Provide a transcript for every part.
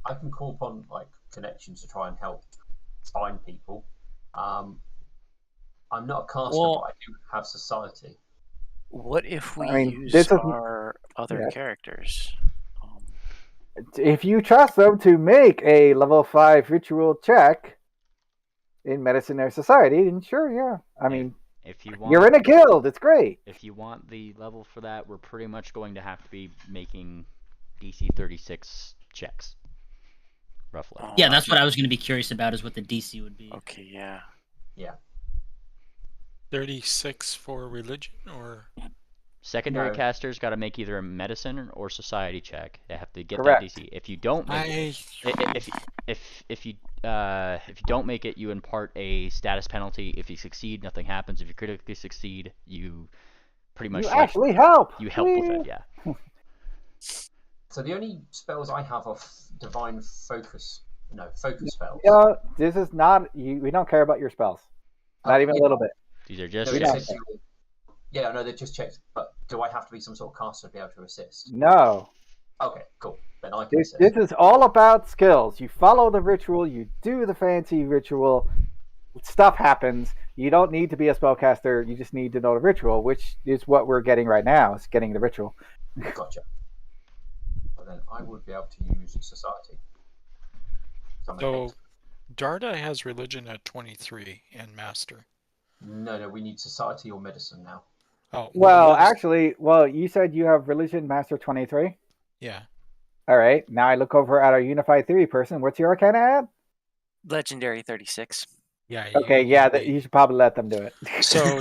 I can call upon like connections to try and help find people. I'm not a caster, Well- but I do have society. What if we I mean, use this is- our other yeah. characters? If you trust them to make a level 5 ritual check in medicine or society, then sure, yeah. I mean, if you want, you're in a guild. It's great. If you want the level for that, we're pretty much going to have to be making DC 36 checks, roughly. Oh, Yeah, that's what I was going to be curious about, is what the DC would be. Okay, yeah. Yeah. 36 for religion, or Secondary No. casters got to make either a medicine or society check. They have to get Correct. that DC. If you don't make it, if you don't make it, you impart a status penalty. If you succeed, nothing happens. If you critically succeed, you pretty much You actually help. you help with Whee! it. Yeah. So the only spells I have are divine focus. No, focus spells. Yeah, this is not. We don't care about your spells. Not even a little bit. These are No, just it checks. says yeah, no, they just checked. But do I have to be some sort of caster to be able to assist? No. Okay, cool. Then I can assist. This is all about skills. You follow the ritual. You do the fancy ritual. Stuff happens. You don't need to be a spellcaster. You just need to know the ritual, which is what we're getting right now. Is getting the ritual. Gotcha. Well, then I would be able to use society. so Darda has religion at 23 and master. No, we need society or medicine now. Oh, Well, what is- actually, you said you have religion master 23. yeah. All right. Now I look over at our unified theory person. What's your arcana at? Legendary 36. Yeah. Okay, yeah, you should probably let them do it. So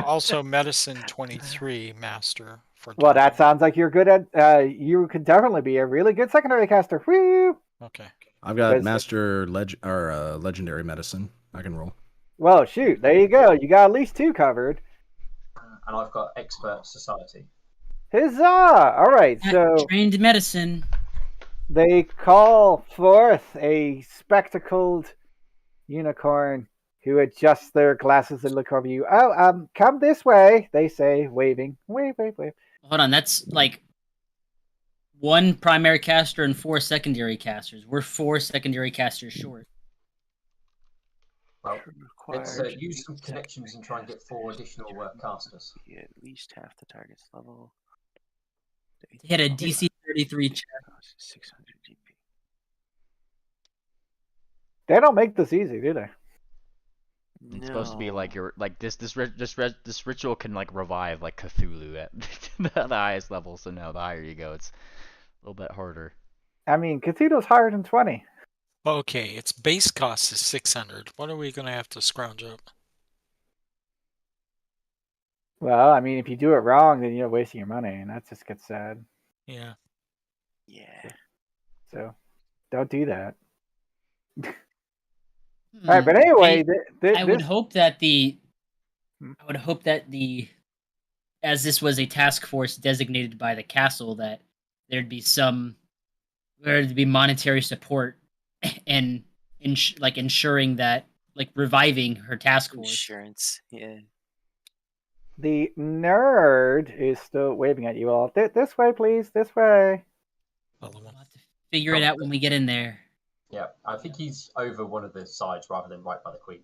also medicine 23 master for. Well, that Darda. sounds like you're good at. You could definitely be a really good secondary caster. Woo! Okay. I've got Because- master legendary medicine. I can roll. Well, shoot, there you go. You got at least 2 covered. And I've got expert society. Huzzah! All right, so Trained medicine. they call forth a spectacled unicorn who adjusts their glasses and look over you. Oh, come this way, they say, waving. Wave, wave, wave. Hold on, that's like 1 primary caster and 4 secondary casters. We're 4 secondary casters short. Well, let's Required use some unique connections and try and get 4 additional casters. Be at least half the target's level. Hit a DC 33 check. 600 GP. They don't make this easy, do they? It's supposed to be like No. your like this ritual can like revive like Cthulhu at the highest level. So now the higher you go, it's a little bit harder. I mean, Cthulhu's higher than 20. Okay, its base cost is 600. What are we gonna have to scrounge up? Well, I mean, if you do it wrong, then you're wasting your money, and that just gets sad. Yeah. Yeah. So, don't do that. Hmm. All right, but anyway, I would hope that Hmm. as this was a task force designated by the castle, that there'd be monetary support and ensuring that, like, reviving her task force. Insurance. Yeah. the nerd is still waving at you all. This way, please. This way. Other We'll one. have to figure it out when we get in there. Yeah, I think he's over one of the sides rather than right by the queen.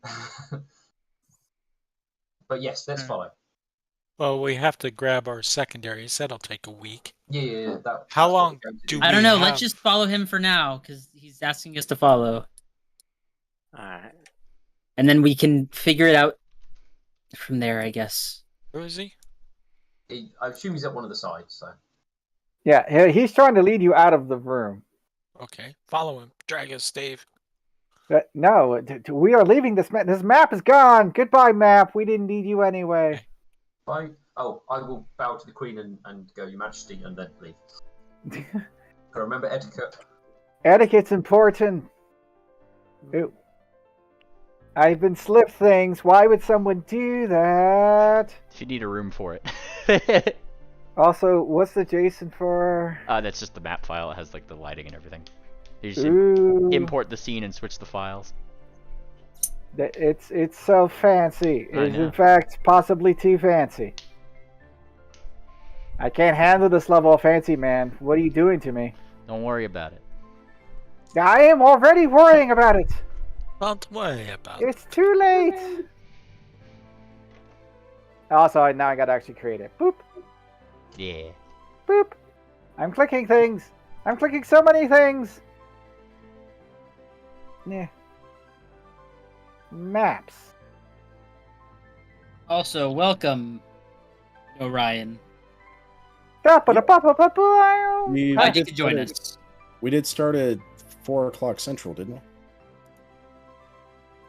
But yes, let's follow. Well, we have to grab our secondaries. That'll take a week. Yeah. How that's what long we're going to do I don't we know. have- Let's just follow him for now, because he's asking us to follow, Alright. and then we can figure it out from there, I guess. Where is he? I assume he's at one of the sides. So Yeah, he's trying to lead you out of the room. Okay, follow him. Drag us, Dave. No, we are leaving this map. This map is gone. Goodbye, map. We didn't need you anyway. I will bow to the queen and go, Your Majesty, and then leave. Gotta remember etiquette. Etiquette's important. Ew. I've been slipped things. Why would someone do that? If you need a room for it. Also, what's the JSON for? That's just the map file. It has like the lighting and everything. You just Ooh, import the scene and switch the files. it's so fancy. I It is know. in fact possibly too fancy. I can't handle this level of fancy, man. What are you doing to me? Don't worry about it. I am already worrying about it. Don't worry about it. It's too late. Also, now I gotta actually create it. Boop, Yeah. boop. I'm clicking things. I'm clicking so many things. Yeah. Maps. Also, welcome, Orion. We Glad you did could join start us. We did start at 4 o'clock Central, didn't we?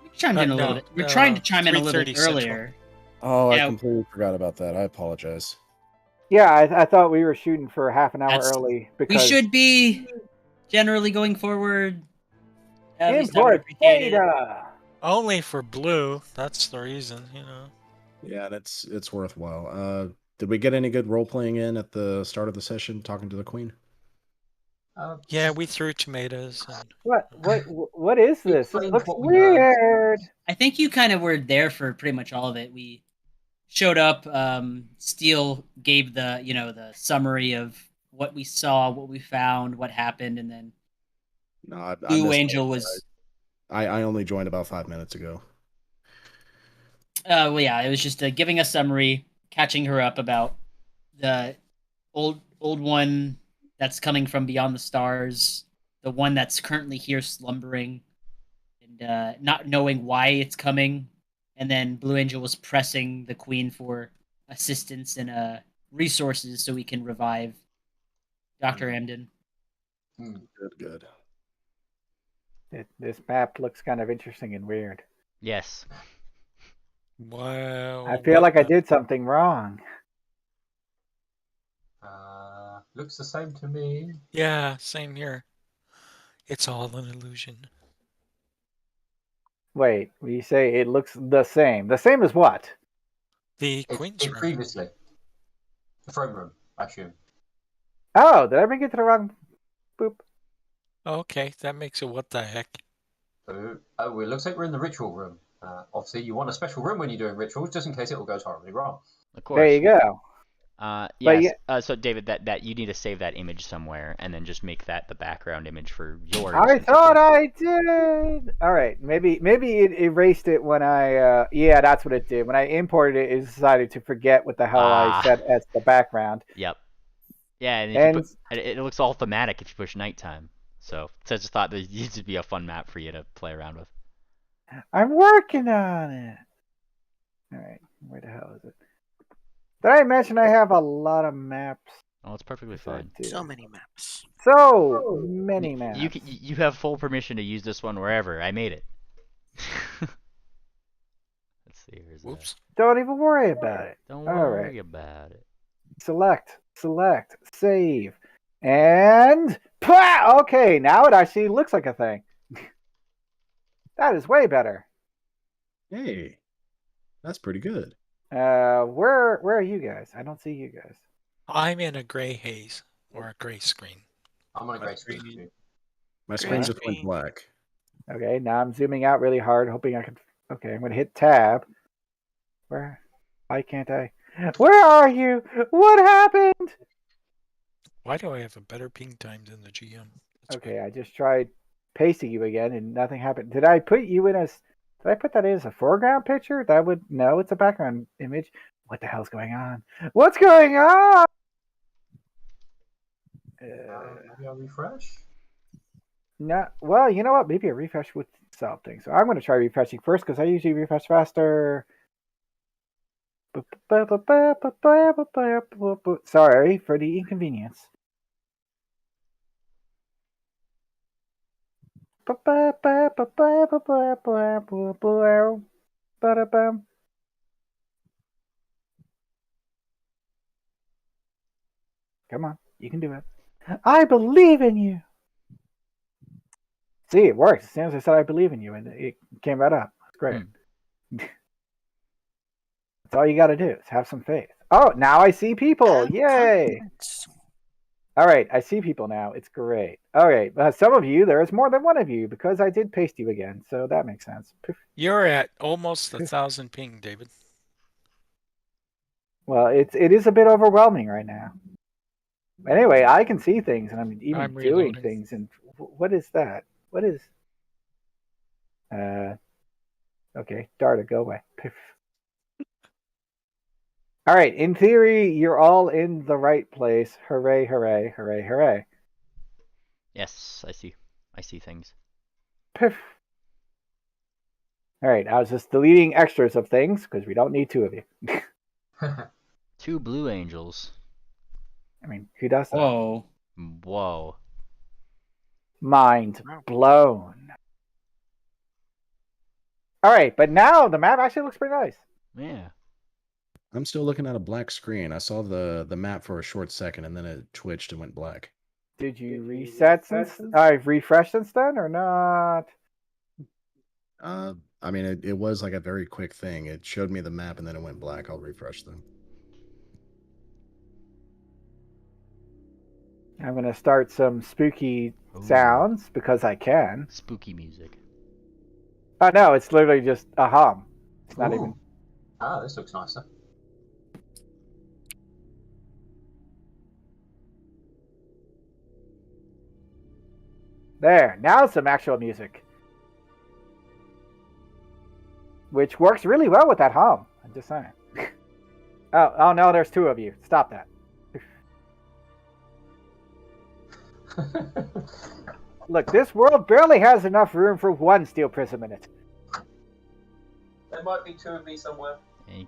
We chimed in a little No, bit. We're trying to chime in a little 3:30 bit Central. earlier. Oh, Yeah. I completely forgot about that. I apologize. Yeah, I thought we were shooting for half an hour That's- early We because should be generally going forward. At least I would import appreciate it. data. Only for blue. That's the reason, you know. Yeah, it's worthwhile. Did we get any good role playing in at the start of the session talking to the Queen? Yeah, we threw tomatoes. And... What is this? This Explain looks what we learned. weird. I think you kind of were there for pretty much all of it. We showed up. Steele gave the summary of what we saw, what we found, what happened, and then No, I Blue missed Angel all that. was. I only joined about 5 minutes ago. Well, yeah, it was just giving a summary, catching her up about the old one that's coming from beyond the stars, the one that's currently here slumbering, and not knowing why it's coming. And then Blue Angel was pressing the Queen for assistance and resources so we can revive Dr. Amden. Good. This map looks kind of interesting and weird. Yes. Wow. I feel like I did something wrong. Looks the same to me. Yeah, same here. It's all an illusion. Wait, you say it looks the same. The same as what? The Queen's room. Previously. The throne room, I assume. Oh, did I bring it to the wrong boop? Okay, that makes it what the heck. Oh, it looks like we're in the ritual room. Obviously, you want a special room when you're doing rituals, just in case it all goes horribly wrong. Of course. There you go. Yes. So David, that you need to save that image somewhere, and then just make that the background image for yours. I thought I did. All right, maybe it erased it when I. Yeah, that's what it did. When I imported it, it decided to forget what the hell I set as the background. Yep. Yeah, and it looks all thematic if you push nighttime. So I just thought there needs to be a fun map for you to play around with. I'm working on it. All right, where the hell is it? Did I mention I have a lot of maps? Oh, it's perfectly fine. So many maps. So many maps. You have full permission to use this one wherever. I made it. Let's see. Whoops. Don't even worry about it. Don't All worry right. about it. Select, save, and okay. Now it actually looks like a thing. That is way better. Hey, that's pretty good. Where are you guys? I don't see you guys. I'm in a gray haze or a gray screen. I'm on a great screen too. My screen just went black. Okay, now I'm zooming out really hard, hoping I can. Okay, I'm gonna hit tab. Why can't I? Where are you? What happened? Why do I have a better ping time than the GM? That's Okay, weird. I just tried pasting you again, and nothing happened. Did I put you in as? Did I put that in as a foreground picture? That would no. It's a background image. What the hell's going on? What's going on? Maybe I'll refresh. No. Well, you know what? Maybe a refresh would solve things. So I'm going to try refreshing first because I usually refresh faster. Sorry for the inconvenience. Come on, you can do it. I believe in you. See, it works. As soon as I said I believe in you, and it came right up. It's great. That's all you got to do is have some faith. Oh, now I see people. Yay. All right, I see people now. It's great. All right, some of you, there is more than one of you because I did paste you again, so that makes sense. You're at almost 1,000 ping, David. Well, it is a bit overwhelming right now. Anyway, I can see things, and I'm even doing things. And what is that? What is? Okay, Darda, go away. Piff. All right. In theory, you're all in the right place. Hooray! Hooray! Hooray! Hooray! Yes, I see. I see things. Piff. All right. I was just deleting extras of things because we don't need two of you. 2 blue angels. I mean, who does that? Whoa. Whoa. Mind blown. All right, but now the map actually looks pretty nice. Yeah. I'm still looking at a black screen. I saw the map for a short second, and then it twitched and went black. Did you reset since I've refreshed since then or not? I mean, it was like a very quick thing. It showed me the map, and then it went black. I'll refresh them. I'm gonna start some spooky Ooh. sounds because I can. Spooky music. Oh no, it's literally just a hum. It's not even. Ah, this looks nicer. There, now some actual music. Which works really well with that hum. I'm just saying. Oh no, there's 2 of you. Stop that. Look, this world barely has enough room for 1 steel prism in it. There might be 2 of me somewhere. And you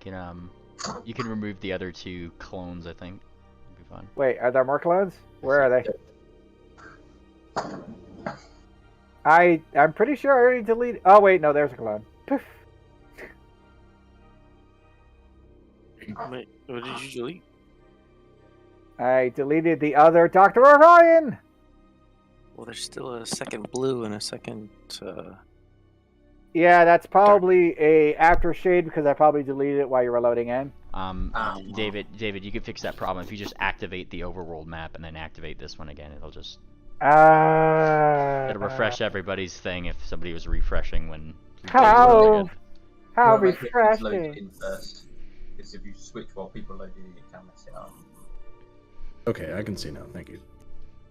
can remove the other 2 clones, I think. It'd be fun. Wait, are there more clones? Where are they? I'm pretty sure I already deleted. Oh wait, no, there's a clone. Poof. Wait, what did you delete? I deleted the other Dr. Orion. Well, there's still a second blue and a second. Yeah, that's probably a aftershade because I probably deleted it while you were loading in. David, you can fix that problem if you just activate the overworld map and then activate this one again. It'll just it'll refresh everybody's thing if somebody was refreshing when. How Make it load refreshing! in first. Because if you switch while people load in, it can mess it up. Okay, I can see now. Thank you.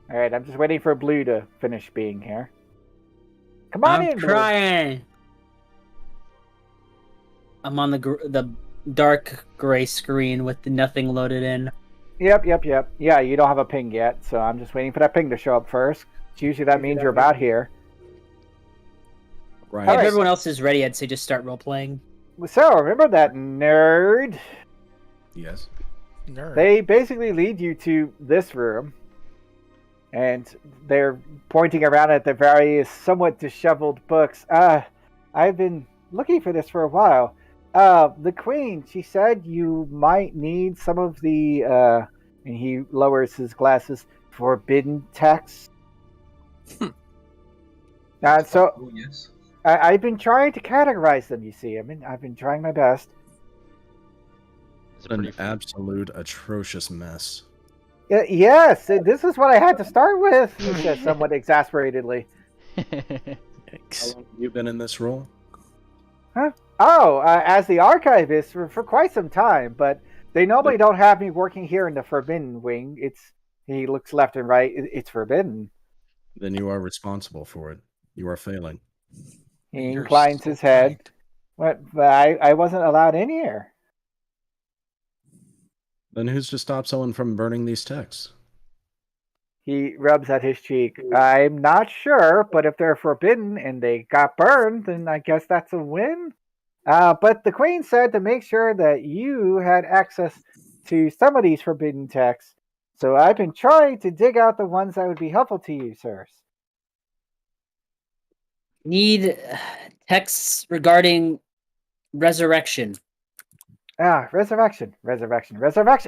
All right, I'm just waiting for Blue to finish being here. Come on in, Blue. Trying. I'm on the dark gray screen with nothing loaded in. Yep. Yeah, you don't have a ping yet, so I'm just waiting for that ping to show up first. Usually that means you're about here. Right. All If right. everyone else is ready, I'd say just start role playing. So, remember that nerd? Yes. Nerd. They basically lead you to this room, and they're pointing around at the various somewhat disheveled books. I've been looking for this for a while. The Queen, she said you might need some of the, and he lowers his glasses, forbidden texts. So Oh, yes. I've been trying to categorize them, you see. I've been trying my best. It's a An pretty absolute atrocious mess. Yes, this is what I had to start with, he says somewhat exasperatedly. How Yikes. long have you been in this role? As the archivist for quite some time, but they normally don't have me working here in the Forbidden Wing. He looks left and right. It's forbidden. Then you are responsible for it. You are failing. He You're inclines so his head. kind. But I wasn't allowed in here. Then who's to stop someone from burning these texts? He rubs at his cheek. I'm not sure, but if they're forbidden and they got burned, then I guess that's a win. But the Queen said to make sure that you had access to some of these forbidden texts. So I've been trying to dig out the ones that would be helpful to you, sirs. Need texts regarding resurrection. Resurrection.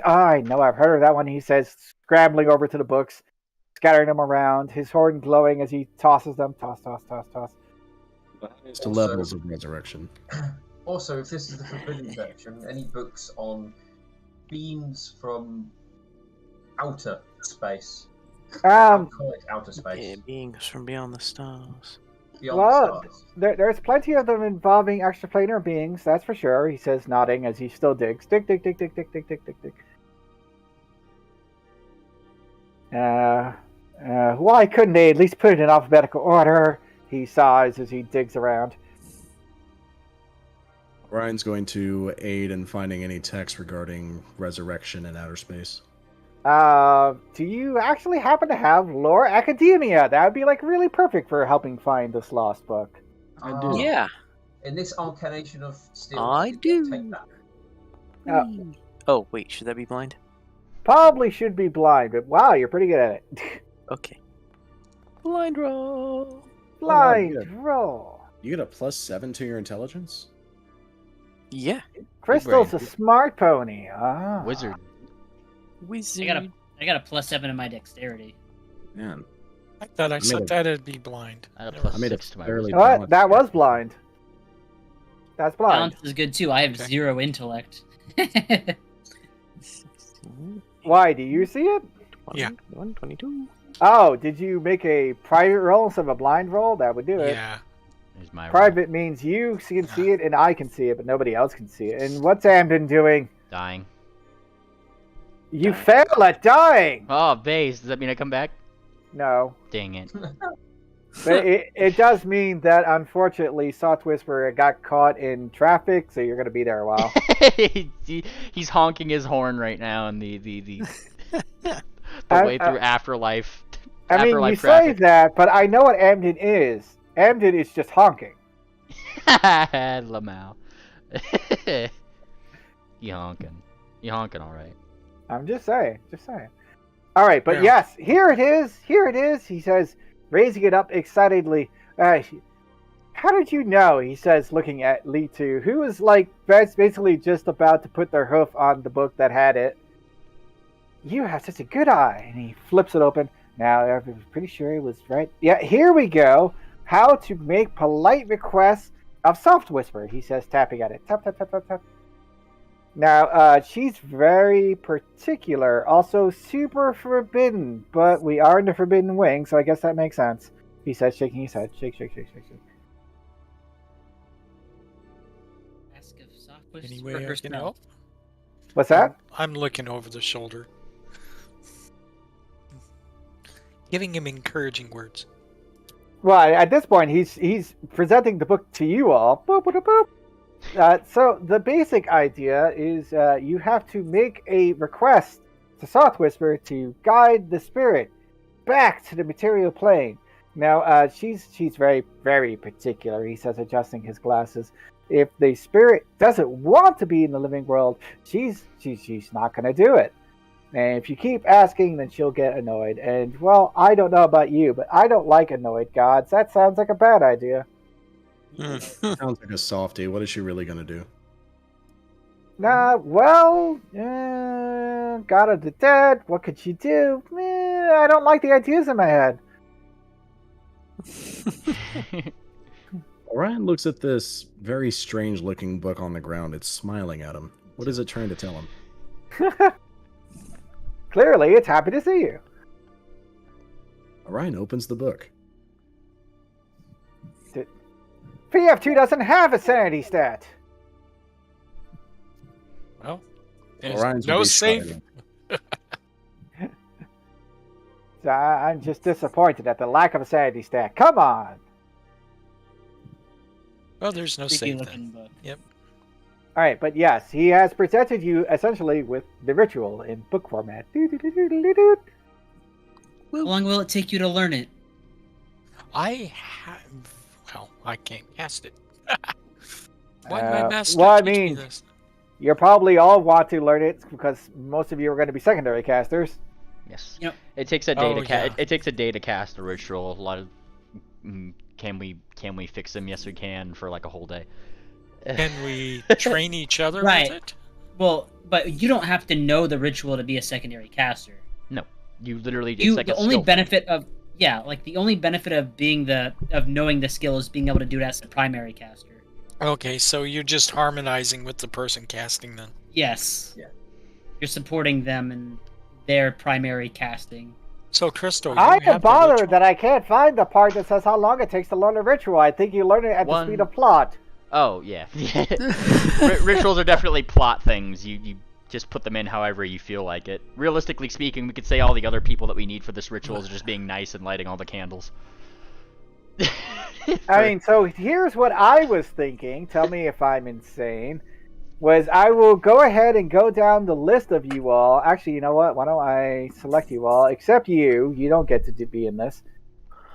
I know I've heard of that one, he says, scrambling over to the books, scattering them around, his horn glowing as he tosses them. Toss. It's the levels of resurrection. Also, if this is the forbidden section, any books on beings from outer space? Um, Call it outer space. Yeah, beings from beyond the stars. Beyond well, the stars. there's plenty of them involving extraplanar beings, that's for sure, he says, nodding as he still digs. Dig. Why couldn't they at least put it in alphabetical order? he sighs as he digs around. Ryan's going to aid in finding any text regarding resurrection in outer space. Do you actually happen to have Lore Academia? That would be like really perfect for helping find this lost book. I do. Yeah, In this incarnation of steel, I take do. that. Oh, wait, should that be blind? Probably should be blind, but wow, you're pretty good at it. Okay. Blind roll. Blind good. roll. You get a +7 to your intelligence? Yeah. Crystal's a brain. smart pony. Ah. Wizard. Wizard. I got a +7 in my dexterity. Man. I thought I made said it. that it'd be blind. I had a Never I made mind. it +6 to my fairly wisdom. What? balanced. That was blind. That's blind. Balance is good too. I have Okay. 0 intellect. 16, Why? Do you see it? 20, Yeah. 21, 22. Oh, did you make a private roll instead of a blind roll? That would do it. Yeah. Here's my roll. Private means you can see it and I can see it, but nobody else can see it. And what's Amden doing? Dying. You fail at dying! Oh, base. Does that mean I come back? No. Dang it. But it does mean that, unfortunately, Soft Whisperer got caught in traffic, so you're going to be there a while. He's honking his horn right now in the I- way through afterlife. I mean, you afterlife say traffic. that, but I know what Amden is. Amden is just honking. Lamau. You honking. You honking all right. I'm just saying. Just saying. All right, but Yeah. yes, here it is. Here it is, he says, raising it up excitedly. How did you know? He says, looking at Li Tu, who was like basically just about to put their hoof on the book that had it. You have such a good eye. And he flips it open. Now, I'm pretty sure it was right. Yeah, here we go. How to make polite requests of Soft Whisper, he says, tapping at it. Tap, tap, tap, tap, tap. Now, she's very particular, also super forbidden, but we are in the Forbidden Wing, so I guess that makes sense. He says, shaking his head. Shake, shake, shake, shake, shake. Ask of soft whisper Any way I or can smell. help? What's that? I'm looking over the shoulder. Giving him encouraging words. Well, at this point, he's presenting the book to you all. Boop, boop, boop. So the basic idea is you have to make a request to Soft Whisper to guide the spirit back to the material plane. Now, she's very, very particular, he says, adjusting his glasses. If the spirit doesn't want to be in the living world, she's not going to do it. And if you keep asking, then she'll get annoyed. And, well, I don't know about you, but I don't like annoyed gods. That sounds like a bad idea. Sounds like a softie. What is she really going to do? Well, God of the Dead, what could she do? I don't like the ideas in my head. Orion looks at this very strange looking book on the ground. It's smiling at him. What is it trying to tell him? Clearly, it's happy to see you. Orion opens the book. PF2 doesn't have a sanity stat. Well, there's Orion's no would be safe. smiling. So I'm just disappointed at the lack of a sanity stat. Come on. Well, there's no Creepy safe looking then. book. Yep. All right, but yes, he has presented you essentially with the ritual in book format. Doo-doo-doo-doo-doo-doo. How long will it take you to learn it? Well, I can't cast it. Why did my master well, I teach me mean, this? you probably all want to learn it because most of you are going to be secondary casters. Yes. Yep. It takes a day Oh, to cast. yeah. It takes a day to cast a ritual. A lot of. Can we fix them? Yes, we can for like a whole day. Can we train each other Right. with it? Well, but you don't have to know the ritual to be a secondary caster. No, you literally. It's You like the a only skill thing. benefit of the only benefit of being of knowing the skill is being able to do it as the primary caster. Okay, so you're just harmonizing with the person casting then. Yes. Yeah. You're supporting them in their primary casting. So, Crystal, you I am have the bothered ritual. that I can't find the part that says how long it takes to learn a ritual. I think you learn it at the One- speed of plot. Oh yeah. Rituals are definitely plot things. You just put them in however you feel like it. Realistically speaking, we could say all the other people that we need for this ritual is just being nice and lighting all the candles. I mean, so here's what I was thinking. Tell me if I'm insane. Was I will go ahead and go down the list of you all. Actually, you know what? Why don't I select you all? Except you. You don't get to be in this.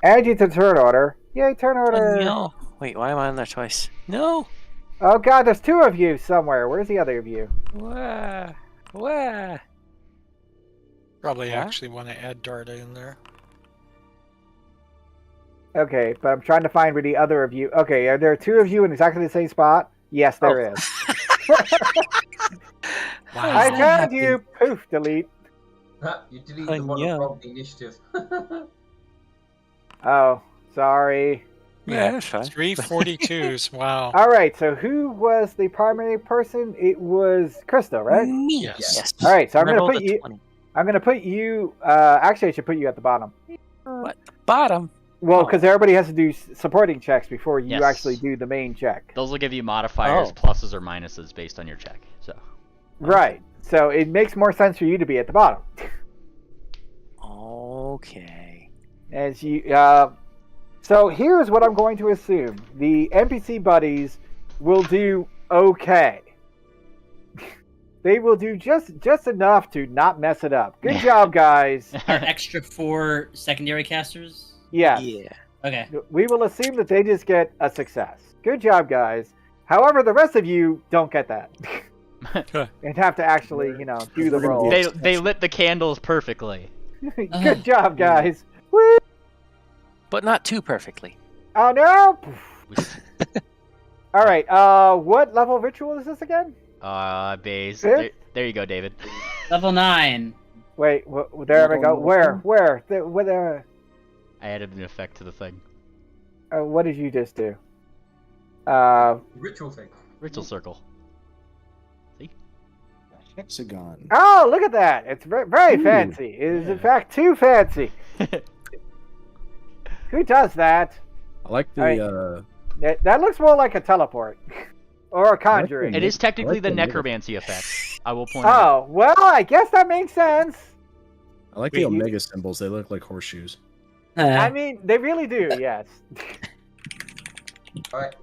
Add you to turn order. Yay, turn order. No. Wait, why am I on there twice? No. Oh god, there's 2 of you somewhere. Where's the other of you? Wah. Wah. Probably Huh? actually want to add Darda in there. Okay, but I'm trying to find where the other of you. Okay, are there 2 of you in exactly the same spot? Yes, there is. I found you. Poof, delete. You delete the one from the initiative. Oh, sorry. Yeah, that's fine. 342s. Wow. All right, so who was the primary person? It was Krista, right? Me. Yes. All right, so I'm I gonna rolled put a you. 20. I'm gonna put you. Actually, I should put you at the bottom. What? The bottom? Well, because everybody has to do supporting checks before you Yes. actually do the main check. Those will give you modifiers, Oh. pluses or minuses based on your check. So. Right. So it makes more sense for you to be at the bottom. Okay. As you. So here's what I'm going to assume: the NPC buddies will do okay. They will do just enough to not mess it up. Good job, guys. Are extra 4 secondary casters? Yeah. Yeah. Okay. We will assume that they just get a success. Good job, guys. However, the rest of you don't get that. And have to actually, do the roll. They lit the candles perfectly. Good job, guys. Woo! But not too perfectly. Oh, no! All right, what level ritual is this again? Base. Fifth? There you go, David. Level 9. Wait, there we go. Where? I added an effect to the thing. What did you just do? Ritual thing. Ritual circle. See? Hexagon. Oh, look at that! It's very Ooh, fancy. It is, in yeah. fact, too fancy. Who does that? I like the That looks more like a teleport. Or a conjuring. It is technically like the the necromancy effect. I will point out. Oh, well, I guess that makes sense. I like the omega symbols. They look like horseshoes. I mean, they really do, yes. Alright.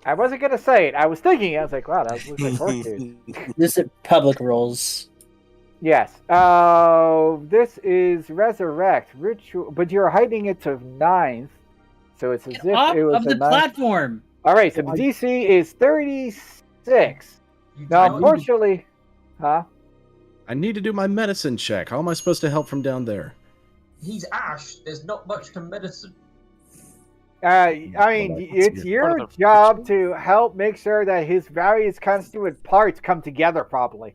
I wasn't going to say it. I was thinking, I was like, wow, that looks like horseshoes. This is public rolls. Yes. This is Resurrect. Ritual, but you're hiding it to 9th. So it's as Get if off it was of the a 9th. platform. All right, so the DC is 36. You Now, don't- unfortunately, huh? I need to do my medicine check. How am I supposed to help from down there? He's Ash. There's not much to medicine. I mean, it's your job to help make sure that his various constituent parts come together properly.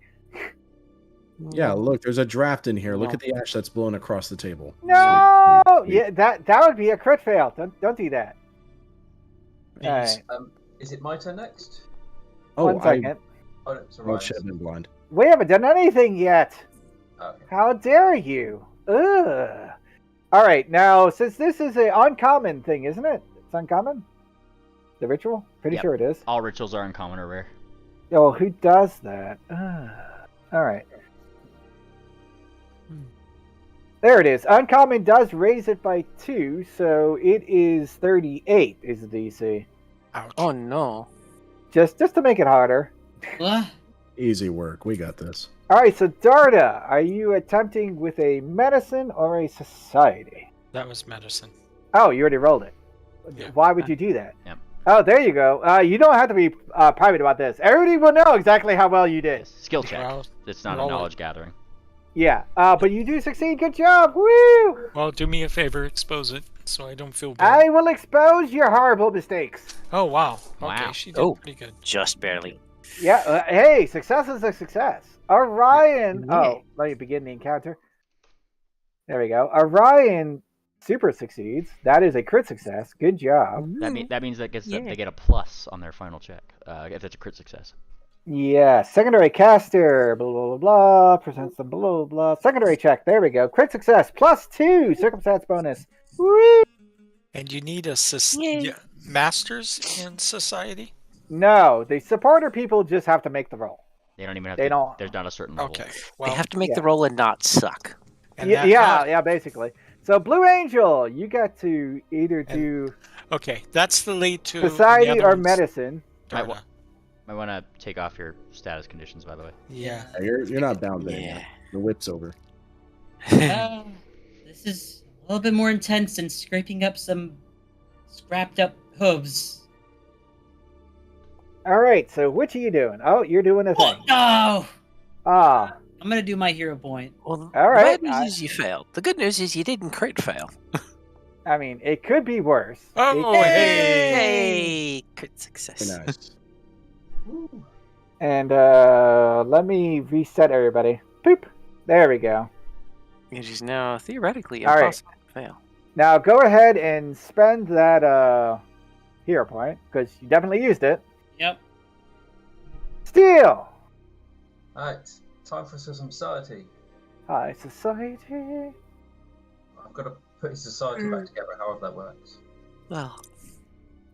Yeah, look, there's a draft in here. Look at the ash that's blowing across the table. No, Sweet. yeah, that would be a crit fail. Don't do that. All right. Is it my turn next? Oh, One second. Oh, no, it's Oh alright. shit, I've been blind. We haven't done anything yet. Okay. How dare you? Ugh. All right, now since this is an uncommon thing, isn't it? It's uncommon. The ritual. Pretty Yep. sure it is. All rituals are uncommon or rare. Oh, who does that? All right. There it is. Uncommon does raise it by 2, so it is 38 is the DC. Ouch. Oh no. Just to make it harder. What? Easy work. We got this. All right, so Darda, are you attempting with a medicine or a society? That was medicine. Oh, you already rolled it. Yeah. Why would you do that? Yep. Oh, there you go. You don't have to be private about this. Everybody will know exactly how well you did. Skill check. Well, It's not a roll it. knowledge gathering. Yeah, but you do succeed. Good job. Woo! Well, do me a favor, expose it, so I don't feel bad. I will expose your horrible mistakes. Oh, wow. Wow. Okay, she did Oh. pretty good. Just barely. Yeah, hey, success is a success. Orion. Yeah. Oh, let me begin the encounter. There we go. Orion super succeeds. That is a crit success. Good job. That means that Yeah. they get a plus on their final check if it's a crit success. Yeah, secondary caster, blah, blah, blah, blah, presents the blah, blah. Secondary check, there we go. Crit success, +2, circumstance bonus. Whee! And you need a Yay. master's in society? No, the supporter people just have to make the roll. They don't even have They to. don't. There's not a certain level. Okay. They Well, have to make yeah. the roll and not suck. and Yeah, that- yeah, basically. So, Blue Angel, you got to either do Okay, that's the lead two. and the society other or one's medicine. Darna. I want to take off your status conditions, by the way. Yeah. You're not bound to Yeah. anything. The whip's over. This is a little bit more intense than scraping up some scrapped up hooves. All right, so which are you doing? Oh, you're doing a Oh, thing. no! Ah, I'm gonna do my hero point. Well, All right, the bad news is you failed. The good news is you didn't crit fail. I mean, it could be worse. Oh, It- hey! Hey, crit success. Very nice. Ooh. And let me reset everybody. Boop. There we go. It is now theoretically All right. impossible to fail. Now go ahead and spend that hero point because you definitely used it. Yep. Steal. Alright, time for some society. High society. I've got to put his society back together, however that works. Well,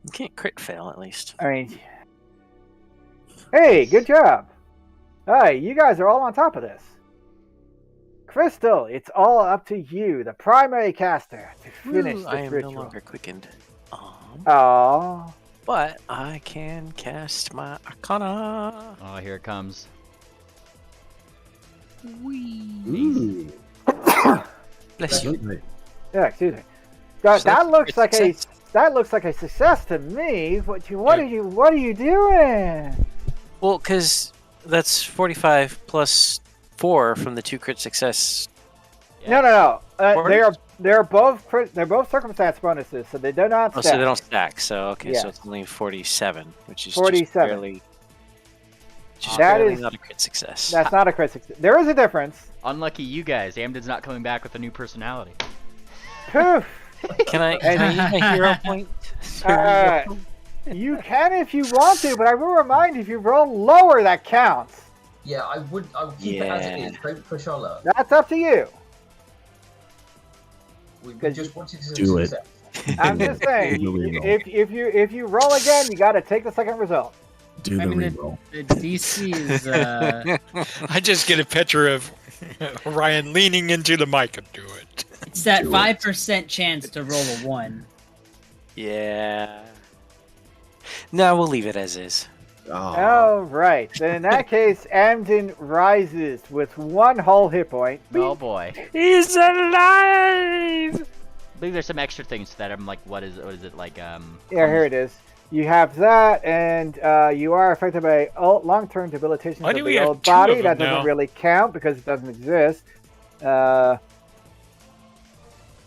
you can't crit fail at least. I mean, hey, good job. Hey, you guys are all on top of this. Crystal, it's all up to you, the primary caster, to finish I this am ritual. no longer quickened. Aww. But I can cast my Arcana. Oh, here it comes. Ooh. Bless you. Right. Yeah, excuse me. That, So that's looks a like success. that looks like a success to me. What are you doing? Well, because that's 45 plus 4 from the 2 crit success. No. Bonus? They're both circumstance bonuses, so they do not Oh, stack. so they don't stack. So, okay, Yes. so it's only 47, which is 47. just barely, That barely is- not a crit success. That's not a crit success. There is a difference. Unlucky you guys. Amden's not coming back with a new personality. Poof. Can I use my hero point? You can if you want to, but I will remind you, if you roll lower, that counts. Yeah, I would keep it as it Yeah. is. Don't push our luck. That's up to you. We 'Cause just wanted to Do it. success. I'm just saying, Do the reroll. if you roll again, you got to take the second result. Do the I mean, reroll. The DC is I just get a picture of Ryan leaning into the mic and do it. it's that Do it. 5% chance to roll a 1. Yeah. No, we'll leave it as is. Oh. All right. Then in that case, Amden rises with 1 whole hit point. Oh boy. He's alive! I believe there's some extra things to that. I'm like, what is it like? Yeah, here it is. You have that, and you are affected by long-term debilitation Why of do we the have old 2 body. of That them doesn't now? really count because it doesn't exist.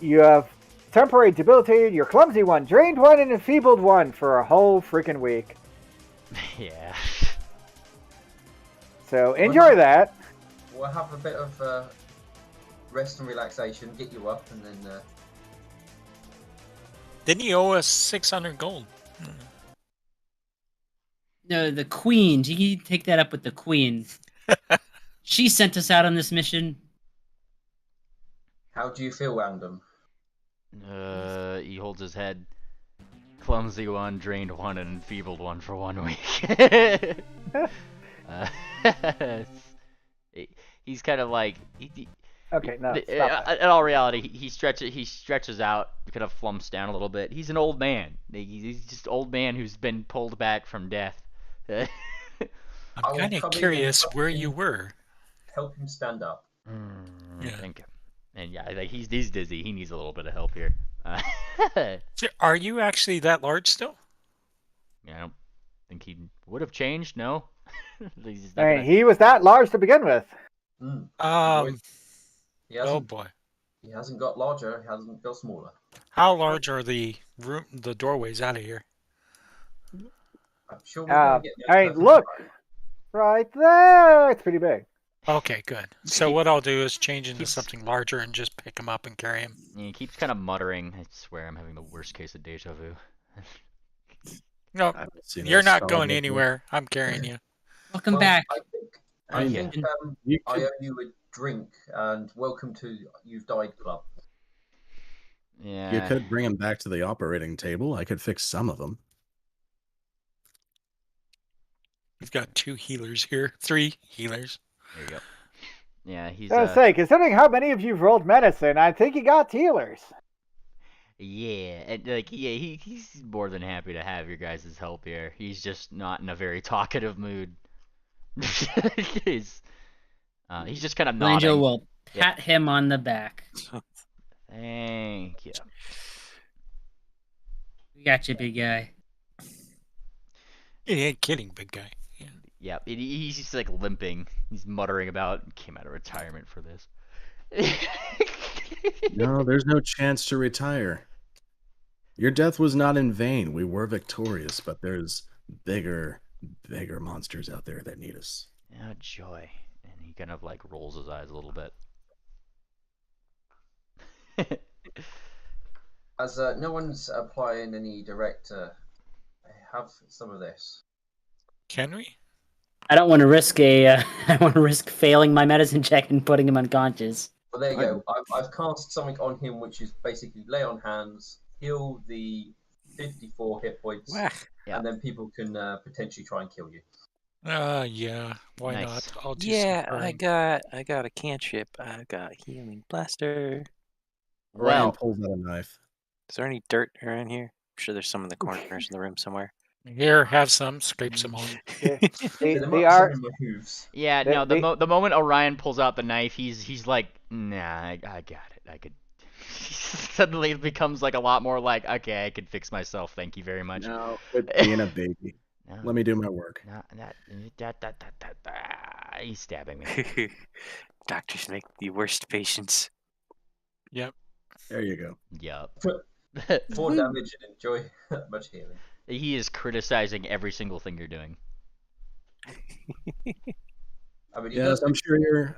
You have temporary debilitated, you're clumsy 1, drained 1, and enfeebled 1 for a whole freaking week. Yeah. So enjoy that. We'll have a bit of rest and relaxation, get you up, and then Didn't you owe us 600 gold? No, the Queen. You can take that up with the Queen. She sent us out on this mission. how do you feel, Random? He holds his head. Clumsy 1, drained 1, and enfeebled 1 for 1 week. He's kind of like. Okay, no, stop that. In all reality, he stretches out, kind of flumps down a little bit. He's an old man. He's just an old man who's been pulled back from death. I I'm will kind of come in curious and where you were. Help him stand up. Yeah. Thank you. And yeah, like he's dizzy. He needs a little bit of help here. So are you actually that large still? Yeah, I don't think he would have changed. No. He's not I mean, gonna- he was that large to begin with. He Oh hasn't, boy. he hasn't got larger, he hasn't got smaller. How large are the doorways out of here? I'm sure we're gonna get there I mean, perfectly look, right. right there. It's pretty big. Okay, good. So what I'll do is change into Keeps- something larger and just pick him up and carry him. He keeps kind of muttering. I swear I'm having the worst case of deja vu. No, I haven't seen you're this not solid going before. anywhere. I'm carrying you. Welcome Well, back. I Thank think You I could, owe you a drink, and welcome to You've Died Club. Yeah. you could bring him back to the operating table. I could fix some of them. We've got 2 healers here. 3 healers. There you go. Yeah, he's I was gonna say, considering how many of you've rolled medicine, I think you got healers. yeah, and like he's more than happy to have your guys' help here. He's just not in a very talkative mood. he's he's just kind of Angel nodding. will Yep. pat him on the back. Thank you. We got you, big guy. You ain't kidding, big guy. Yeah. Yeah, he's just like limping. He's muttering about came out of retirement for this. No, there's no chance to retire. Your death was not in vain. We were victorious, but there's bigger monsters out there that need us. Oh, joy. And he kind of like rolls his eyes a little bit. As no one's applying any direct, I have some of this. Can we? I don't want to risk I don't want to risk failing my medicine check and putting him unconscious. Well, there you go. I've cast something on him, which is basically lay on hands, heal the 54 hit points, Wah. and then people can potentially try and kill you. Yeah. Why Nice. not? I'll do Yeah, some I burn. got a cantrip. I got healing blaster. Ryan Well, pulls out a knife. Is there any dirt around here? I'm sure there's some in the corners of the room somewhere. Here, have some. Scrape some on. They, There they might be are. some in my hooves. yeah, They- no. they- The moment Orion pulls out the knife, he's like, nah, I got it. I could. Suddenly it becomes like a lot more like, okay, I can fix myself. Thank you very much. No, quit being a baby. No, Let me do my work. no, he's stabbing me. Doctors make the worst patients. Yep. There you go. Yup. 4 damage and enjoy much healing. He is criticizing every single thing you're doing. I mean, he Yes, does.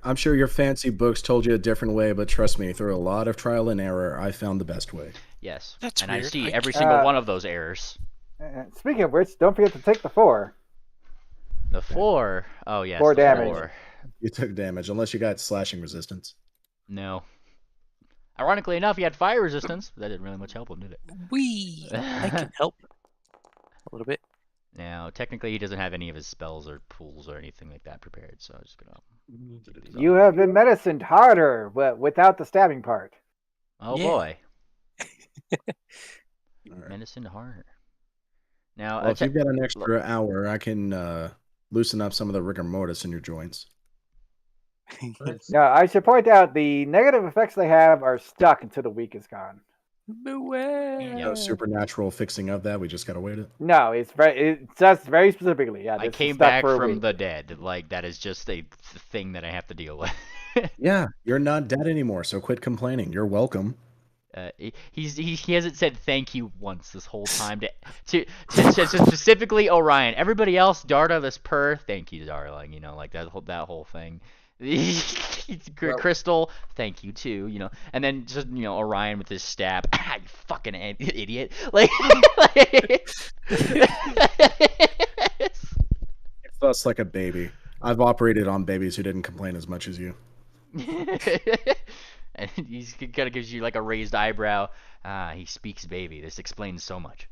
I'm sure your fancy books told you a different way, but trust me, through a lot of trial and error, I found the best way. Yes. That's and weird. I see I every can't- single one of those errors. Speaking of which, don't forget to take the 4. The 4. Oh yes. 4 the damage. 4. You took damage, unless you got slashing resistance. No. Ironically enough, he had fire resistance. But that didn't really much help him, did it? Wee! I can help a little bit. Now, technically, he doesn't have any of his spells or pools or anything like that prepared, so I'm just gonna. do these You off. have been medicined harder, but without the stabbing part. Oh Yeah. boy. All right. Medicine harder. Now, Well, if you've got an extra hour, I can loosen up some of the rigor mortis in your joints. Now, I should point out the negative effects they have are stuck until the week is gone. No supernatural fixing of that. We just gotta wait it. No, it says very specifically. Yeah, I this is came stuck back for a from week. the dead. Like that is just a thing that I have to deal with. Yeah, you're not dead anymore, so quit complaining. You're welcome. He hasn't said thank you once this whole time to specifically Orion. Everybody else, Darda, this purr, thank you, darling. You know, like that whole thing. Crystal, thank you too. You know, and then just Orion with his stab. You fucking idiot! Like, That's like a baby. I've operated on babies who didn't complain as much as you. And he kind of gives you like a raised eyebrow. He speaks baby. This explains so much.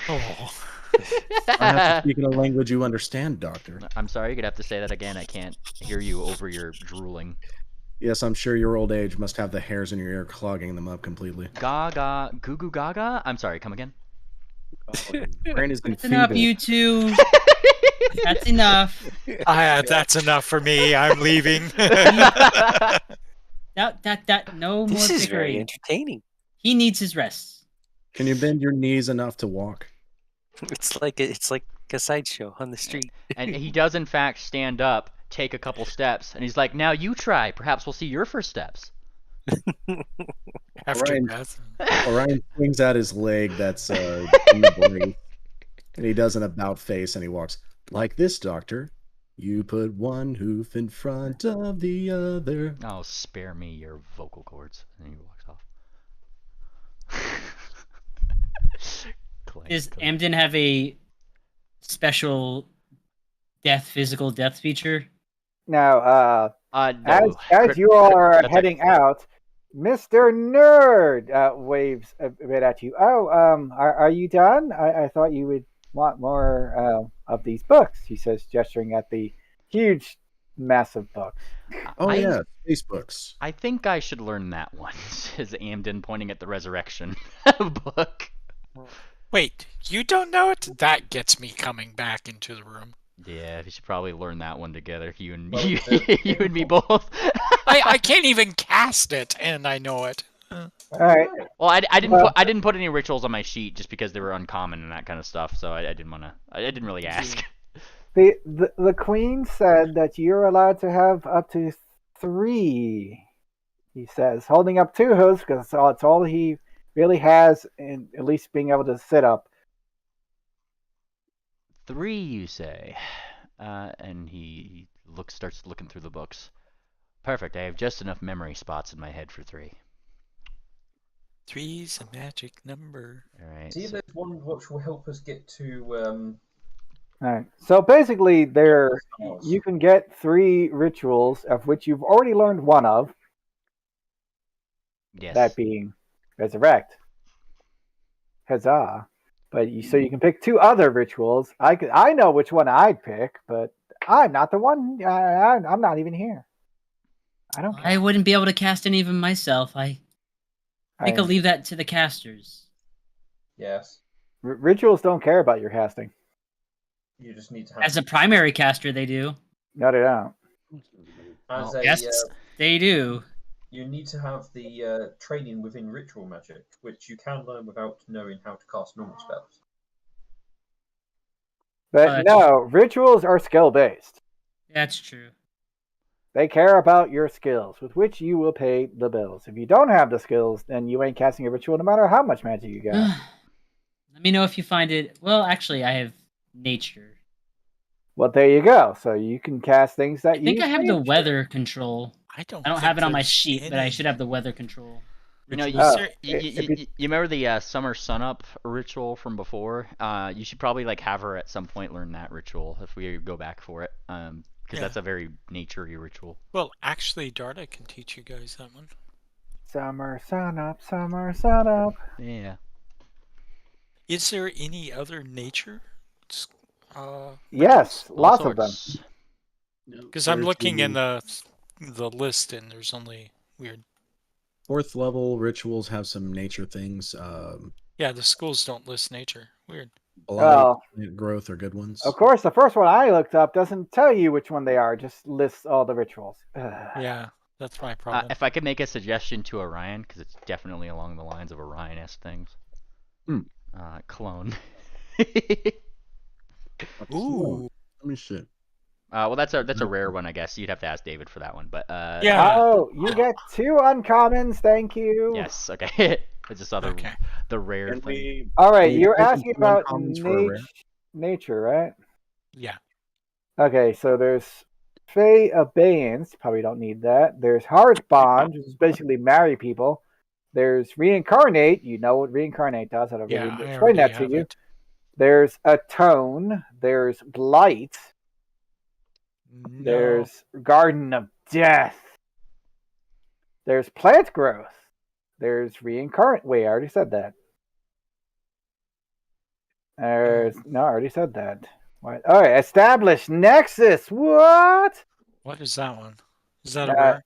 Oh. I have to speak in a language you understand, Doctor. I'm sorry, you're gonna have to say that again. I can't hear you over your drooling. Yes, I'm sure your old age must have the hairs in your ear clogging them up completely. Gaga, goo goo gaga. I'm sorry. Come again. Brain is That's enough, enfeebled. you two. That's enough. That's enough for me. I'm leaving. No This more is very bickering. entertaining. He needs his rest. Can you bend your knees enough to walk? It's like a sideshow on the street. And he does in fact stand up, take a couple steps, and he's like, "Now you try. Perhaps we'll see your first steps." After Orion- death. Orion swings out his leg that's in the brace, and he does an about face, and he walks like this, Doctor. You put one hoof in front of the other. Oh, spare me your vocal cords. And he walks off. Clank, Does clank. Amden have a special physical death feature? Now, No. as you are That's heading out, Mr. Nerd waves a bit at you. Oh, are you done? I thought you would want more of these books, he says, gesturing at the huge massive books. Oh I, yeah, space books. I think I should learn that one, says Amden, pointing at the Resurrection book. Wait, you don't know it? That gets me coming back into the room. Yeah, we should probably learn that one together. You and Well, you, it's you and me both. I can't even cast it, and I know it. All right. Well, I didn't Well- put I didn't put any rituals on my sheet just because they were uncommon and that kind of stuff. So I didn't wanna. I didn't really ask. The queen said that you're allowed to have up to 3. He says, holding up 2 hooves because it's all he really has, in at least being able to sit up. 3, you say? And he starts looking through the books. Perfect. I have just enough memory spots in my head for 3. 3's a magic number. All right. See, So, there's one which will help us get to. All right. So basically, you can get 3 rituals of which you've already learned one of. yes. That being resurrect. Huzzah! But so you can pick 2 other rituals. I know which one I'd pick, but I'm not the one. I'm not even here. I don't care. I wouldn't be able to cast any of them myself. I think I'll I- leave that to the casters. Yes, Rituals don't care about your casting. you just need to have. As a primary caster, they do. No, they don't. As Oh, a, Yes, they do. you need to have the training within ritual magic, which you can learn without knowing how to cast normal spells. But that's no, rituals are skill based. That's true. They care about your skills, with which you will pay the bills. If you don't have the skills, then you ain't casting a ritual, no matter how much magic you got. Let me know if you find it. Well, actually, I have nature. Well, there you go. So you can cast things that I think use I have the nature. weather control. I don't I don't think have it on my there's sheet, but I any should have the weather control. You know, rituals. Oh, you remember the summer sunup ritual from before? You should probably have her at some point learn that ritual if we go back for it, because Yeah. that's a very nature-y ritual. Well, actually, Darda can teach you guys that one. Summer sun up, summer sun up. Yeah. Is there any other nature? Yes, All lots of them. sorts. Because I'm There's looking in the list, and there's only weird. 4th level rituals have some nature things. Yeah, the schools don't list nature. Weird. Blight, growth are good ones. Of course, the first one I looked up doesn't tell you which one they are, just lists all the rituals. Ugh. Yeah, that's my problem. If I could make a suggestion to Orion, because it's definitely along the lines of Orion-esque things. Clone. Ooh. Let me see. Well, that's a rare one, I guess. You'd have to ask David for that one, but Yeah. Oh, you get 2 uncommons, thank you. yes, okay. I just saw Okay. the rare Can thing. we- All right, Can you you're pick asking two about uncommons for a rare? nature, right? Yeah. Okay, so there's Fey Abeyance, probably don't need that. There's Heart Bond, which is basically marry people. There's Reincarnate, you know what Reincarnate does, I don't Yeah, really I explain already that to have you. it. There's Atone, there's Blight, No. there's Garden of Death, there's Plant Growth, there's Reincarnate. Wait, I already said that. No, I already said that. What? All right, Establish Nexus. What? What is that one? Is that a rare?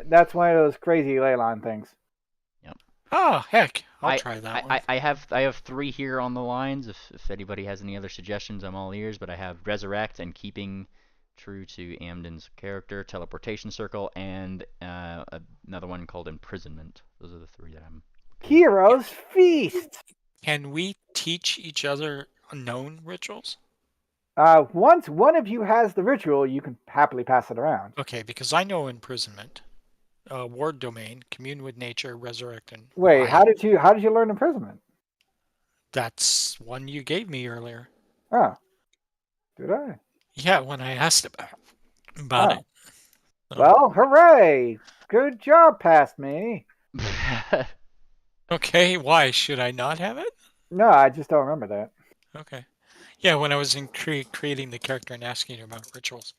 That's one of those crazy ley line things. Oh, heck. I'll try that one. I have 3 here on the lines. If anybody has any other suggestions, I'm all ears. But I have Resurrect and keeping true to Amden's character, Teleportation Circle, and another one called Imprisonment. Those are the 3 that I'm. Heroes Feast. Can we teach each other known rituals? Once one of you has the ritual, you can happily pass it around. Okay, because I know imprisonment, ward domain, commune with nature, resurrect, and Wait, riot. how did you learn imprisonment? That's one you gave me earlier. Oh, did I? Yeah, when I asked about Oh. it. So- Well, hooray! Good job, past me. Okay, why should I not have it? No, I just don't remember that. Okay. Yeah, when I was in creating the character and asking you about rituals.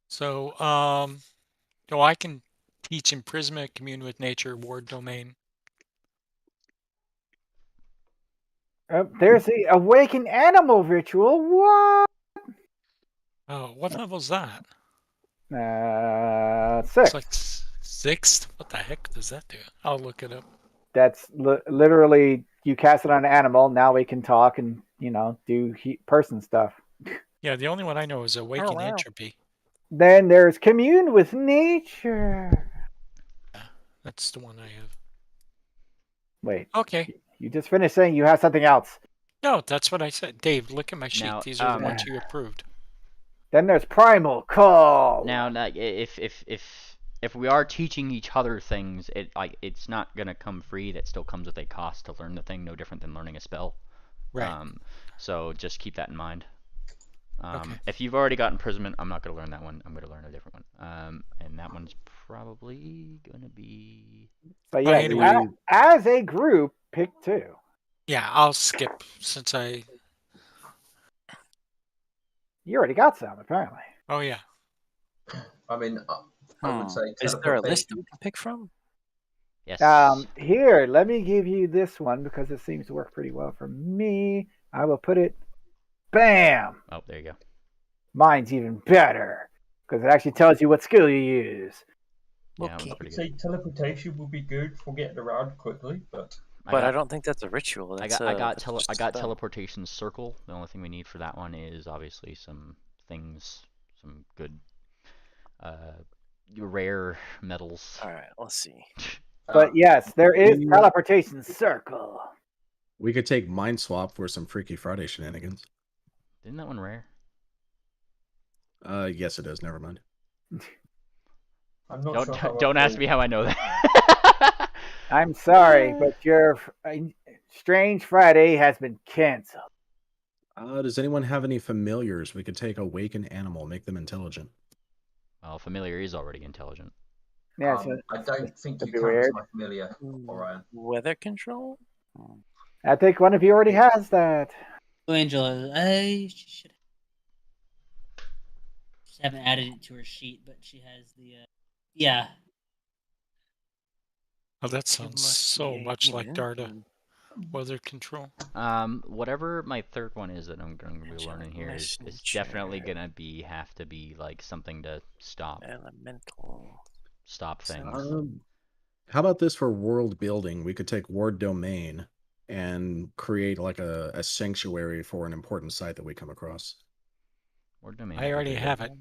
So, I can teach imprisonment, commune with nature, ward domain. There's the awaken animal ritual. What? Oh, what level's that? 6. It's like 6th. What the heck does that do? I'll look it up. That's literally you cast it on an animal. Now we can talk and do person stuff. Yeah, the only one I know is Awaken wow. Entropy. Then there's commune with nature. That's the one I have. Wait, Okay. you just finished saying you have something else. No, that's what I said. Dave, look at my sheet. Now, These are the ones you approved. Then there's primal call. Now, if we are teaching each other things, it's not gonna come free. That still comes with a cost to learn the thing. No different than learning a spell. Right. So just keep that in mind. Okay. If you've already got imprisonment, I'm not gonna learn that one. I'm gonna learn a different one. And that one's probably gonna be. But Oh, yeah, anyway. as a group, pick 2. Yeah, I'll skip since I. You already got some, apparently. Oh yeah. I mean, I would say Is there a list teleportation. that we can pick from? Yes. Here, let me give you this one because it seems to work pretty well for me. I will put it. Bam! Oh, there you go. Mine's even better because it actually tells you what skill you use. Yeah, that Okay. one's I pretty would good. say teleportation would be good for getting around quickly, but But I don't think that's a ritual. I That's got that's just a spell. teleportation circle. The only thing we need for that one is obviously some things, some good, rare metals. All right, let's see. But yes, there is teleportation circle. We could take Mind Swap for some Freaky Friday shenanigans. Isn't that one rare? Yes, it is. Never mind. I'm not sure how. Don't ask me how I know that. I'm sorry, but your Strange Friday has been canceled. Does anyone have any familiars? We could take Awaken Animal, make them intelligent. Well, familiar is already intelligent. Yeah, I don't think you be count as weird. my familiar, Orion. Weather control? I think one of you already has that. Oh, Angela, I should just haven't added it to her sheet, but she has the yeah. Oh, that sounds so much like Darda. Weather control. Whatever my third one is that I'm going to be learning here is definitely gonna have to be like something to stop Elemental. things. How about this for world building? We could take Ward Domain and create like a sanctuary for an important site that we come across. Ward Domain. I already have it.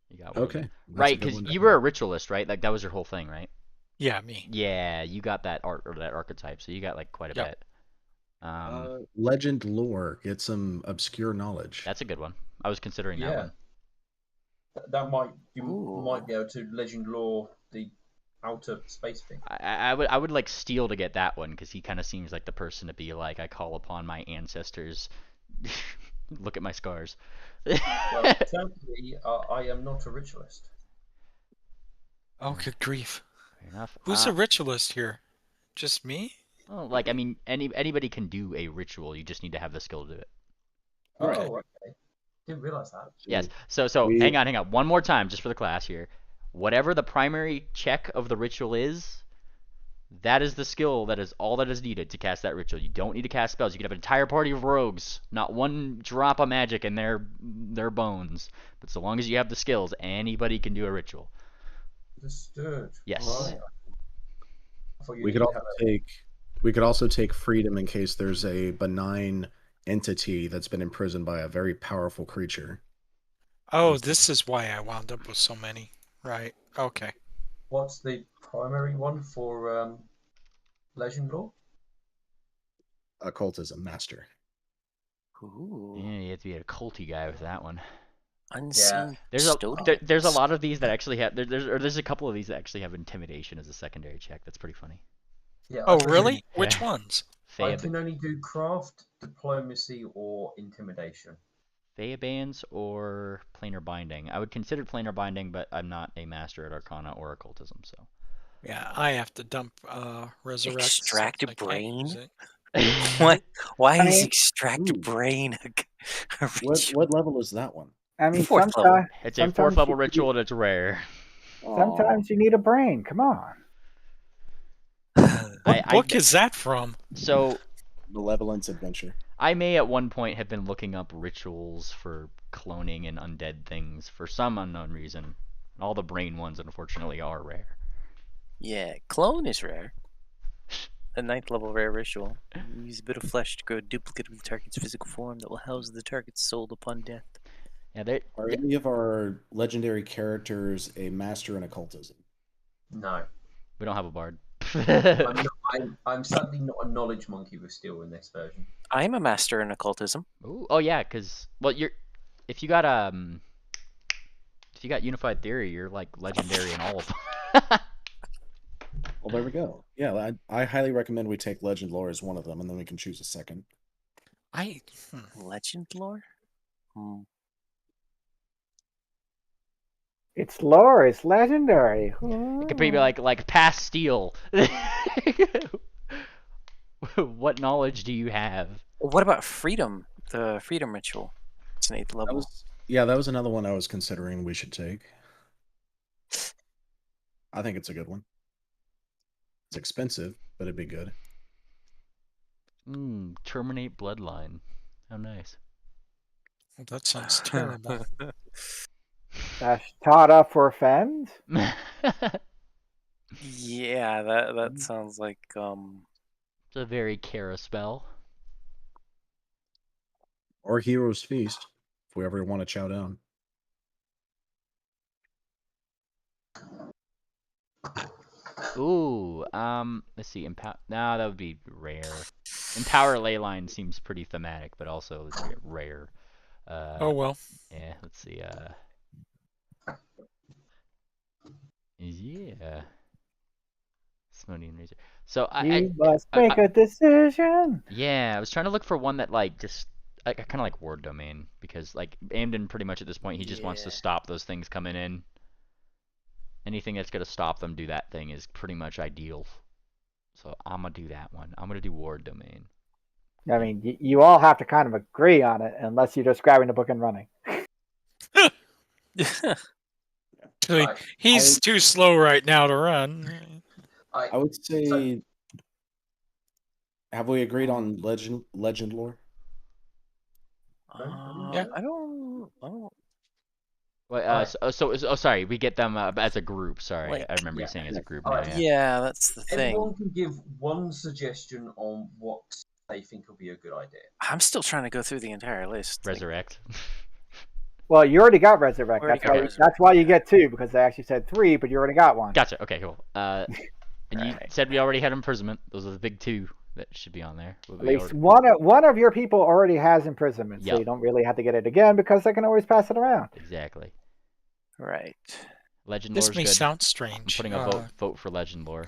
You got one. Okay. that's a Right, good because one to you have. were a ritualist, right? Like that was your whole thing, right? Yeah, me. Yeah, you got that art or that archetype, so you got like quite a Yep. bit. Legend lore, get some obscure knowledge. That's a good one. I was considering that Yeah. one. That might Ooh. might be able to legend lore the outer space thing. I would like Steele to get that one because he kind of seems like the person to be like, I call upon my ancestors. Look at my scars. Well, thankfully, I am not a ritualist. Oh, good grief. Fair enough. Who's a ritualist here? Just me? Well, like I mean, anybody can do a ritual. You just need to have the skill to do it. Okay. Oh, okay. Didn't realize that. Yes. So hang on. One more time, just for the class here. Whatever the primary check of the ritual is, that is the skill. That is all that is needed to cast that ritual. You don't need to cast spells. You can have an entire party of rogues, not one drop of magic in their bones. But so long as you have the skills, anybody can do a ritual. Understood. Yes. Right. I thought you We could needed also to have take freedom in case there's a benign entity that's been imprisoned by a very powerful creature. Oh, this is why I wound up with so many. Right. Okay. What's the primary one for legend lore? Occultism master. Ooh. Yeah, you have to be a culty guy with that one. Unseen There's custodians. a lot of these that actually have there's a couple of these that actually have intimidation as a secondary check. That's pretty funny. Yeah. Oh, I think really? Which ones? I can only do craft, diplomacy, or intimidation. Bands or planar binding. I would consider planar binding, but I'm not a master at Arcana or occultism, so. Yeah, I have to dump resurrect. Extract since I can't brain? use it. What? Why I is mean- extract Ooh. brain a What ritual? level is that one? I mean, Fourth level. sometimes It's a sometimes fourth level you- ritual and it's rare. Sometimes you need a brain. Come on. What book is that from? So Malevolence Adventure. I may at one point have been looking up rituals for cloning and undead things for some unknown reason. All the brain ones, unfortunately, are rare. Yeah, clone is rare. A 9th level rare ritual. Use a bit of flesh to grow a duplicate of the target's physical form that will house the target's soul upon death. Yeah, Are any of our legendary characters a master in occultism? No. we don't have a bard. I'm sadly not a knowledge monkey with steel in this version. I'm a master in occultism. Ooh, oh yeah, because if you got unified theory, you're like legendary in all of them. Well, there we go. Yeah, I highly recommend we take legend lore as one of them, and then we can choose a second. Legend lore? It's lore. It's legendary. It could be like past steel. What knowledge do you have? What about freedom? The freedom ritual. It's an 8th level. That was another one I was considering we should take. I think it's a good one. It's expensive, but it'd be good. Terminate bloodline. How nice. That sounds terrible. Dash Tata for offend. Yeah, that sounds like It's a very Kara spell. Or Hero's Feast, if we ever want to chow down. Ooh, let's see. No, that would be rare. Empower Leyline seems pretty thematic, but also rare. Oh well. Yeah, let's see. Yeah. Smonian Razor. So You must make a decision. Yeah, I was trying to look for one that I kind of like Ward Domain, because like Amden pretty much at this point he just wants to stop those things coming in. Anything that's gonna stop them do that thing is pretty much ideal. So I'm gonna do that one. I'm gonna do Ward Domain. I mean, you all have to kind of agree on it, unless you're just grabbing the book and running. He's too slow right now to run. I would say. Have we agreed on legend lore? Yeah. I don't. Sorry, we get them as a group. Sorry, Like, I remember you saying as a group. Yeah, that's the thing. Everyone can give one suggestion on what they think will be a good idea. I'm still trying to go through the entire list. Resurrect. Well, you already got Resurrect. Already got Resurrect. That's why you get 2, because they actually said 3, but you already got 1. Gotcha. Okay, cool. And you said we already had imprisonment. Those are the big 2 that should be on there. At least one of your people already has imprisonment, so you don't really have to get it again because they can always pass it around. Exactly. Right. Legend Lore's This may good. sound strange. I'm putting a vote for Legend Lore.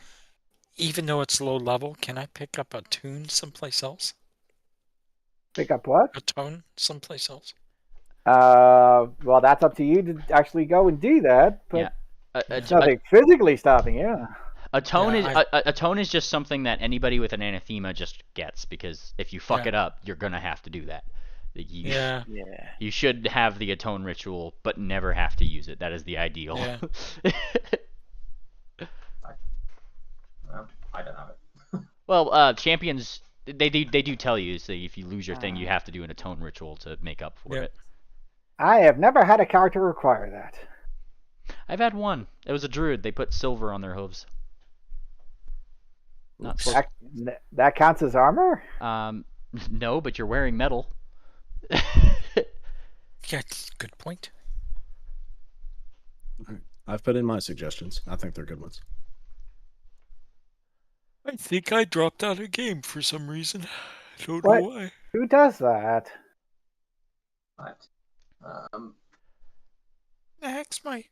Even though it's low level, can I pick up a tune someplace else? Pick up what? A tone someplace else? Well, that's up to you to actually go and do that. But there's nothing physically stopping you. A tone is just something that anybody with an anathema just gets, because if you fuck it up, you're gonna have to do that. You should have the atone ritual, but never have to use it. That is the ideal. Yeah. I don't have it. Well, champions they do tell you, so if you lose your thing, you have to do an atone ritual to make up for it. I have never had a character require that. I've had one. It was a druid. They put silver on their hooves. That counts as armor? No, but you're wearing metal. Yeah, good point. I've put in my suggestions. I think they're good ones. I think I dropped out of game for some reason. I don't know why. Who does that? Right. The heck's the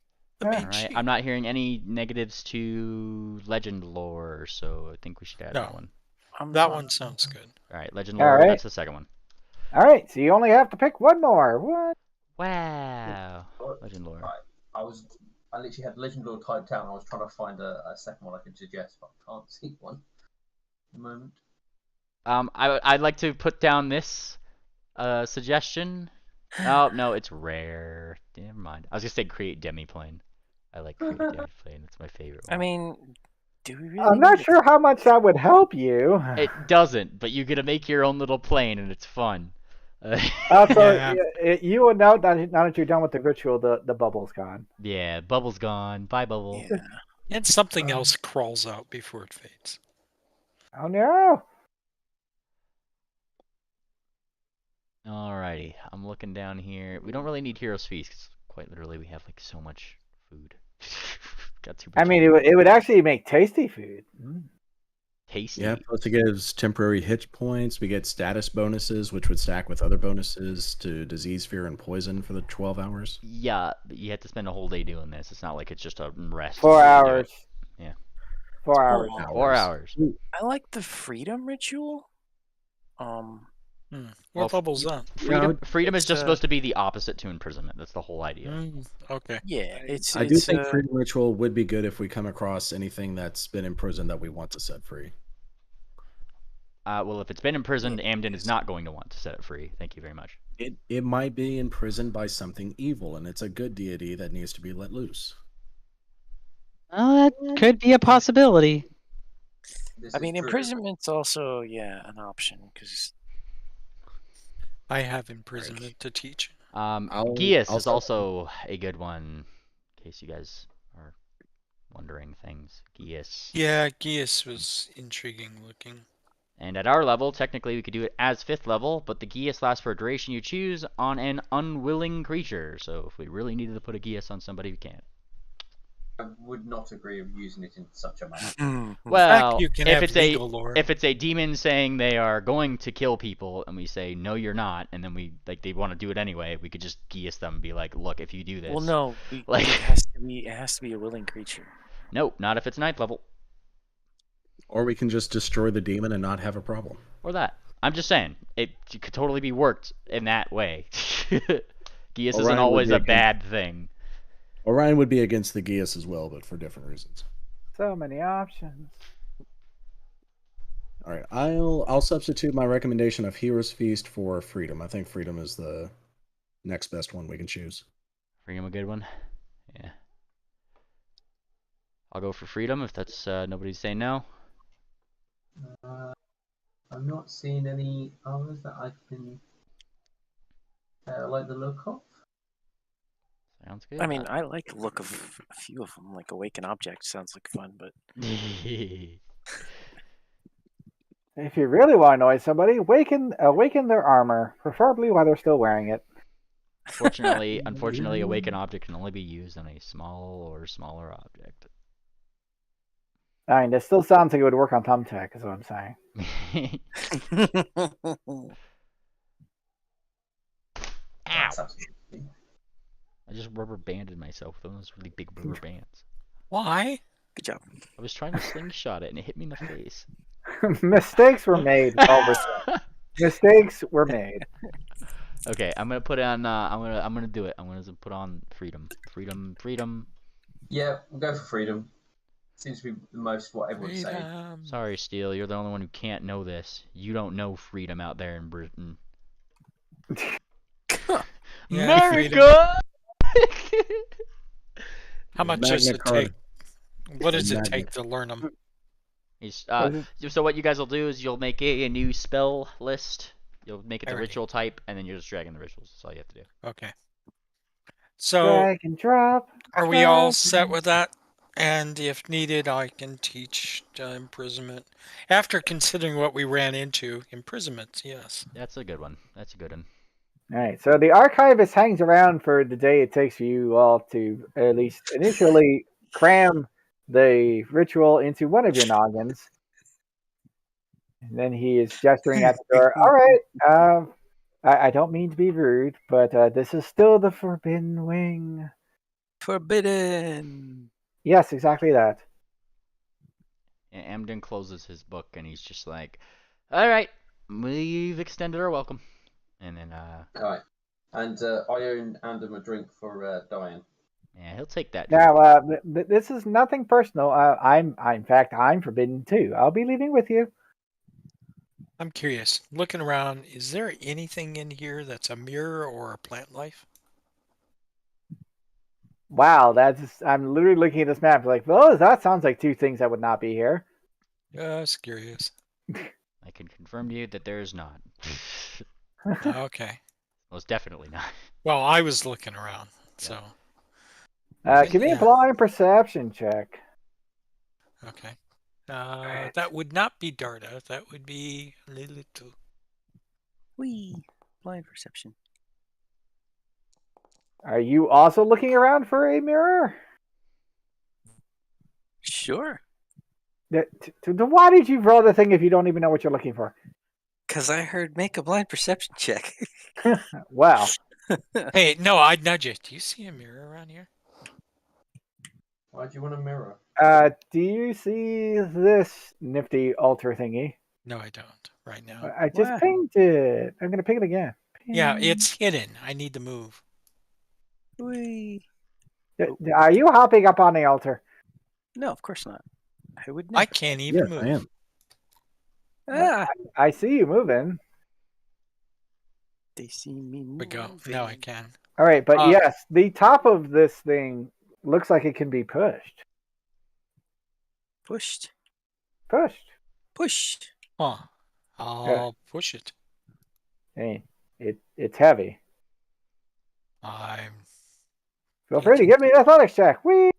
main sheet? I'm not hearing any negatives to Legend Lore, so I think we should add that one. That one sounds good. All right, Legend Lore. That's the second one. All right, so you only have to pick one more. What? Wow. Legend Lore. Right. I literally had Legend Lore typed down. I was trying to find a second one I could suggest, but I can't see one at the moment. I'd like to put down this suggestion. Oh no, it's rare. Never mind. I was gonna say create demiplane. I like create demiplane. It's my favorite one. I mean, do we really? I'm not sure how much that would help you. It doesn't, but you get to make your own little plane, and it's fun. Also, Yeah. you will know that now that you're done with the ritual, the bubble's gone. Yeah, Bubble's gone. Bye, Bubble. Yeah. And something else crawls out before it fades. Oh no! Alrighty, I'm looking down here. We don't really need Hero's Feast, 'cause quite literally we have like so much food. Got too much I mean, food. it would actually make tasty food. Mm. Tasty. Yeah, plus it gives temporary hit points. We get status bonuses, which would stack with other bonuses to disease, fear, and poison for the 12 hours. Yeah, but you have to spend a whole day doing this. It's not like it's just a rest. 4 You do it. hours. Yeah. 4 hours. Oh. 4 hours. I like the freedom ritual. What Well, level's that? Freedom is it's, just supposed to be the opposite to imprisonment. That's the whole idea. Okay. Yeah, it's. I do think Freedom Ritual would be good if we come across anything that's been imprisoned that we want to set free. Well, if it's been imprisoned, Amden is not going to want to set it free. Thank you very much. It might be imprisoned by something evil, and it's a good deity that needs to be let loose. Well, that could be a possibility. This I is mean, true. imprisonment's also an option because I have imprisonment to teach. Geas I'll is also a good one, in case you guys are wondering things. Geas. Yeah, Geas was intriguing looking. And at our level, technically we could do it as 5th level, but the Geas lasts for a duration you choose on an unwilling creature. So if we really needed to put a Geas on somebody, we can't. I would not agree with using it in such a manner. Well, you can if have it's legal lore. if it's a demon saying they are going to kill people, and we say no, you're not, and then we they want to do it anyway, we could just Geas them and be like, look, if you do this, well, no, like it has to be a willing creature. Nope, not if it's 9th level. Or we can just destroy the demon and not have a problem. Or that. I'm just saying, it could totally be worked in that way. Geas isn't Orion would always be a against- bad thing. Orion would be against the Geas as well, but for different reasons. So many options. All right, I'll substitute my recommendation of Hero's Feast for Freedom. I think Freedom is the next best one we can choose. Freedom a good one? Yeah. I'll go for Freedom if that's nobody's saying no. I'm not seeing any others that I can like the look of. Sounds good. I mean, I like the look of a few of them. Like Awaken Object sounds like fun, but If you really want to annoy somebody, awaken their armor, preferably while they're still wearing it. Unfortunately, Awaken Object can only be used on a small or smaller object. I mean, this still sounds like it would work on Thumbtack, is what I'm saying. That's absolutely. I just rubber banded myself with one of those really big rubber bands. Why? Good job. I was trying to slingshot it and it hit me in the face. Mistakes were made. Mistakes were made. Okay, I'm gonna put on. I'm gonna do it. I'm gonna put on Freedom. Freedom. Yeah, we'll go for Freedom. Seems to be the most what everyone's saying. Freedom. Sorry, Steele. You're the only one who can't know this. You don't know freedom out there in Britain. Yeah, freedom. America. How much does Magna it Carta. take? What does it Magna. take to learn them? So what you guys will do is you'll make a new spell list. You'll make it the Alrighty. ritual type, and then you're just dragging the rituals. That's all you have to do. Okay. So, Drag and drop. are we all drag set and- with that? And if needed, I can teach imprisonment. After considering what we ran into, imprisonment, yes. That's a good one. That's a good one. All right, so the archivist hangs around for the day it takes for you all to at least initially cram the ritual into one of your noggins. And then he is gesturing at the door. All right, I don't mean to be rude, but this is still the Forbidden Wing. Forbidden. Yes, exactly that. And Amden closes his book, and he's just like, "All right, we've extended our welcome." And then, Alright. And I own and a drink for Diane. yeah, he'll take that. Now, this is nothing personal. In fact, I'm forbidden too. I'll be leaving with you. I'm curious. Looking around, is there anything in here that's a mirror or a plant life? Wow, I'm literally looking at this map like, well, that sounds like two things that would not be here. Just curious. I can confirm to you that there is not. Okay. Most definitely not. Well, I was looking around, so Give me a yeah. blind perception check. Okay. That would not be Darda. That would be Lilitu. Wee. Blind perception. Are you also looking around for a mirror? Sure. Why did you roll the thing if you don't even know what you're looking for? Because I heard make a blind perception check. Well, Hey, no, I'd nudge it. Do you see a mirror around here? Why do you want a mirror? do you see this nifty altar thingy? No, I don't right now. I just What? pinged it. I'm gonna ping it again. Yeah, Ping. it's hidden. I need to move. Wee. Are you hopping up on the altar? No, of course not. I would I never. can't even Yes, move. I am. Ah, I see you moving. they see me But go. moving. Now I can. All right, but Uh, yes, the top of this thing looks like it can be pushed. Pushed. Pushed. Pushed. Huh. I'll push it. Hey, it's heavy. I'm. Feel free to give me an athletics check. Whee!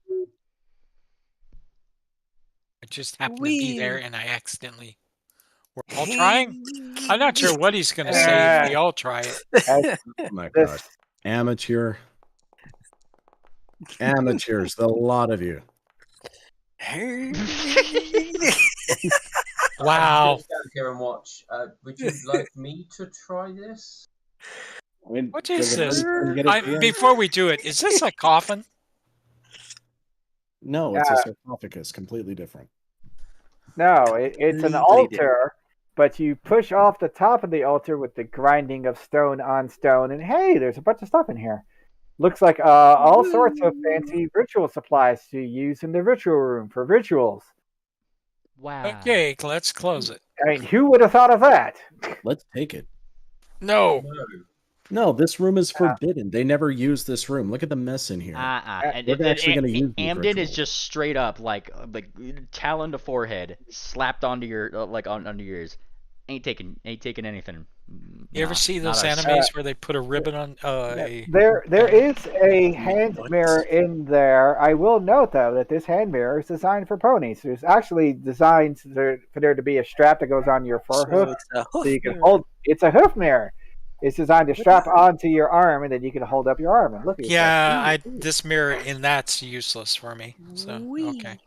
I just happened to be there, Wee. and I accidentally. We're all trying. I'm not sure what he's going to say if we all try it. As Oh my this- gosh. Amateur. Amateurs, the lot of you. Wow. Stand here and watch. Would you like me to try this? I mean, What is does it this? really get it to you? Before we do it, is this a coffin? No, it's a sarcophagus, completely different. No, it's an Legally different. altar, but you push off the top of the altar with the grinding of stone on stone, and hey, there's a bunch of stuff in here. Looks like all sorts of fancy ritual supplies to use in the ritual room for rituals. Wow. Okay, let's close it. I mean, who would have thought of that? Let's take it. No. No. No, this room is forbidden. They never use this room. Look at the mess in here. And We're actually gonna use these Amden is rituals. just straight up like talon to forehead, slapped onto your under your ears. Ain't taking anything. You ever see not those us. animes where they put a ribbon on There is a hand mirror in there. I will note though that this hand mirror is designed for ponies. There's actually designed for there to be a strap that goes on your forehook, it's a so you can hoof hold. It's a hoof mirror. It's designed to strap onto your arm, and then you can hold up your arm and look at yourself. Yeah, this mirror in that's useless for me. So okay.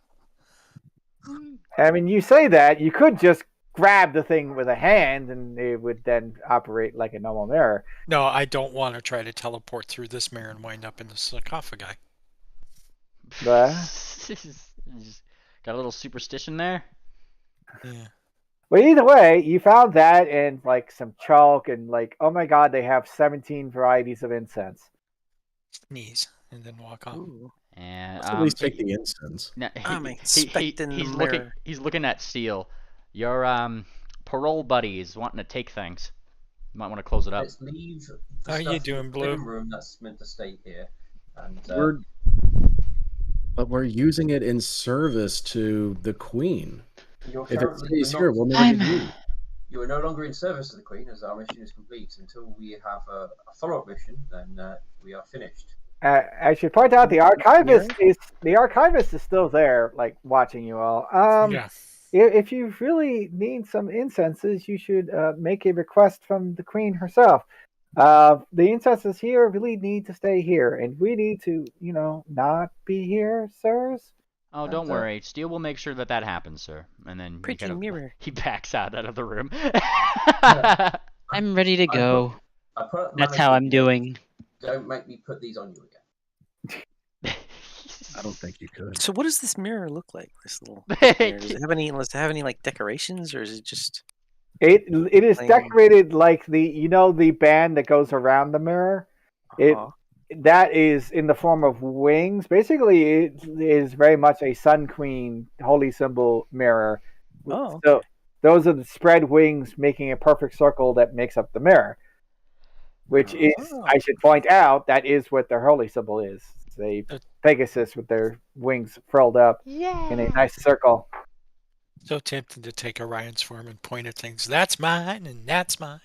I mean, you say that you could just grab the thing with a hand, and it would then operate like a normal mirror. No, I don't want to try to teleport through this mirror and wind up in the sarcophagi. But Just got a little superstition there. Yeah. well, either way, you found that and like some chalk and like, oh my god, they have 17 varieties of incense. Sneeze and then walk on. Ooh. And Let's at least take the incense. I'm expecting the he's mirror. looking at Steel. Your parole buddy is wanting to take things. You might want to close it up. Let's leave the How you stuff in doing, the Blue? living room that's meant to stay here. And But we're using it in service to the queen. you're If it currently stays you're here, not- we'll never get used. you are no longer in service to the Queen, as our mission is complete. Until we have a follow-up mission, then we are finished. I should point out the archivist is still there, like watching you all. Yeah. If you really need some incenses, you should make a request from the queen herself. The incenses here really need to stay here, and we need to, not be here, sirs. Oh, don't worry. Steel will make sure that happens, sir. And then Pretty mirror. he backs out of the room. I'm ready to go. I put That's how I'm doing. Don't make me put these on you again. I don't think you could. So what does this mirror look like? This little mirror? Does it have any like decorations, or is it just? It is Plain. decorated like the band that goes around the mirror. That is in the form of wings. Basically, it is very much a Sun Queen holy symbol mirror. Oh, So those are the spread wings making a perfect circle that makes up the mirror. Which is, I should point out, that is what their holy symbol is. It's a Pegasus with their wings furled up in a nice circle. So tempted to take Orion's form and point at things. That's mine and that's mine.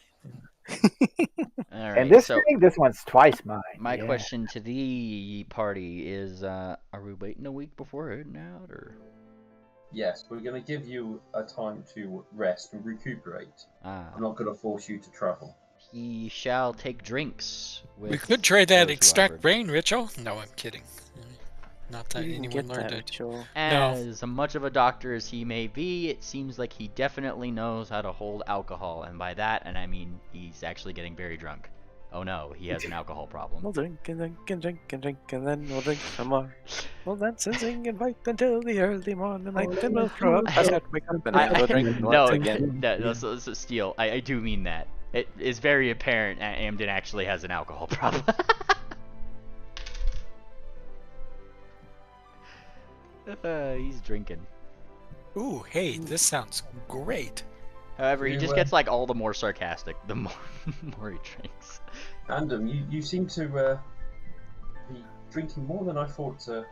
All And right. this So thing, this one's twice mine. my yeah. question to the party is: are we waiting a week before heading out, or? Yes, we're going to give you a time to rest and recuperate. I'm not going to force you to travel. He shall take drinks. We With could try that those who extract offered. brain ritual. No, I'm kidding. Not that You didn't anyone get learned that, it. Rachel. As much of a doctor as he may be, it seems like he definitely knows how to hold alcohol, and by that, and I mean he's actually getting very drunk. Oh no, he has an alcohol problem. We'll drink and drink and drink and drink, and then we'll drink some more. We'll dance and sing and fight until the early morning light, then we'll throw up, pass out, wake up, and then go drink No, once again. that's Steele. I do mean that. It is very apparent Amden actually has an alcohol problem. He's drinking. Ooh, hey, this sounds great. However, he You, just gets like all the more sarcastic the more more he drinks. Andam, you seem to be drinking more than I thought you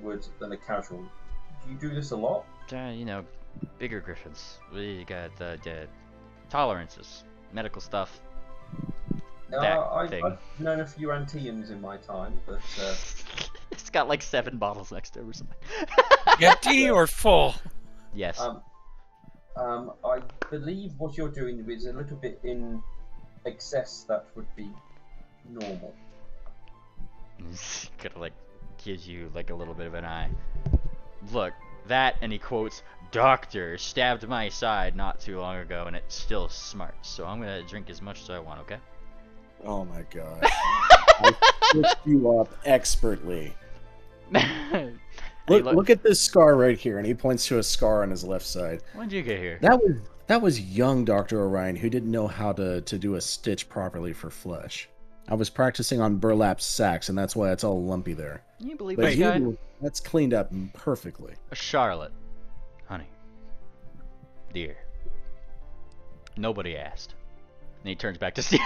would than a casual. Do you do this a lot? You know, bigger griffins. We got the tolerances, medical stuff. That thing. I've known a few Anteans in my time, but It's got like 7 bottles next to it or something. Empty or full? Yes. I believe what you're doing is a little bit in excess that would be normal. Kind of like gives you like a little bit of an eye. Look, that, and he quotes, "Doctor stabbed my side not too long ago, and it still smarts. So I'm gonna drink as much as I want, okay?" Oh my god. I picked you up expertly. Look at this scar right here, and he points to a scar on his left side. When'd you get here? That was young Dr. Orion who didn't know how to do a stitch properly for flesh. I was practicing on burlap sacks, and that's why it's all lumpy there. Can you believe But this guy? that's cleaned up perfectly. Charlotte, honey, dear, nobody asked. And he turns back to Steve.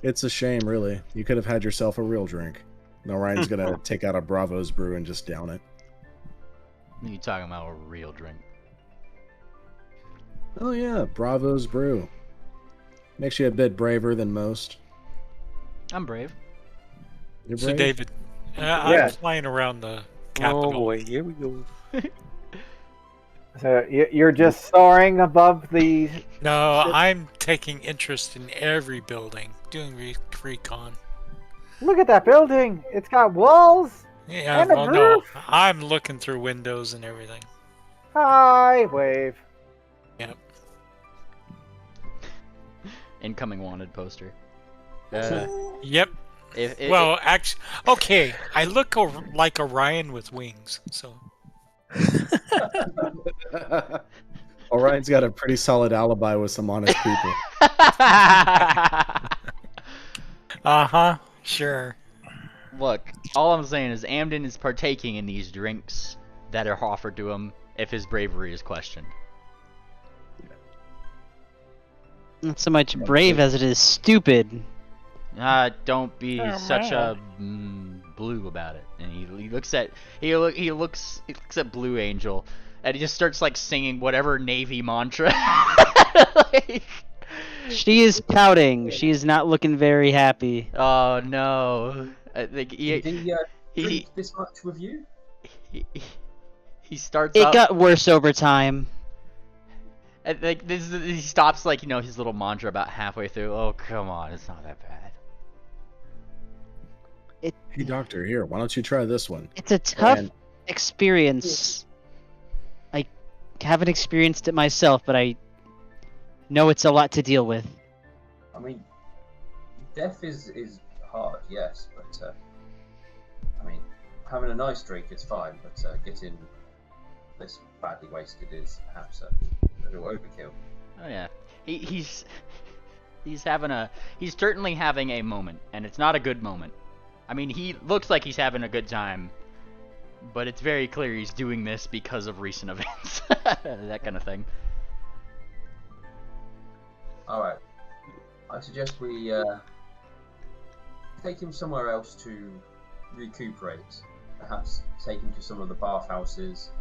It's a shame, really. You could have had yourself a real drink. No, Ryan's gonna take out a Bravo's brew and just down it. What are you talking about, a real drink? Oh yeah, Bravo's brew. Makes you a bit braver than most. I'm brave. You're So brave? David, Yeah. I'm flying around the capital. Oh boy, here we go. So you're just soaring above the. No, I'm taking interest in every building, doing recon. Look at that building. It's got walls. Yeah, And a well, no, roof. I'm looking through windows and everything. Hi, wave. Yep. Incoming wanted poster. Yep. Well, actually, okay, I look like Orion with wings, so. Orion's got a pretty solid alibi with some honest people. Uh-huh, sure. Look, all I'm saying is Amden is partaking in these drinks that are offered to him if his bravery is questioned. Not so much brave as it is stupid. Don't be such a blue about it. And he looks at looks at Blue Angel, and he just starts like singing whatever Navy mantra. Like, She is pouting. She is not looking very happy. oh no! I think Did he he drink this much with you? he starts. It up, got worse over time. and, like he stops like his little mantra about halfway through. Oh come on, it's not that bad. Hey doctor, here, why don't you try this one? It's a tough And- experience. I haven't experienced it myself, but I know it's a lot to deal with. I mean, death is hard, yes, but I mean, having a nice drink is fine, but getting this badly wasted is perhaps a little overkill. Oh yeah, he's certainly having a moment, and it's not a good moment. I mean, he looks like he's having a good time, but it's very clear he's doing this because of recent events, that kind of thing. All right, I suggest we take him somewhere else to recuperate. Perhaps take him to some of the bathhouses,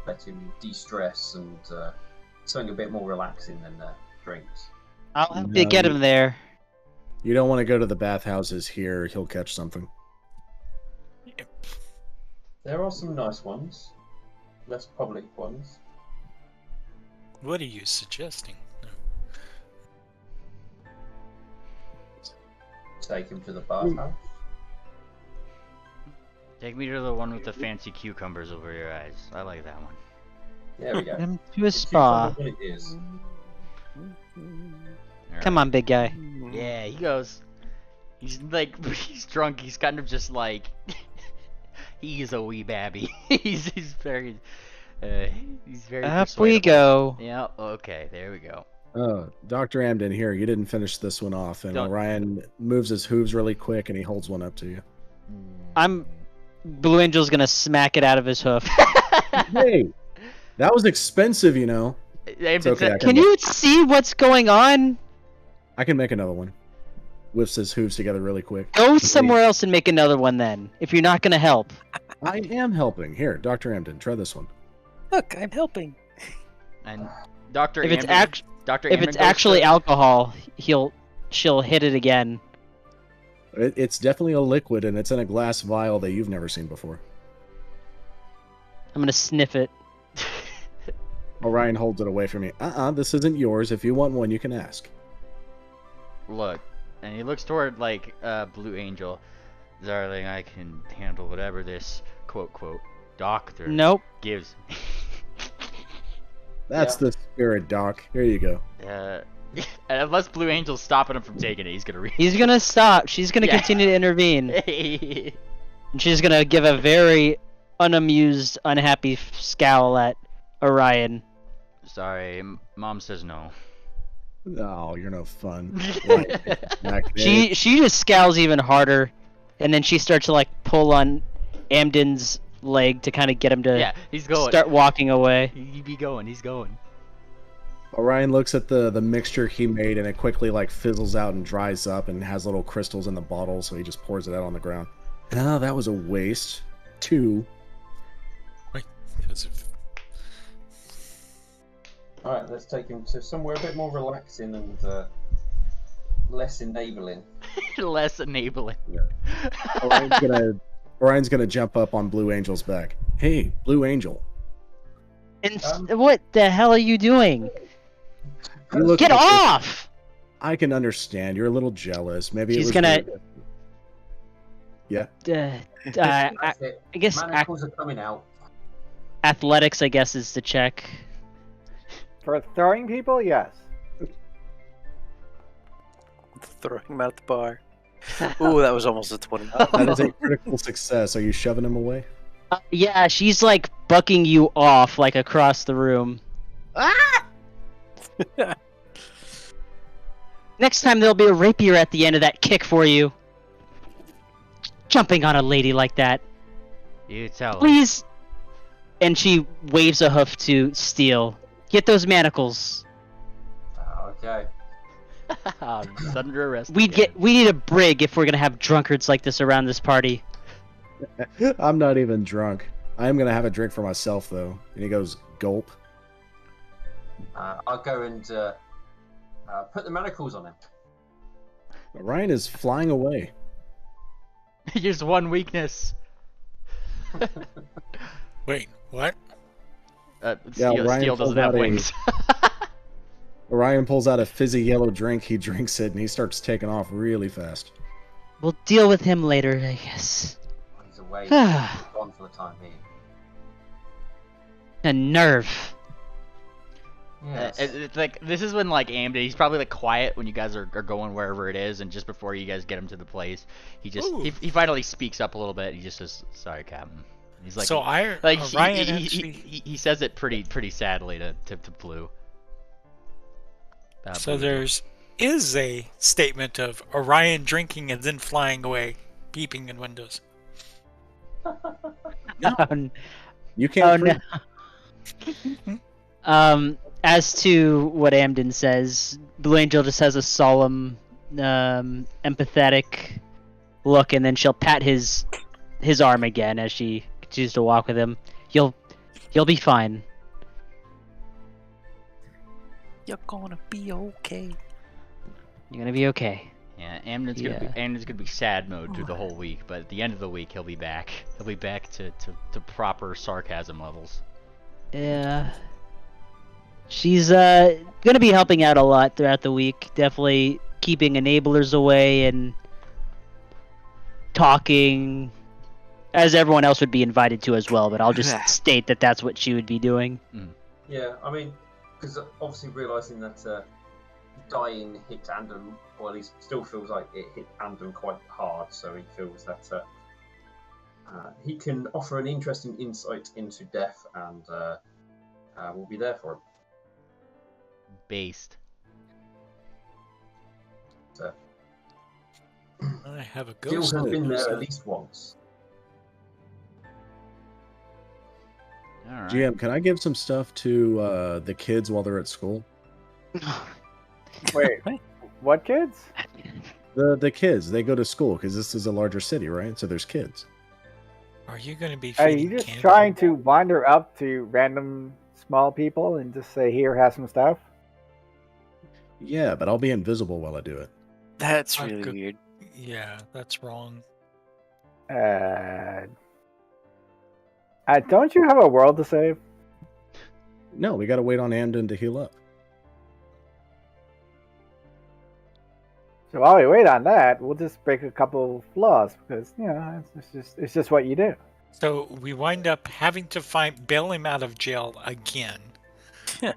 let him de-stress and something a bit more relaxing than drinks. I'll help No, you get him there. You don't want to go to the bathhouses here. He'll catch something. There are some nice ones, less public ones. What are you suggesting? Take him to the bathhouse. Take me to the one with the fancy cucumbers over your eyes. I like that one. There we go. Him to a spa. Cucumber it is. Come on, big guy. Yeah, he goes. He's like, he's drunk. He's kind of just like, he's a wee babby. he's very, he's very. Up we persuadable. go. Yeah. Okay. There we go. Dr. Amden, here, you didn't finish this one off, and Don't- Orion moves his hooves really quick, and he holds one up to you. Blue Angel's gonna smack it out of his hoof. Hey, that was expensive, you know. It's okay, I Can you see what's going on? I can make another one. Whips his hooves together really quick. Go somewhere else and make another one then, if you're not gonna help. I am helping. Here, Dr. Amden, try this one. Look, I'm helping. And Dr. If it's Amden, Dr. if Amden it's goes actually to- alcohol, she'll hit it again. It's definitely a liquid, and it's in a glass vial that you've never seen before. I'm gonna sniff it. Orion holds it away from me. This isn't yours. If you want one, you can ask. Look, and he looks toward like Blue Angel. Darling, I can handle whatever this quote doctor Nope. gives. That's the spirit, Doc. Here you go. And unless Blue Angel's stopping him from taking it, he's gonna read. He's gonna stop. She's gonna Yeah. continue to intervene. And she's gonna give a very unamused, unhappy scowl at Orion. Sorry, Mom says no. Oh, you're no fun. Back there. She just scowls even harder, and then she starts to like pull on Amden's leg to kind of get him to Yeah, he's going. start walking away. He be going. He's going. Orion looks at the mixture he made, and it quickly like fizzles out and dries up, and has little crystals in the bottle, so he just pours it out on the ground. Oh, that was a waste. 2. Because of All right, let's take him to somewhere a bit more relaxing and less enabling. Less enabling. Orion's gonna jump up on Blue Angel's back. Hey, Blue Angel. And what the hell are you doing? You look Get like this- off! I can understand. You're a little jealous. Maybe She's it was gonna- weird. Yeah. That's it. I guess Manacles are coming out. athletics, I guess, is the check. For throwing people, yes. Throwing him out the bar. Ooh, that was almost a 20. That is a critical success. Are you shoving him away? Yeah, she's like bucking you off, like across the room. Next time there'll be a rapier at the end of that kick for you. Jumping on a lady like that. You tell him. Please! And she waves a hoof to Steel. Get those manacles. Okay. He's under arrest. We again. need a brig if we're gonna have drunkards like this around this party. I'm not even drunk. I am gonna have a drink for myself though. And he goes, gulp. I'll go and put the manacles on him. Orion is flying away. Here's one weakness. wait, what? Steel Ryan doesn't pulled have out a- wings. Orion pulls out a fizzy yellow drink. He drinks it and he starts taking off really fast. We'll deal with him later, I guess. He's away. He's gone for the time being. A nerve. Yes. It's like this is when like Amden, he's probably like quiet when you guys are going wherever it is, and just before you guys get him to the place, he just he finally speaks up a little bit. He just says, "Sorry, Captain." He's like, So Orion actually. he says it pretty sadly to Blue. So there's is a statement of Orion drinking and then flying away, peeping in windows. You can't. No. As to what Amden says, Blue Angel just has a solemn, empathetic look, and then she'll pat his arm again as she continues to walk with him. You'll You'll be fine. You're gonna be okay. You're gonna be okay. Yeah, Amden's gonna be sad mode through the whole week, but at the end of the week he'll be back. He'll be back to proper sarcasm levels. Yeah. She's gonna be helping out a lot throughout the week. Definitely keeping enablers away and talking, as everyone else would be invited to as well. But I'll just state that that's what she would be doing. Yeah, I mean, because obviously realizing that dying hit Andon, or at least still feels like it hit Andon quite hard, so he feels that he can offer an interesting insight into death, and we'll be there for him. Based. So, I have a Jill ghost. has been there so- at least once. All right. GM, can I give some stuff to the kids while they're at school? Wait, what kids? The kids, they go to school because this is a larger city, right? So there's kids. Are you going to be Are feeding you just candy? trying to wander up to random small people and just say, "Here, have some stuff"? Yeah, but I'll be invisible while I do it. That's Oh, really good. weird. Yeah, that's wrong. Don't you have a world to save? No, we got to wait on Amden to heal up. So while we wait on that, we'll just break a couple laws because it's just what you do. So we wind up having to bail him out of jail again. I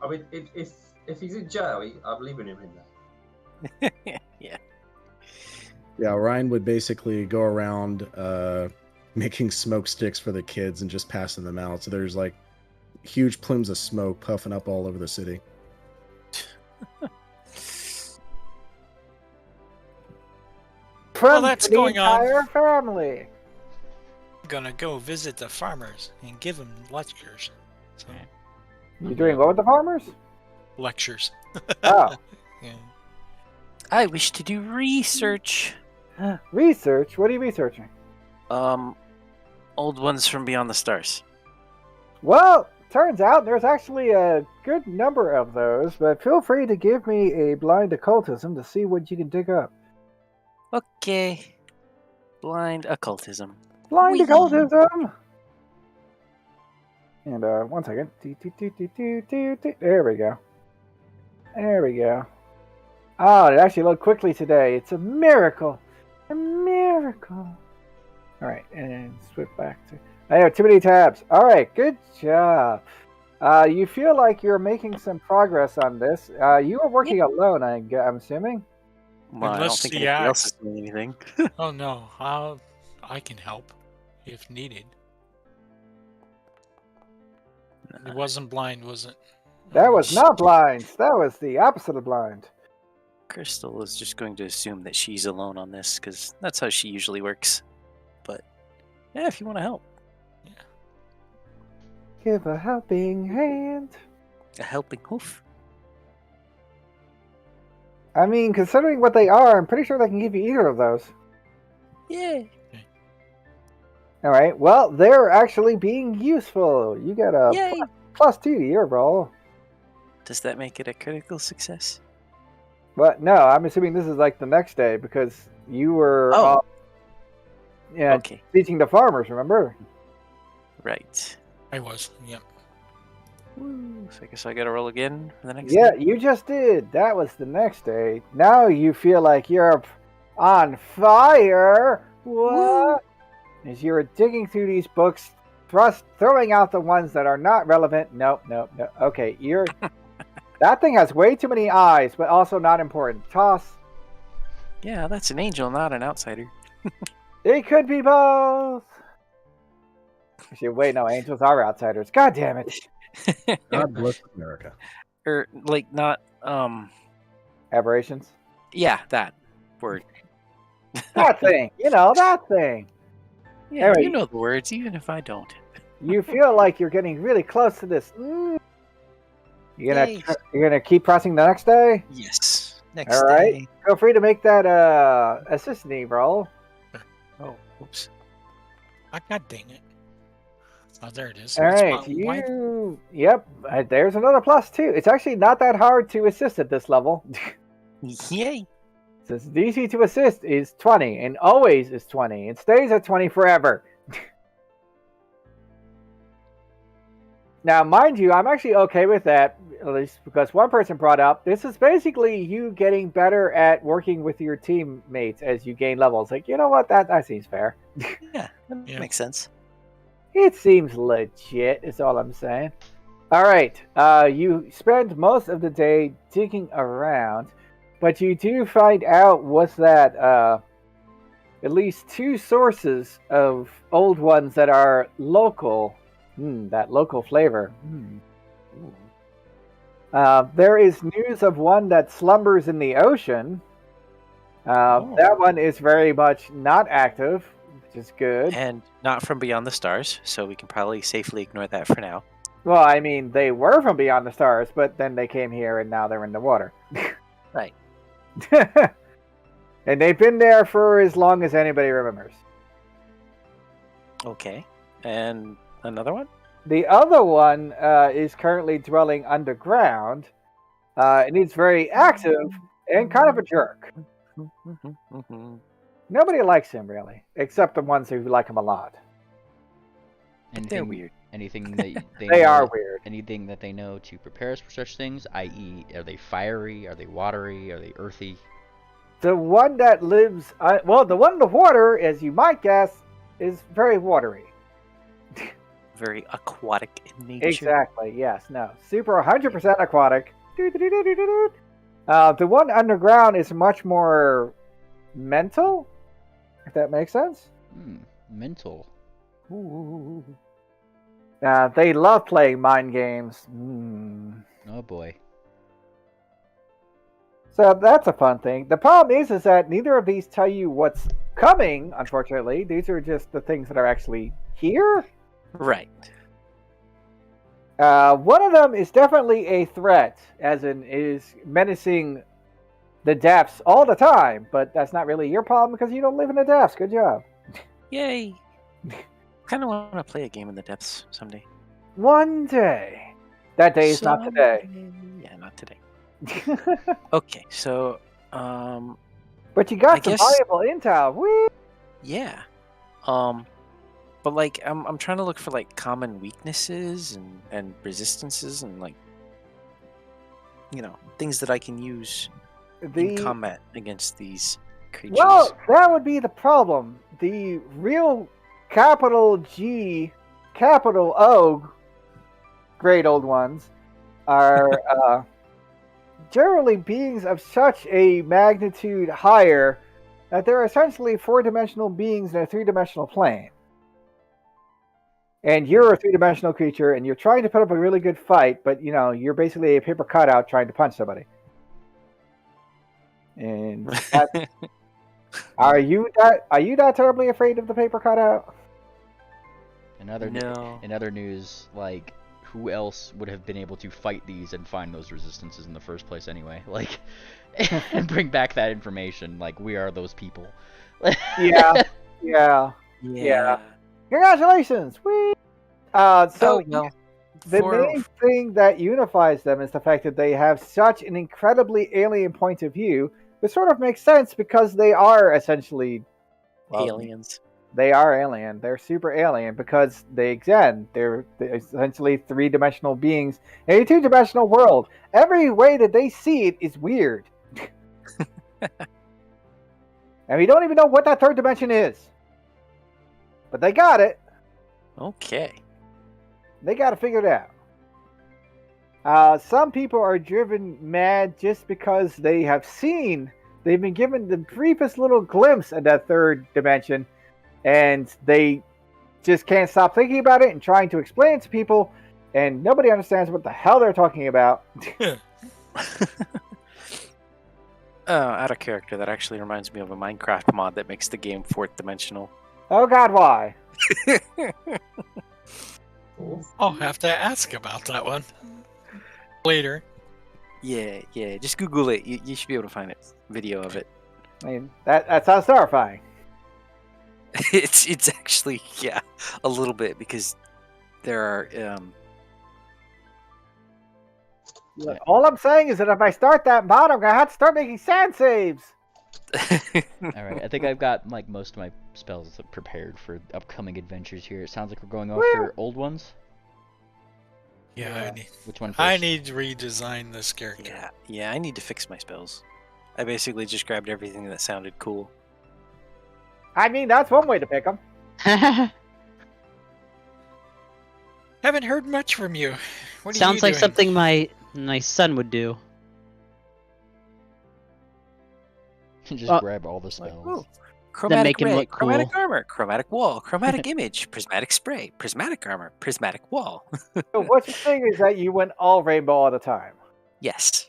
mean, if he's in jail, I'm leaving him in there. Yeah. Yeah, Ryan would basically go around making smoke sticks for the kids and just passing them out. So there's like huge plumes of smoke puffing up all over the city. From that's the going on. entire family. I'm gonna go visit the farmers and give them lectures. So, You doing what with the farmers? lectures. Oh, Yeah. I wish to do research. research. What are you researching? Old ones from beyond the stars. Well, turns out there's actually a good number of those, but feel free to give me a blind occultism to see what you can dig up. Okay. Blind occultism. Blind Whee! occultism! And, 1 second. There we go. There we go. Oh, it actually loaded quickly today. It's a miracle. A miracle. Alright, and switch back to... I have too many tabs. Alright, good job. You feel like you're making some progress on this. You are working alone, I'm assuming? Well, I don't Unless think the anybody else axe- is doing anything. Oh no, I can help if needed. It wasn't blind, was it? That was not blind. That was the opposite of blind. Crystal is just going to assume that she's alone on this because that's how she usually works. But yeah, if you want to help, Give a helping hand. a helping hoof. I mean, considering what they are, I'm pretty sure they can give you either of those. Yeah. Alright, well, they're actually being useful. You got a Yay! +2 to your roll. Does that make it a critical success? But no, I'm assuming this is like the next day because you were Oh. Okay. teaching the farmers, remember? Right. I was. Yep. Woo. So I guess I gotta roll again for the next Yeah, day? you just did. That was the next day. Now you feel like you're on fire. What? As you're digging through these books, throwing out the ones that are not relevant. Nope. Okay, you're... That thing has way too many eyes, but also not important. Toss. Yeah, that's an angel, not an outsider. It could be both. Actually, wait, no, angels are outsiders. God damn it. God bless America. Or like not Aberrations. yeah, that word. That thing. That thing. Yeah, Anyway. you know the words, even if I don't. You feel like you're getting really close to this. Yay. You're gonna keep pressing the next day? Yes. Next All right. day. Feel free to make that assistance roll. Oh, oops. God dang it. Oh, there it is. All It's right, why- you. Yep, there's another plus too. It's actually not that hard to assist at this level. Yay! Since DC to assist is 20 and always is 20 and stays at 20 forever. Now, mind you, I'm actually okay with that, at least because one person brought up this is basically you getting better at working with your teammates as you gain levels. Like, you know what? That seems fair. Yeah, that Yeah. makes sense. It seems legit, is all I'm saying. All right, you spend most of the day digging around, but you do find out what's that, at least 2 sources of old ones that are local. That local flavor. There is news of one that slumbers in the ocean. That one is very much not active, which is good. And not from beyond the stars, so we can probably safely ignore that for now. Well, I mean, they were from beyond the stars, but then they came here and now they're in the water. Right. And they've been there for as long as anybody remembers. Okay. And another one? The other one is currently dwelling underground, and he's very active and kind of a jerk. Nobody likes him, really, except the ones who like him a lot. They're weird. Anything that They are weird. Anything that they know to prepare us for such things, i.e., are they fiery? Are they watery? Are they earthy? The one that lives, the one in the water, as you might guess, is very watery. Very aquatic in nature. Exactly, yes. No. Super 100% aquatic. The one underground is much more mental, if that makes sense. Mental. They love playing mind games. Oh boy. So that's a fun thing. The problem is that neither of these tell you what's coming, unfortunately. These are just the things that are actually here. Right. One of them is definitely a threat, as in is menacing the depths all the time, but that's not really your problem because you don't live in the depths. Good job. Yay. Kind of want to play a game in the depths someday. One day. That day is not today. Yeah, not today. Okay, so But you got I some guess- valuable intel. Whee! yeah. But like I'm trying to look for like common weaknesses and resistances and like things that I can use in combat against these creatures. Well, that would be the problem. The real capital G, capital O great old ones are generally beings of such a magnitude higher that they're essentially 4-dimensional beings in a 3-dimensional plane. And you're a 3-dimensional creature, and you're trying to put up a really good fight, but you're basically a paper cutout trying to punch somebody. And are you not terribly afraid of the paper cutout? In other news, like, who else would have been able to fight these and find those resistances in the first place anyway? Like, and bring back that information. Like, we are those people. Yeah. Yeah. Congratulations! Whee! No. The main thing that unifies them is the fact that they have such an incredibly alien point of view, which sort of makes sense because they are essentially aliens. They are alien. They're super alien because they're essentially 3-dimensional beings in a 2-dimensional world. Every way that they see it is weird. And we don't even know what that 3rd dimension is. But they got it. Okay. They got to figure it out. Some people are driven mad just because they've been given the briefest little glimpse of that 3rd dimension, and they just can't stop thinking about it and trying to explain it to people, and nobody understands what the hell they're talking about. Out of character, that actually reminds me of a Minecraft mod that makes the game 4th dimensional. Oh God, why? I'll have to ask about that one later. Yeah. Just Google it. You should be able to find it. Video of it. I mean, that sounds terrifying. It's actually a little bit because there are Look, all I'm saying is that if I start that mod, I'm gonna have to start making sand saves. All right, I think I've got like most of my spells prepared for upcoming adventures here. It sounds like we're going after old ones. Yeah, Which one first? I need to redesign this character. yeah, I need to fix my spells. I basically just grabbed everything that sounded cool. I mean, that's one way to pick them. Haven't heard much from you. What are Sounds you like doing? something my son would do. Just grab all the spells. Ooh. Chromatic make him ray, look chromatic cool. armor, chromatic wall, chromatic image, prismatic spray, prismatic armor, prismatic wall. So what you're saying is that you went all rainbow all the time. Yes.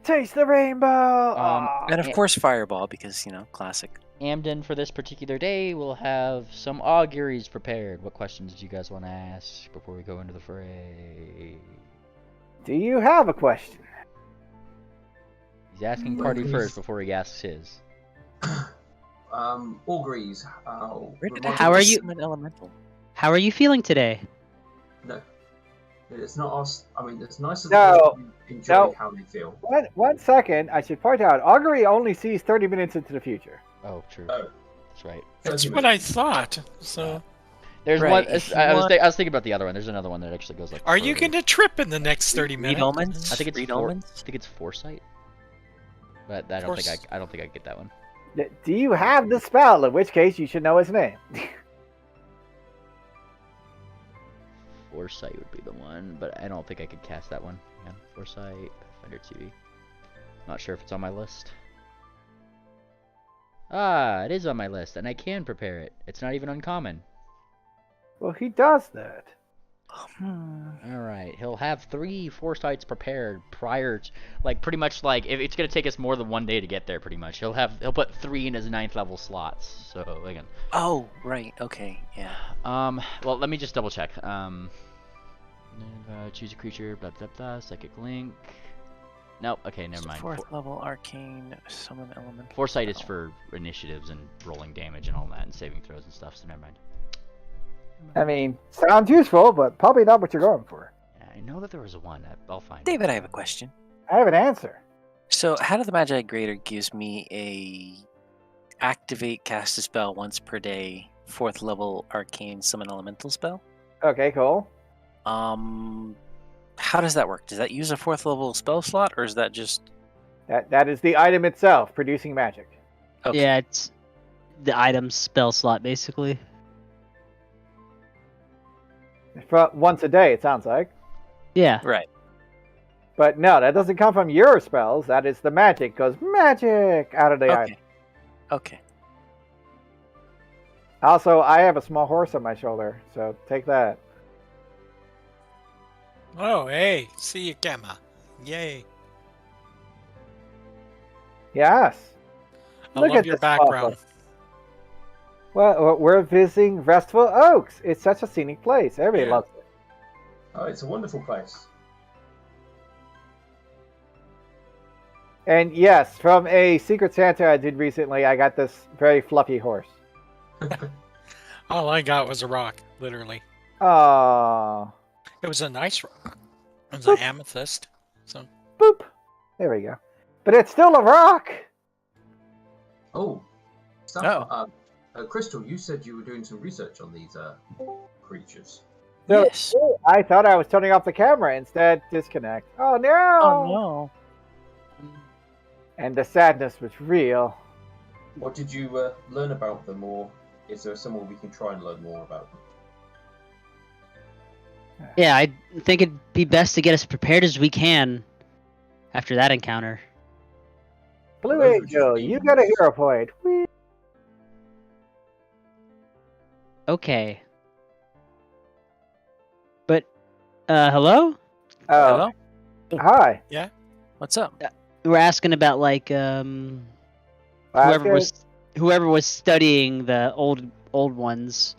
Taste the rainbow! And of course fireball, because, you know, classic. Amden, for this particular day, will have some auguries prepared. What questions do you guys want to ask before we go into the fray? Do you have a question? He's asking party first before he asks his. Auguries. How are you- Summon elemental. How are you feeling today? No. It's not us. I mean, it's nice of No. them to enjoy No. how they feel. One second, I should point out, augury only sees 30 minutes into the future. Oh, true. Oh. That's right. That's 30 what I minutes. thought. So, There's Right, one. if you I was want- thinking about the other one. There's another one that actually goes like. are you further. going to trip in the next 30 Read minutes? omens? I think it's Read I omens? think it's foresight. But I don't think I don't think I get that one. Do you have the spell? In which case, you should know his name. Foresight would be the one, but I don't think I could cast that one. Yeah, Foresight, Pathfinder 2. Not sure if it's on my list. Ah, it is on my list, and I can prepare it. It's not even uncommon. Well, he does that. Alright, he'll have 3 Foresights prepared prior to, like, pretty much, like, if it's gonna take us more than one day to get there, pretty much. He'll put 3 in his 9th level slots, so, again. Oh, right. Okay. Yeah. Well, let me just double check. Choose a creature, blah, blah, blah, psychic link. Nope, okay, never mind. Fourth level arcane summon elemental. Foresight is for initiatives and rolling damage and all that, and saving throws and stuff, so never mind. I mean, sounds useful, but probably not what you're going for. Yeah, I know that there was one. I'll find it. David, I have a question. I have an answer. So, how do the Magi Greater gives me a activate cast a spell once per day, 4th level arcane summon elemental spell? Okay, cool. How does that work? Does that use a 4th level spell slot, or is that just That is the item itself, producing magic. okay? Yeah, it's the item spell slot basically. For once a day, it sounds like. Yeah. Right. But no, that doesn't come from your spells. That is the magic. Goes magic out of the item. Okay. Okay. Also, I have a small horse on my shoulder, so take that. Oh, hey. See you, Gamma. Yay. Yes. I Look love at your this background. photo. Well, we're visiting Restful Oaks. It's such a scenic place. Everybody Yeah. loves it. Oh, it's a wonderful place. And yes, from a Secret Santa I did recently, I got this very fluffy horse. All I got was a rock, literally. Oh, It was a nice rock. It was an amethyst. So boop. There we go. But it's still a rock. Oh. Oh. Crystal, you said you were doing some research on these creatures. So, Yes. I thought I was turning off the camera. Instead, disconnect. Oh no! Oh no. And the sadness was real. What did you learn about them, or is there someone we can try and learn more about them? Yeah, I think it'd be best to get as prepared as we can after that encounter. Blue Those were Angel, just you got a demons. hero point. Whee! Okay. But hello? Oh, Hello? hi. What's up? We're asking about like whoever was studying the old ones.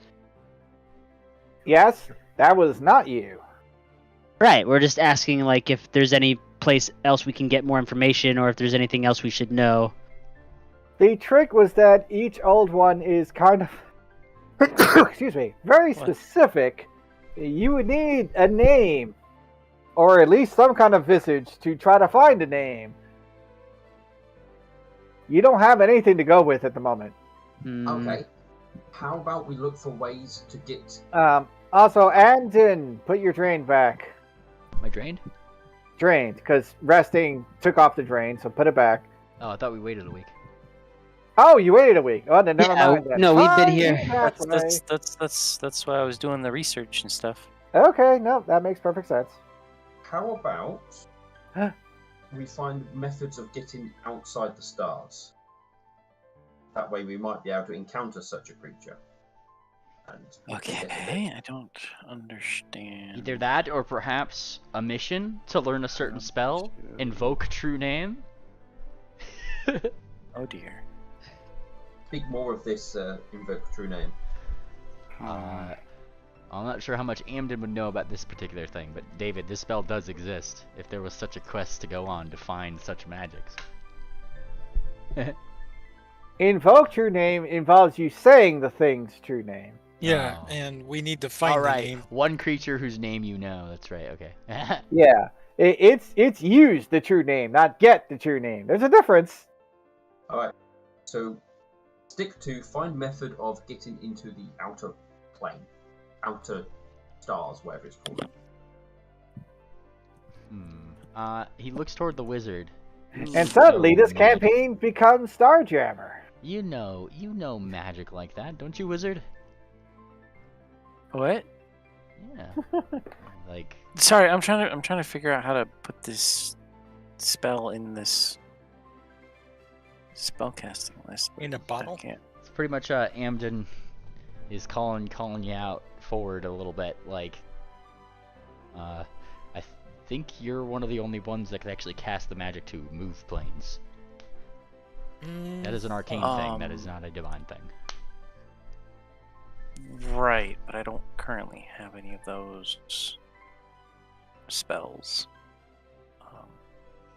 Yes, that was not you. Right, we're just asking like if there's any place else we can get more information or if there's anything else we should know. The trick was that each old one is kind of excuse me, very What? specific. You would need a name, or at least some kind of visage to try to find a name. You don't have anything to go with at the moment. Okay. How about we look for ways to get... Also, Andon, put your drain back. Am I drained? Drained, because resting took off the drain, so put it back. Oh, I thought we waited a week. Oh, you waited a week. Oh, then never Yeah, mind. Then. no, we've been Fine, here. that way. That's why I was doing the research and stuff. Okay, no, that makes perfect sense. How about we find methods of getting outside the stars? That way we might be able to encounter such a creature. And Okay, I don't understand. Either that, or perhaps a mission to learn a certain spell, invoke true name. Oh dear. Speak more of this invoke true name. I'm not sure how much Amden would know about this particular thing, but David, this spell does exist if there was such a quest to go on to find such magics. Invoke true name involves you saying the thing's true name. Yeah, Oh. and we need to find All the right, name. one creature whose name you know. That's right. Okay. Yeah, it's use the true name, not get the true name. There's a difference. Alright, so stick to find method of getting into the outer plane. Outer stars, whatever it's called. He looks toward the wizard. And suddenly No this campaign becomes Starjammer. You know magic like that, don't you, wizard? What? Yeah. Like, Sorry, I'm trying to figure out how to put this spell in this spellcasting list. In a I bottle? can't. it's pretty much Amden is calling you out forward a little bit. Like, I think you're one of the only ones that can actually cast the magic to move planes. That is an arcane thing. That is not a divine thing. Right, but I don't currently have any of those spells.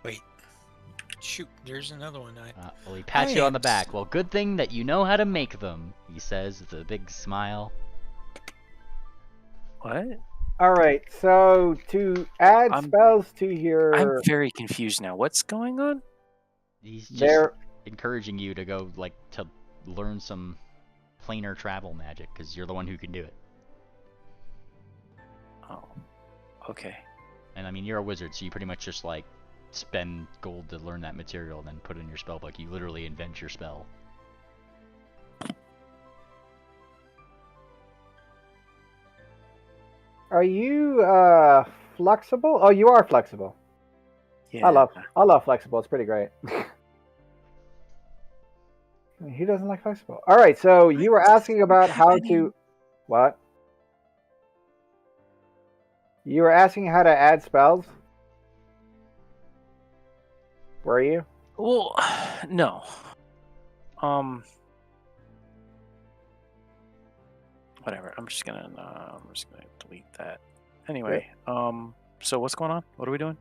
Wait. Shoot, there's another one. Well, he pats you on the back. Well, good thing that you know how to make them, he says with a big smile. What? All right, so to add I'm- spells to your, I'm very confused now. What's going on? He's just there, encouraging you to go, like, to learn some planar travel magic, because you're the one who can do it. Oh, okay. And I mean, you're a wizard, so you pretty much just, like, spend gold to learn that material and then put it in your spellbook. You literally invent your spell. are you flexible? Oh, you are flexible. Yeah. I love flexible. It's pretty great. He doesn't like flexible. All right, so you were asking about how to what? You were asking how to add spells? Were you? Well, no. Whatever. I'm just gonna delete that. Anyway, so what's going on? What are we doing?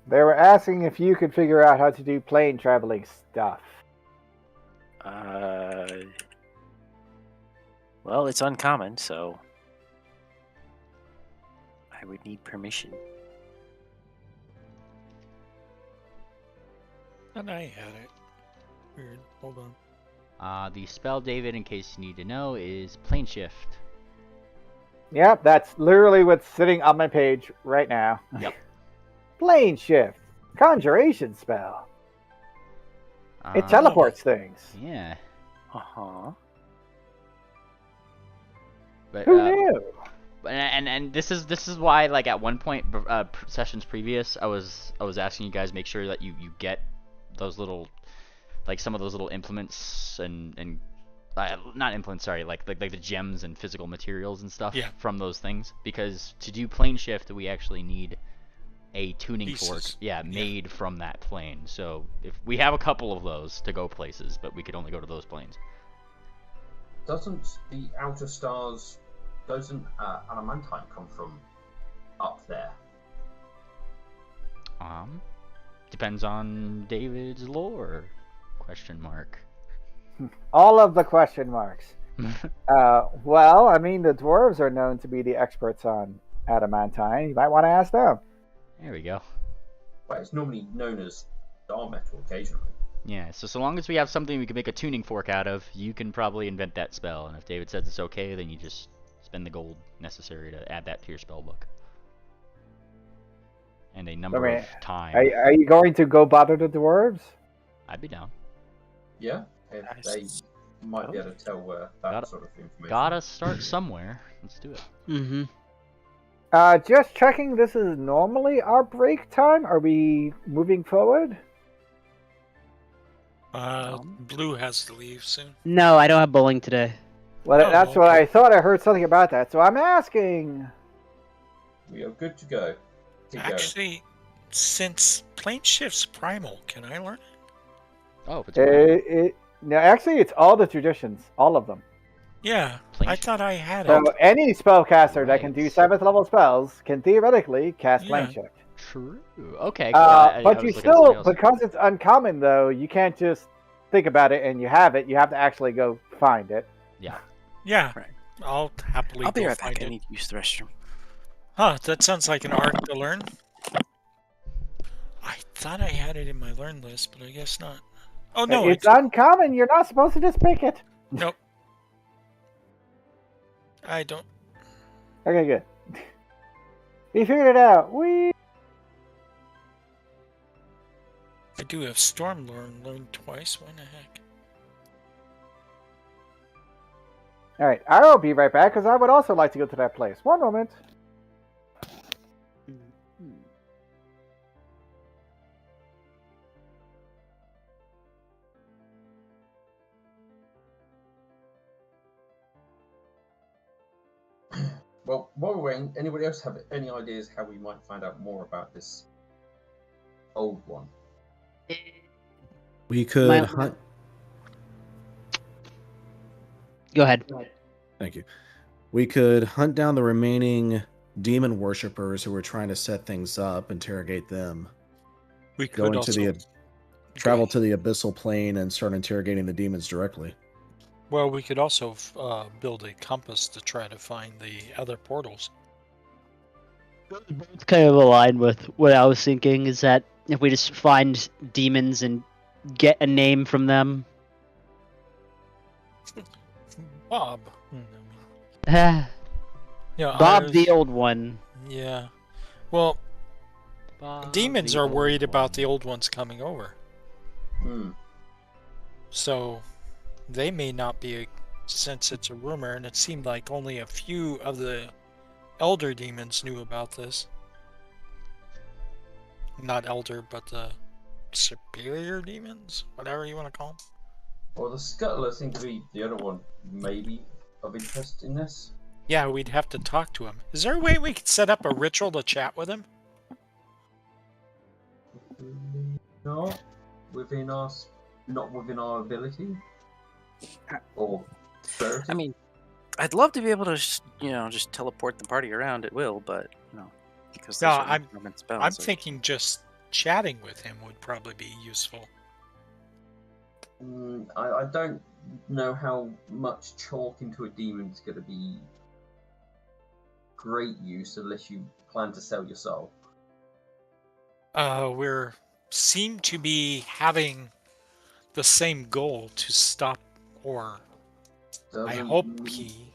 They were asking if you could figure out how to do plane traveling stuff. Well, it's uncommon, so I would need permission. And I had it. Weird. Hold on. The spell, David, in case you need to know, is plane shift. Yep, that's literally what's sitting on my page right now. Yep. Plane shift. Conjuration spell. It teleports things. Yeah. Uh-huh. But, Who knew? And this is why, like, at one point, sessions previous, I was asking you guys make sure that you get those little, like, some of those little implements and not implements, sorry, like the gems and physical materials and stuff from those things, because to do plane shift we actually need a tuning fork, made from that plane. So if we have a couple of those to go places, but we could only go to those planes. Doesn't the outer stars, doesn't adamantine come from up there? Depends on David's lore? Question mark. All of the question marks. Well, I mean, the dwarves are known to be the experts on adamantine. You might want to ask them. There we go. Well, it's normally known as star metal occasionally. Yeah, so long as we have something we can make a tuning fork out of, you can probably invent that spell. And if David says it's okay, then you just spend the gold necessary to add that to your spell book. And a number of time. Are you going to go bother the dwarves? I'd be down. Yeah, if they might be able to tell that sort of information. Gotta start somewhere. Let's do it. Mm-hmm. Just checking, this is normally our break time. Are we moving forward? Blue has to leave soon. No, I don't have bowling today. Well, that's what I thought. I heard something about that, so I'm asking. We are good to go. Actually, since plane shift's primal, can I learn it? Oh, if it's primal. No, actually, it's all the traditions, all of them. Yeah, Plane I shift? thought I had So it. any spellcaster that can do 7th level spells can theoretically cast plane Yeah. shift. True. Okay, cool. I But you was looking at still, something else. because it's uncommon though, you can't just think about it and you have it. You have to actually go find it. Yeah. Yeah, Right. I'll happily I'll be go right find back. I it. need to use the restroom. Huh, that sounds like an art to learn. I thought I had it in my learn list, but I guess not. Oh no, It's uncommon. You're not supposed to just pick it. nope. I don't. Okay, good. We figured it out. I do have Storm learn twice. Why the heck? All right, I will be right back because I would also like to go to that place. One moment. Well, while we're waiting, anybody else have any ideas how we might find out more about this old one? We could My- hunt. Go ahead. Thank you. We could hunt down the remaining demon worshippers who were trying to set things up, interrogate them, We go could into also the travel to the abyssal plane, and start interrogating the demons directly. Well, we could also build a compass to try to find the other portals. It's kind of aligned with what I was thinking. Is that if we just find demons and get a name from them, Bob. Bob Yeah, the old one. Yeah. Well, Bob demons the are old worried about one. the old ones coming over. Hmm. So they may not be, since it's a rumor, and it seemed like only a few of the elder demons knew about this. Not elder, but the superior demons? Whatever you want to call them. Well, the scuttler seemed to be the other one, maybe of interest in this. Yeah, we'd have to talk to him. Is there a way we could set up a ritual to chat with him? Not within not within our ability. Or clarity. I mean, I'd love to be able to, just teleport the party around at will, but because No, those are I'm improvement spells, I'm so- thinking just chatting with him would probably be useful. I don't know how much chalk into a demon is going to be great use unless you plan to sell your soul. We seem to be having the same goal to stop or I Doesn't hope mean- he.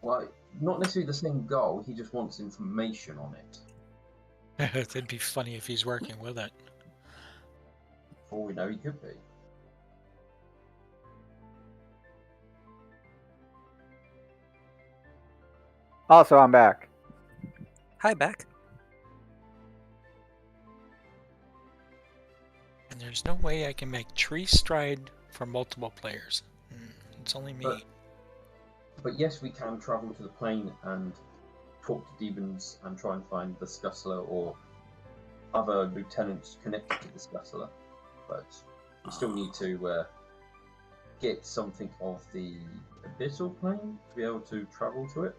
Well, not necessarily the same goal. He just wants information on it. It'd be funny if he's working with it. For all we know, he could be. Also, I'm back. Hi, back. And there's no way I can make tree stride for multiple players. It's only me. But yes, we can travel to the plane and talk to demons and try and find the scuttler or other lieutenants connected to the scuttler. But we still need to get something of the abyssal plane to be able to travel to it.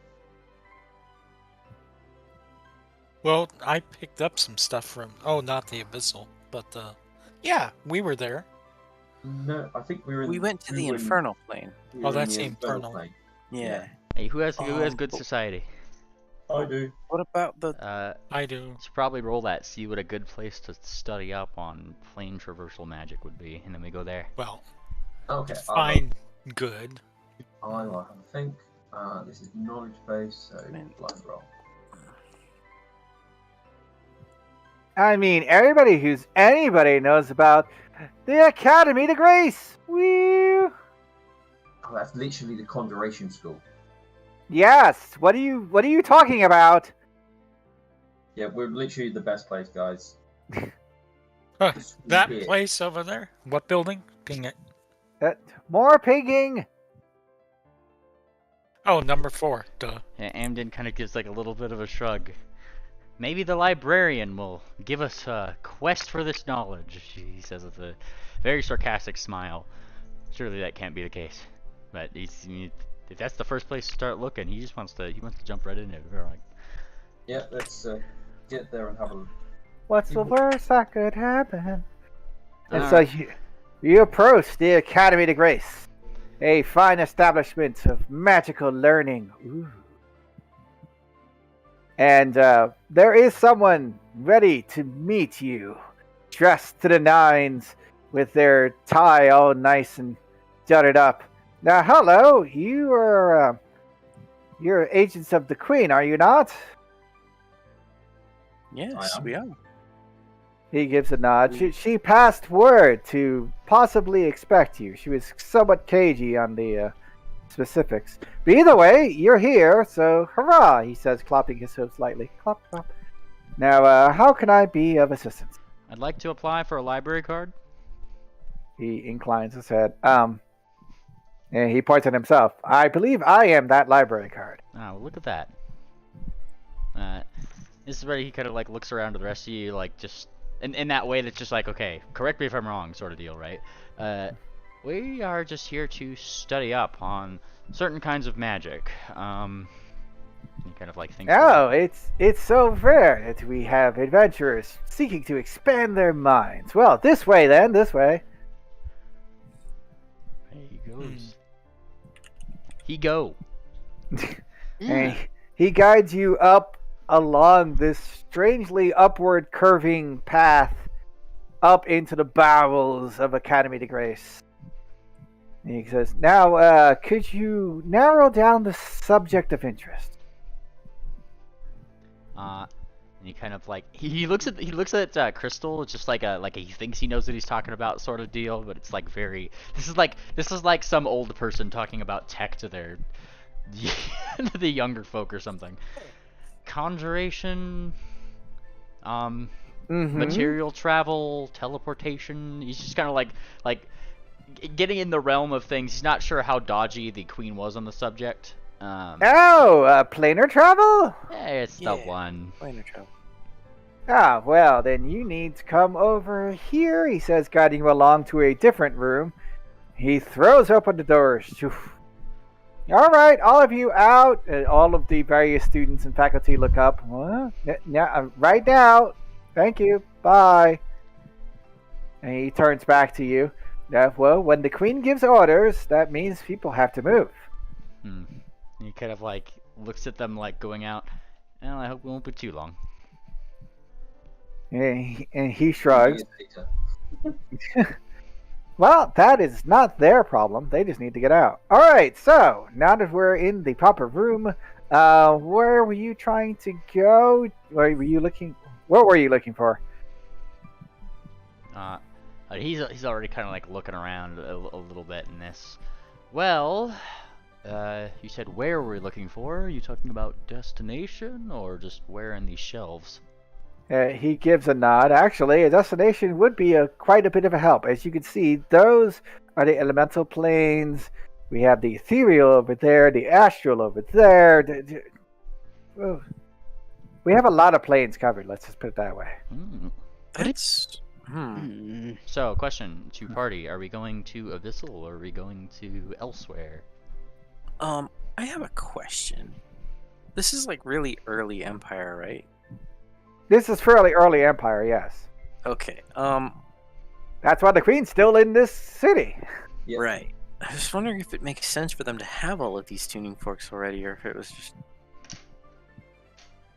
Well, I picked up some stuff from. Oh, not the abyssal, but yeah, we were there. No, I think we were. We went to the we were in- infernal plane. we Oh, were in that's the the infernal. plane. Yeah. Hey, who has good but- society? I do. What about the? I do. Should probably roll that, see what a good place to study up on plane traversal magic would be, and then we go there. Well, Okay. fine, good. I will have a think. This is knowledge based, so Man. blind roll. I mean, anybody knows about the Academy to Grace. Woo! Oh, that's literally the Conjuration School. Yes. What are you talking about? Yeah, we're literally the best place, guys. Huh, The school that here. place over there? What building? Dang it. More pigging. Oh, number 4. Duh. Yeah, Amden kind of gives like a little bit of a shrug. Maybe the librarian will give us a quest for this knowledge, he says with a very sarcastic smile. Surely that can't be the case. But if that's the first place to start looking, he wants to jump right in it. We're like, Yeah, let's get there and have a look. What's the worst that could happen? And Alright. so you approach the Academy to Grace, a fine establishment of magical learning. Ooh. And there is someone ready to meet you, dressed to the nines, with their tie all nice and jutted up. Now, hello, you're agents of the Queen, are you not? Yes, am. we are. He gives a nod. She passed word to possibly expect you. She was somewhat cagey on the specifics. But either way, you're here, so hurrah, he says, clapping his hooves lightly. Clap, clap. Now, how can I be of assistance? I'd like to apply for a library card. He inclines his head. And he points at himself. I believe I am that library card. Oh, look at that. This is where he kind of like looks around to the rest of you, like just in that way that's just like, okay, correct me if I'm wrong, sort of deal, right? We are just here to study up on certain kinds of magic. He kind of like thinks. Oh, it's so rare that we have adventurers seeking to expand their minds. Well, this way then, this way. There he goes. He go. And he guides you up along this strangely upward curving path up into the bowels of Academy de Grace. And he says, now, could you narrow down the subject of interest? And he kind of like he looks at Crystal just like he thinks he knows what he's talking about sort of deal, but it's like very this is like some old person talking about tech to their the younger folk or something. Conjuration, material travel, teleportation. He's just kind of like getting in the realm of things. He's not sure how dodgy the Queen was on the subject. Planar travel? It's the one. Planar travel. Ah, well, then you need to come over here, he says, guiding you along to a different room. He throws open the doors. All right, all of you out. All of the various students and faculty look up. What? Right now. Thank you. Bye. And he turns back to you. Well, when the Queen gives orders, that means people have to move. And he kind of like looks at them like going out. Well, I hope it won't be too long. And he shrugs. Well, that is not their problem. They just need to get out. All right, so now that we're in the proper room, where were you trying to go? What were you looking for? He's already kind of like looking around a little bit in this. Well, you said where were we looking for? Are you talking about destination or just where in these shelves? He gives a nod. Actually, a destination would be quite a bit of a help. As you can see, those are the elemental planes. We have the ethereal over there, the astral over there. We have a lot of planes covered. Let's just put it that way. That's So, question to party: are we going to Abyssal or are we going to elsewhere? I have a question. This is like really early Empire, right? This is fairly early Empire, yes. Okay. That's why the Queen's still in this city. Yep. Right. I was wondering if it makes sense for them to have all of these tuning forks already, or if it was just...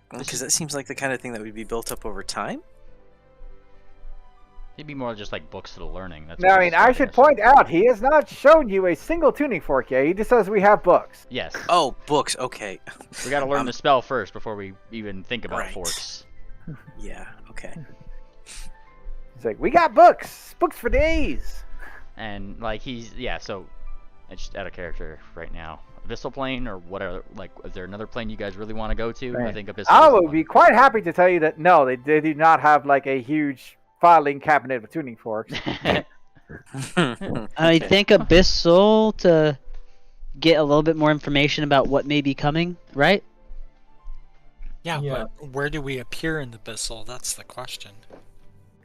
Because that seems like the kind of thing that would be built up over time. It'd be more just like books of learning. That's Now, what I he's mean, I starting should to say. point out he has not shown you a single tuning fork yet. He just says we have books. Yes. Oh, books. Okay. We gotta learn the spell first before we even think about Right. forks. Yeah. Okay. He's like, we got books. Books for days. And like so it's just out of character right now. Abyssal plane or whatever, like, is there another plane you guys really want to go to? I Right. think Abyssal I is the would one. be quite happy to tell you that no, they do not have like a huge filing cabinet with tuning forks. I think Abyssal to get a little bit more information about what may be coming, right? Yeah, Yeah. but where do we appear in the Abyssal? That's the question.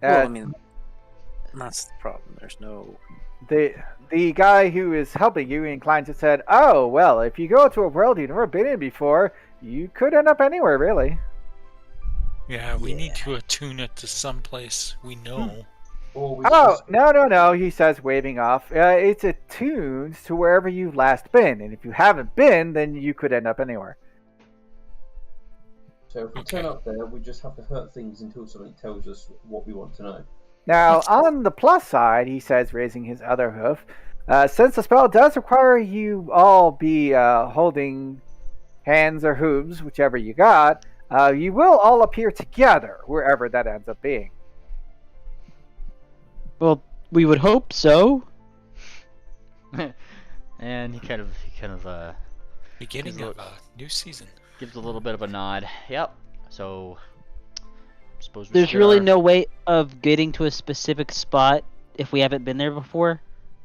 Well, Uh, I mean, that's the problem. There's no... the guy who is helping you inclined to said, "Oh well, if you go to a world you've never been in before, you could end up anywhere really." Yeah, we need to attune it to someplace we know. Or we Oh just- no! He says, waving off. It's attuned to wherever you've last been, and if you haven't been, then you could end up anywhere. So if we turn up there, we just have to hurt things until something tells us what we want to know. Now, on the plus side, he says, raising his other hoof, since the spell does require you all be holding hands or hooves, whichever you got, you will all appear together, wherever that ends up being. Well, we would hope so. And he kind of Beginning of a new season. gives a little bit of a nod. Yep. So suppose we There's get really our- no way of getting to a specific spot if we haven't been there before.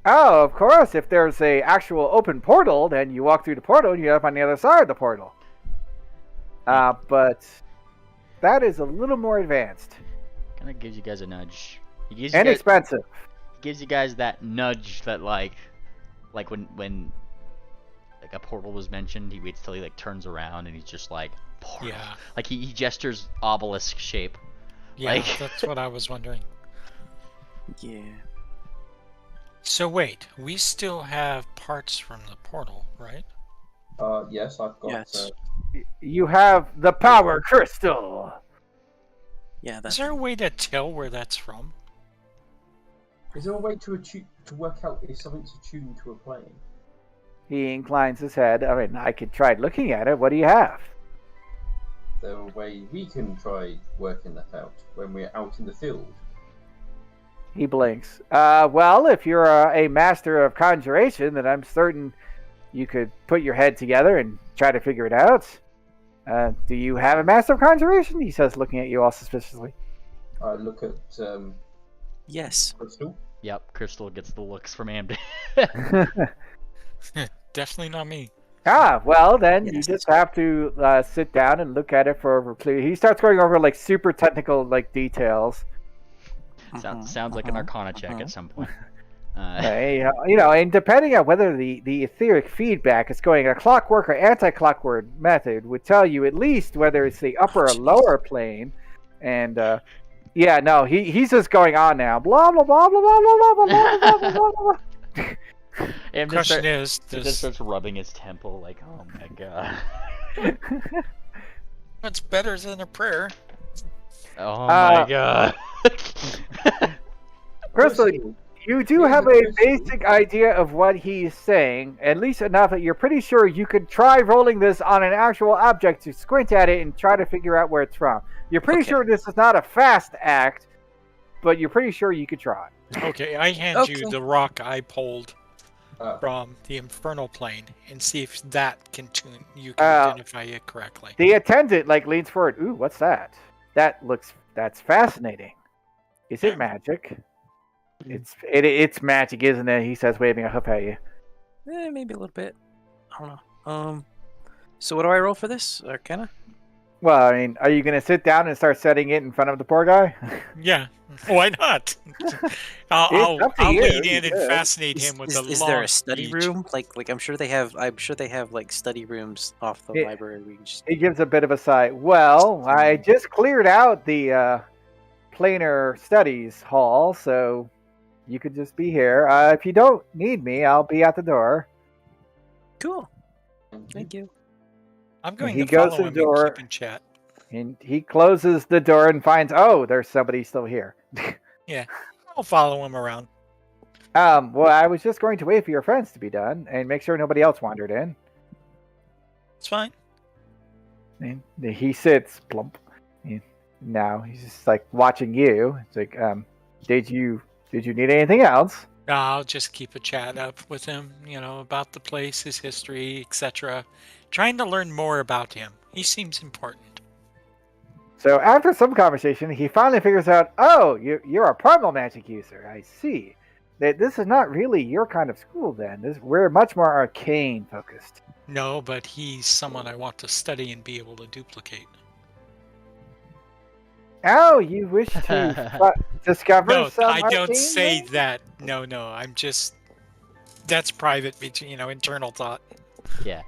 Oh, of course, if there's a actual open portal, then you walk through the portal and you end up on the other side of the portal. But that is a little more advanced. kind of gives you guys a nudge. He gives And you guys, expensive. he gives you guys that nudge that like when like a portal was mentioned, he waits till he like turns around and he's just like portal. Yeah. Like he gestures obelisk shape. Yeah, Like- that's what I was wondering. Yeah. So wait, we still have parts from the portal, right? Yes, I've got. Yes. You have the power crystal. Yeah, Is that's... there a way to tell where that's from? Is there a way to work out if something's attuned to a plane? He inclines his head. I mean, I could try looking at it. What do you have? Is there a way we can try working that out when we're out in the field? He blinks. Well, if you're a master of conjuration, then I'm certain you could put your head together and try to figure it out. Do you have a master of conjuration? He says, looking at you all suspiciously. I look at Yes. Crystal. Yep, Crystal gets the looks from Amden. Definitely not me. Well, then you Yes. just have to sit down and look at it for a clue. He starts going over like super technical like details. Sounds like an Arcana check at some point. And depending on whether the etheric feedback is going a clockwork or anti-clockwork method would tell you at least whether it's the upper or lower plane. And he's just going on now. Blah blah blah blah blah blah blah blah blah blah blah blah. Amden Question is, he just starts rubbing his temple like, oh my god. what's better than a prayer? Oh my god. Crystal, you do have a basic idea of what he's saying, at least enough that you're pretty sure you could try rolling this on an actual object to squint at it and try to figure out where it's from. You're pretty Okay. sure this is not a fast act, but you're pretty sure you could try. Okay, I hand you Okay. the rock I pulled Uh, from the infernal plane and see if that can you can identify it correctly. The attendant leans forward. Ooh, what's that? That's fascinating. Is it magic? It's magic, isn't it? He says, waving a hoof at you. Maybe a little bit. I don't know. So what do I roll for this? Arcana? Well, I mean, are you going to sit down and start setting it in front of the poor guy? Yeah, why not? I'll up to you, lead you in and could. fascinate him with a Is long there a study speech. room? Like I'm sure they have like study rooms off the Yeah. library. We can just... He gives a bit of a sigh. Well, I just cleared out the planar studies hall, so you could just be here. If you don't need me, I'll be at the door. Cool. Thank you. I'm going he to goes follow to the him door. and keep in chat. And he closes the door and finds, oh, there's somebody still here. Yeah, I'll follow him around. Well, I was just going to wait for your friends to be done and make sure nobody else wandered in. It's fine. And he sits plump. And now he's just like watching you. It's like, did you need anything else? I'll just keep a chat up with him, about the place, his history, etc. Trying to learn more about him. He seems important. So after some conversation, he finally figures out, oh, you're a primal magic user. I see. That this is not really your kind of school then. We're much more arcane focused. No, but he's someone I want to study and be able to duplicate. Oh, you wish to discover No, some I don't arcane say things? that. No, I'm just... That's private, between internal thought. Yeah.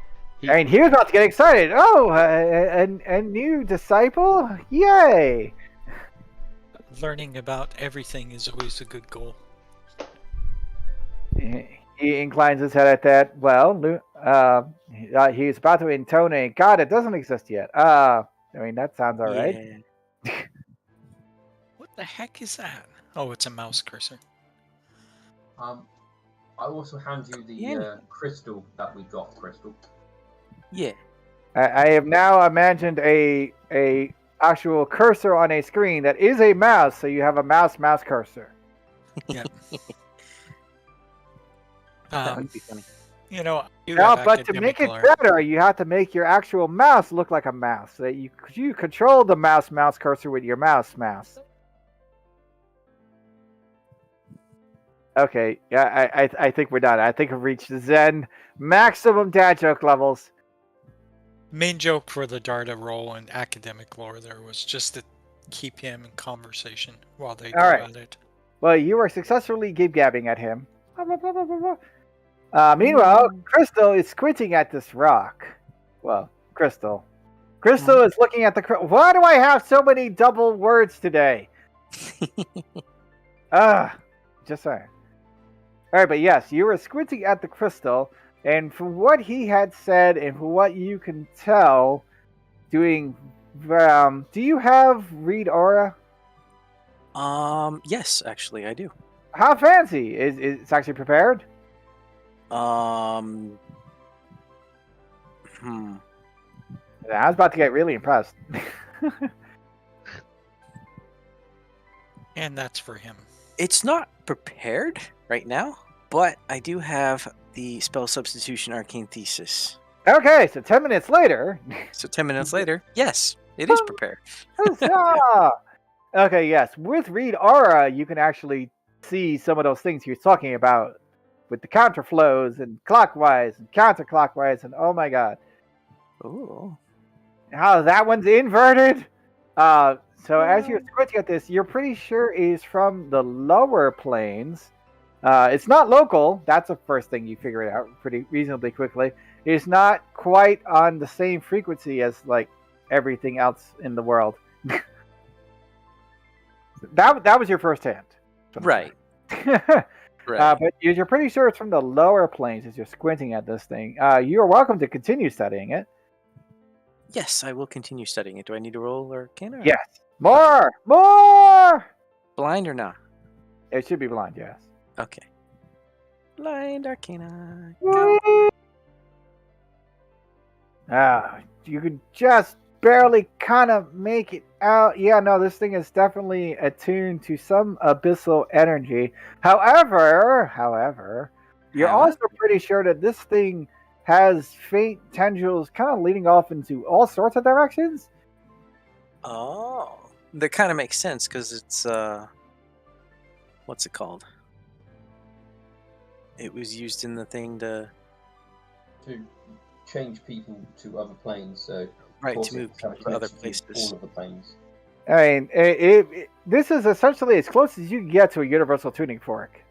And he was about to get excited. Oh, a new disciple? Yay! Learning about everything is always a good goal. He inclines his head at that. Well, he's about to intone a God, it doesn't exist yet. I mean, that sounds all right. Yeah. What the heck is that? Oh, it's a mouse cursor. I also hand you the crystal that we got, Crystal. Yeah. I have now imagined a actual cursor on a screen that is a mouse, so you have a mouse cursor. Yeah. That would be funny. But to make it better, you have to make your actual mouse look like a mouse. So that you control the mouse cursor with your mouse. Okay, yeah, I think we're done. I think we've reached Zen maximum dad joke levels. Main joke for the Darda roll and academic lore there was just to keep him in conversation while they go at it. Well, you are successfully gib-gabbing at him. Meanwhile, Crystal is squinting at this rock. Well, Crystal is looking at the... Why do I have so many double words today? Just saying. All right, but yes, you were squinting at the crystal, and from what he had said and from what you can tell, do you have read aura? Yes, actually, I do. How fancy? Is it's actually prepared? I was about to get really impressed. And that's for him. It's not prepared right now, but I do have the spell substitution arcane thesis. Okay, so 10 minutes later. So 10 minutes later, yes, it is prepared. Okay, yes. With read aura, you can actually see some of those things he was talking about with the counterflows and clockwise and counterclockwise, and oh my god. Ooh. How that one's inverted? So as you're squinting at this, you're pretty sure it is from the lower planes. It's not local. That's the first thing you figure it out pretty reasonably quickly. It's not quite on the same frequency as like everything else in the world. That was your first hand. Right. Right. But you're pretty sure it's from the lower planes as you're squinting at this thing. You are welcome to continue studying it. Yes, I will continue studying it. Do I need to roll Arcana? Yes. More! Blind or not? It should be blind, yes. Okay. Blind Arcana. You could just barely kind of make it out. Yeah, no, this thing is definitely attuned to some abyssal energy. However, you're also pretty sure that this thing has faint tendrils kind of leading off into all sorts of directions. Oh, that kind of makes sense because it's what's it called? It was used in the thing to change people to other planes. So right, to move people to other places. All of the planes. I mean, this is essentially as close as you can get to a universal tuning fork.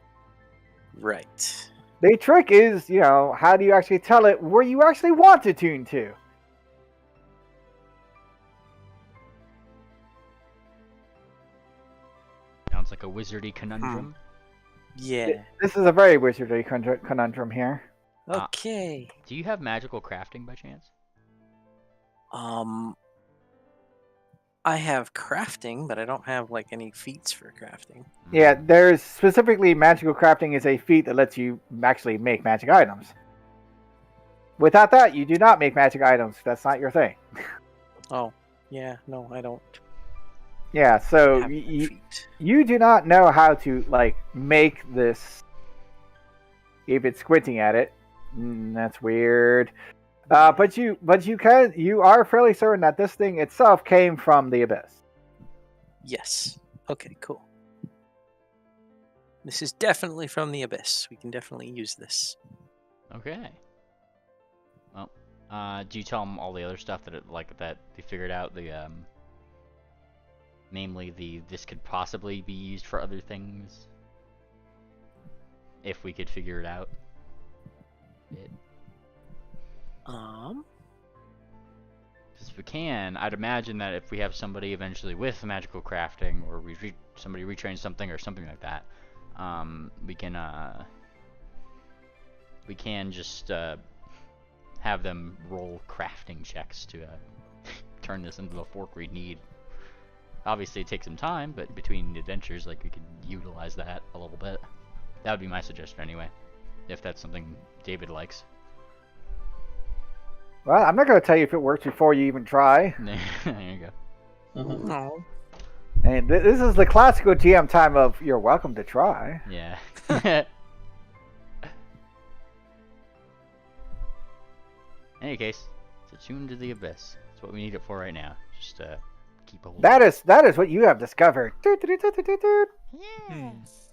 Right. The trick is, how do you actually tell it where you actually want to tune to? Sounds like a wizardy conundrum. Yeah. This is a very wizardry conundrum here. Okay. Do you have magical crafting by chance? I have crafting, but I don't have like any feats for crafting. Yeah, there's specifically magical crafting is a feat that lets you actually make magic items. Without that, you do not make magic items. That's not your thing. Oh, yeah, no, I don't Yeah, so have that feat. you do not know how to like make this. Even squinting at it, that's weird. But you are fairly certain that this thing itself came from the abyss. Yes. Okay, cool. This is definitely from the abyss. We can definitely use this. Okay. Well, do you tell them all the other stuff that that they figured out? Namely, this could possibly be used for other things if we could figure it out. Because if we can, I'd imagine that if we have somebody eventually with magical crafting, or somebody retrains something or something like that, we can just have them roll crafting checks to turn this into the fork we need. Obviously, it takes some time, but between adventures, like, we could utilize that a little bit. That would be my suggestion anyway, if that's something David likes. Well, I'm not going to tell you if it works before you even try. There you go. No. And this is the classical GM time of you're welcome to try. Yeah. In any case, it's attuned to the abyss. That's what we need it for right now. Just keep a hold. That is what you have discovered. Yeah.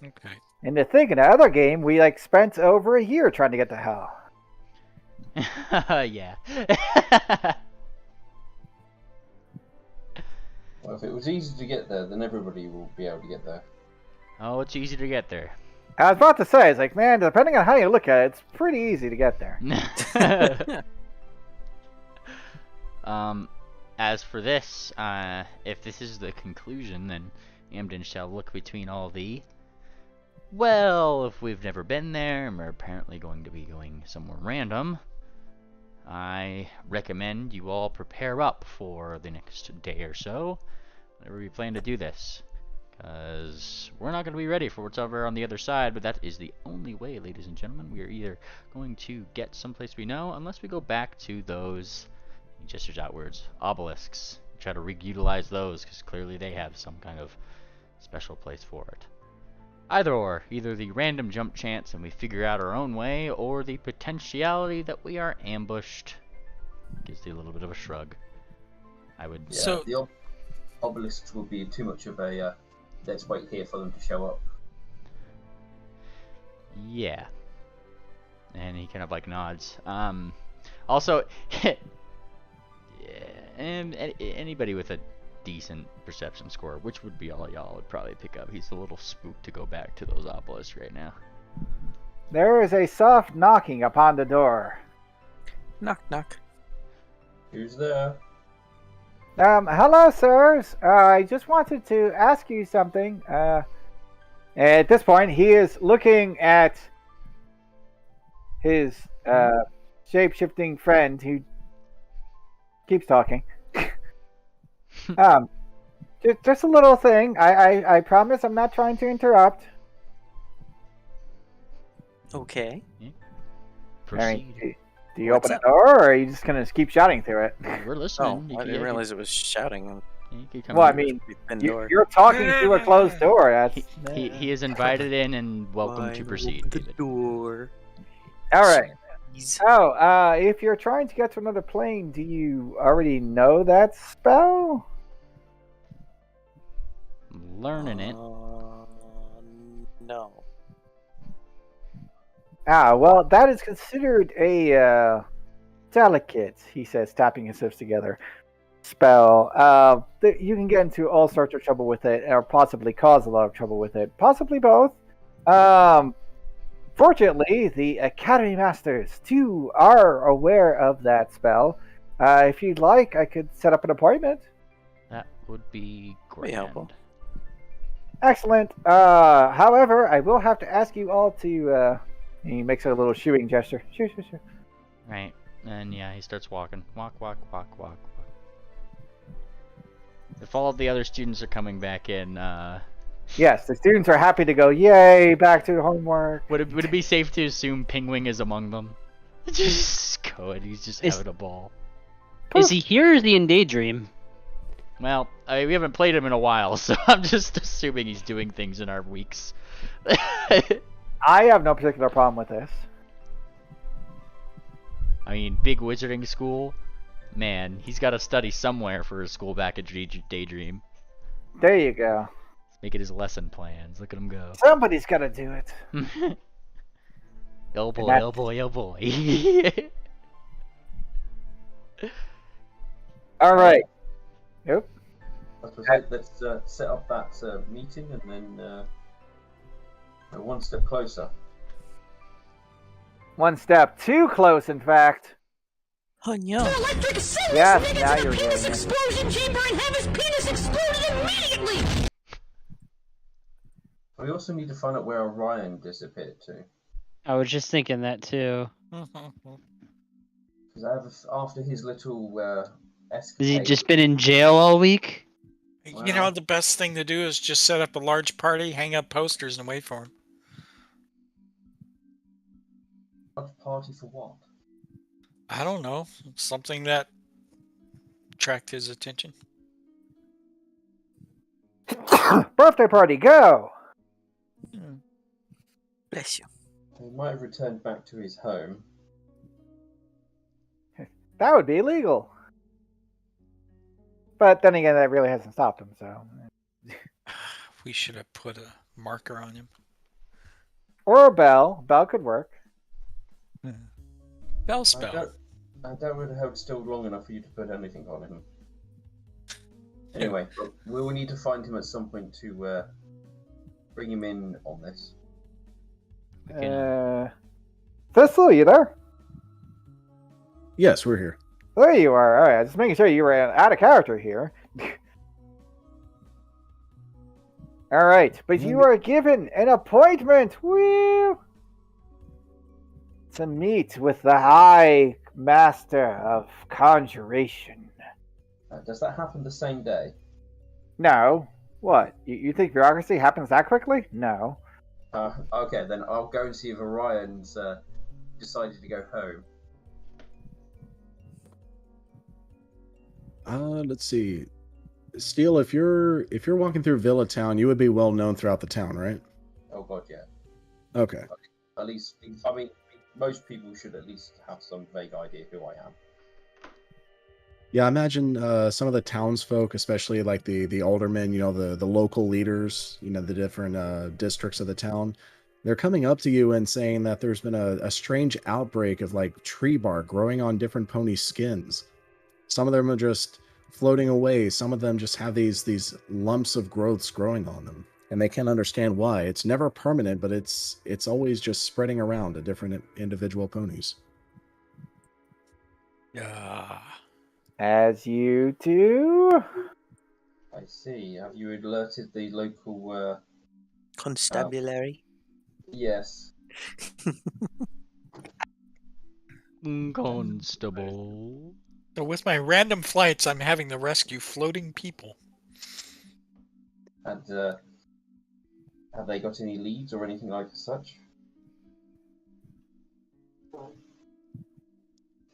Okay. And to think in the other game, we like spent over a year trying to get to hell. Yeah. Well, if it was easy to get there, then everybody will be able to get there. Oh, it's easy to get there. I was about to say, it's like, man, depending on how you look at it, it's pretty easy to get there. As for this, if this is the conclusion, then Amden shall look between all thee. Well, if we've never been there, and we're apparently going to be going somewhere random, I recommend you all prepare up for the next day or so, whenever we plan to do this. Because we're not going to be ready for what's over on the other side, but that is the only way, ladies and gentlemen. We are either going to get someplace we know, unless we go back to those, he gestures outwards, obelisks. Try to re-utilize those, because clearly they have some kind of special place for it. Either or, either the random jump chance and we figure out our own way, or the potentiality that we are ambushed. Gives you a little bit of a shrug. I would. Yeah, So- the obelisks will be too much of a let's wait here for them to show up. Yeah. And he kind of like nods. Also, yeah, and anybody with a decent perception score, which would be all y'all would probably pick up. He's a little spooked to go back to those obelisks right now. There is a soft knocking upon the door. Knock, knock. Who's there? Hello, sirs. I just wanted to ask you something. At this point, he is looking at his shape-shifting friend who keeps talking. Just a little thing. I promise I'm not trying to interrupt. Okay. Proceed. Do you What's open up? the door, or are you just gonna keep shouting through it? We're Oh, listening. I didn't realize it was shouting. You could come Well, I in. mean, Thin door. you're talking through a closed door. That's He is invited in and welcome to Fine, proceed, open the David. door. all right. Please. Oh, if you're trying to get to another plane, do you already know that spell? Learning it. No. Well, that is considered a delicate, he says, tapping his hips together, spell. You can get into all sorts of trouble with it, or possibly cause a lot of trouble with it. Possibly both. Fortunately, the Academy Masters, too, are aware of that spell. If you'd like, I could set up an appointment. That would be Be helpful. grand. Excellent. However, I will have to ask you all to. He makes a little shooing gesture. Shoo, shoo, shoo. Right. And yeah, he starts walking. Walk, walk, walk, walk, walk. If all of the other students are coming back in, Yes, the students are happy to go. Yay! Back to homework. would it be safe to assume Pingwing is among them? Just go and he's just Is- having a ball. Is he here or is he in Daydream? Well, we haven't played him in a while, so I'm just assuming he's doing things in our weeks. I have no particular problem with this. I mean, big wizarding school, man, he's got to study somewhere for his school back at Daydream. There you go. Make it his lesson plans. Look at him go. Somebody's got to do it. Oh boy, that- oh boy, oh boy. All right. Yep. Let's set up that meeting and then one step closer. One step too close, in fact. Oh no. Yes, now you're getting it. explosion chamber and have his penis explode immediately! We also need to find out where Orion disappeared to. I was just thinking that too. Because after his little Has he escapade, just been in jail all week? You know, the best thing to do is just set up a large party, hang up posters, and wait for him. party for what? I don't know. Something that attract his attention. Birthday party, go! Bless you. He might have returned back to his home. That would be illegal. But then again, that really hasn't stopped him, so. We should have put a marker on him. Or a bell. Bell could work. Bell I spell. doubt we'd have still long enough for you to put anything on him. Anyway, we will need to find him at some point to bring him in on this. Thistle, you there? Yes, we're here. There you are. All right, just making sure you were out of character here. All right, but you are given an appointment. Woo! To meet with the High Master of Conjuration. Does that happen the same day? No. What? You think bureaucracy happens that quickly? No. Okay, then I'll go and see if Orion's decided to go home. Let's see. Steele, if you're walking through Villa Town, you would be well known throughout the town, right? Oh god, yeah. Okay. At least, I mean, most people should at least have some vague idea who I am. Yeah, I imagine some of the townsfolk, especially like the aldermen, the local leaders, the different districts of the town, they're coming up to you and saying that there's been a strange outbreak of like tree bark growing on different pony skins. Some of them are just floating away. Some of them just have these lumps of growths growing on them, and they can't understand why. It's never permanent, but it's always just spreading around to different individual ponies. Yeah. As you do. I see. Have you alerted the local? Constabulary. Yes. Constable. So with my random flights, I'm having to rescue floating people. And have they got any leads or anything like such?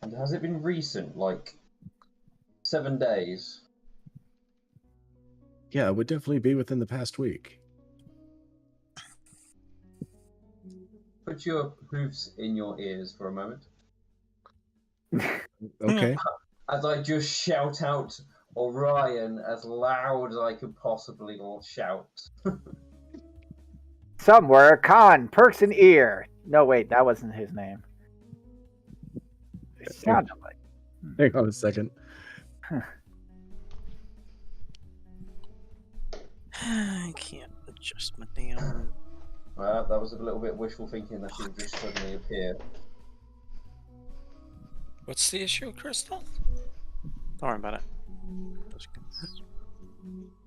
And has it been recent, like 7 days? Yeah, it would definitely be within the past week. Put your hooves in your ears for a moment. Okay. As I just shout out Orion as loud as I could possibly shout. Somewhere, Khan perks an ear. No, wait, that wasn't his name. It sounded like. Hang on a second. I can't adjust my damn. Well, that was a little bit wishful thinking that she would just suddenly appear. What's the issue, Crystal? Don't worry about it.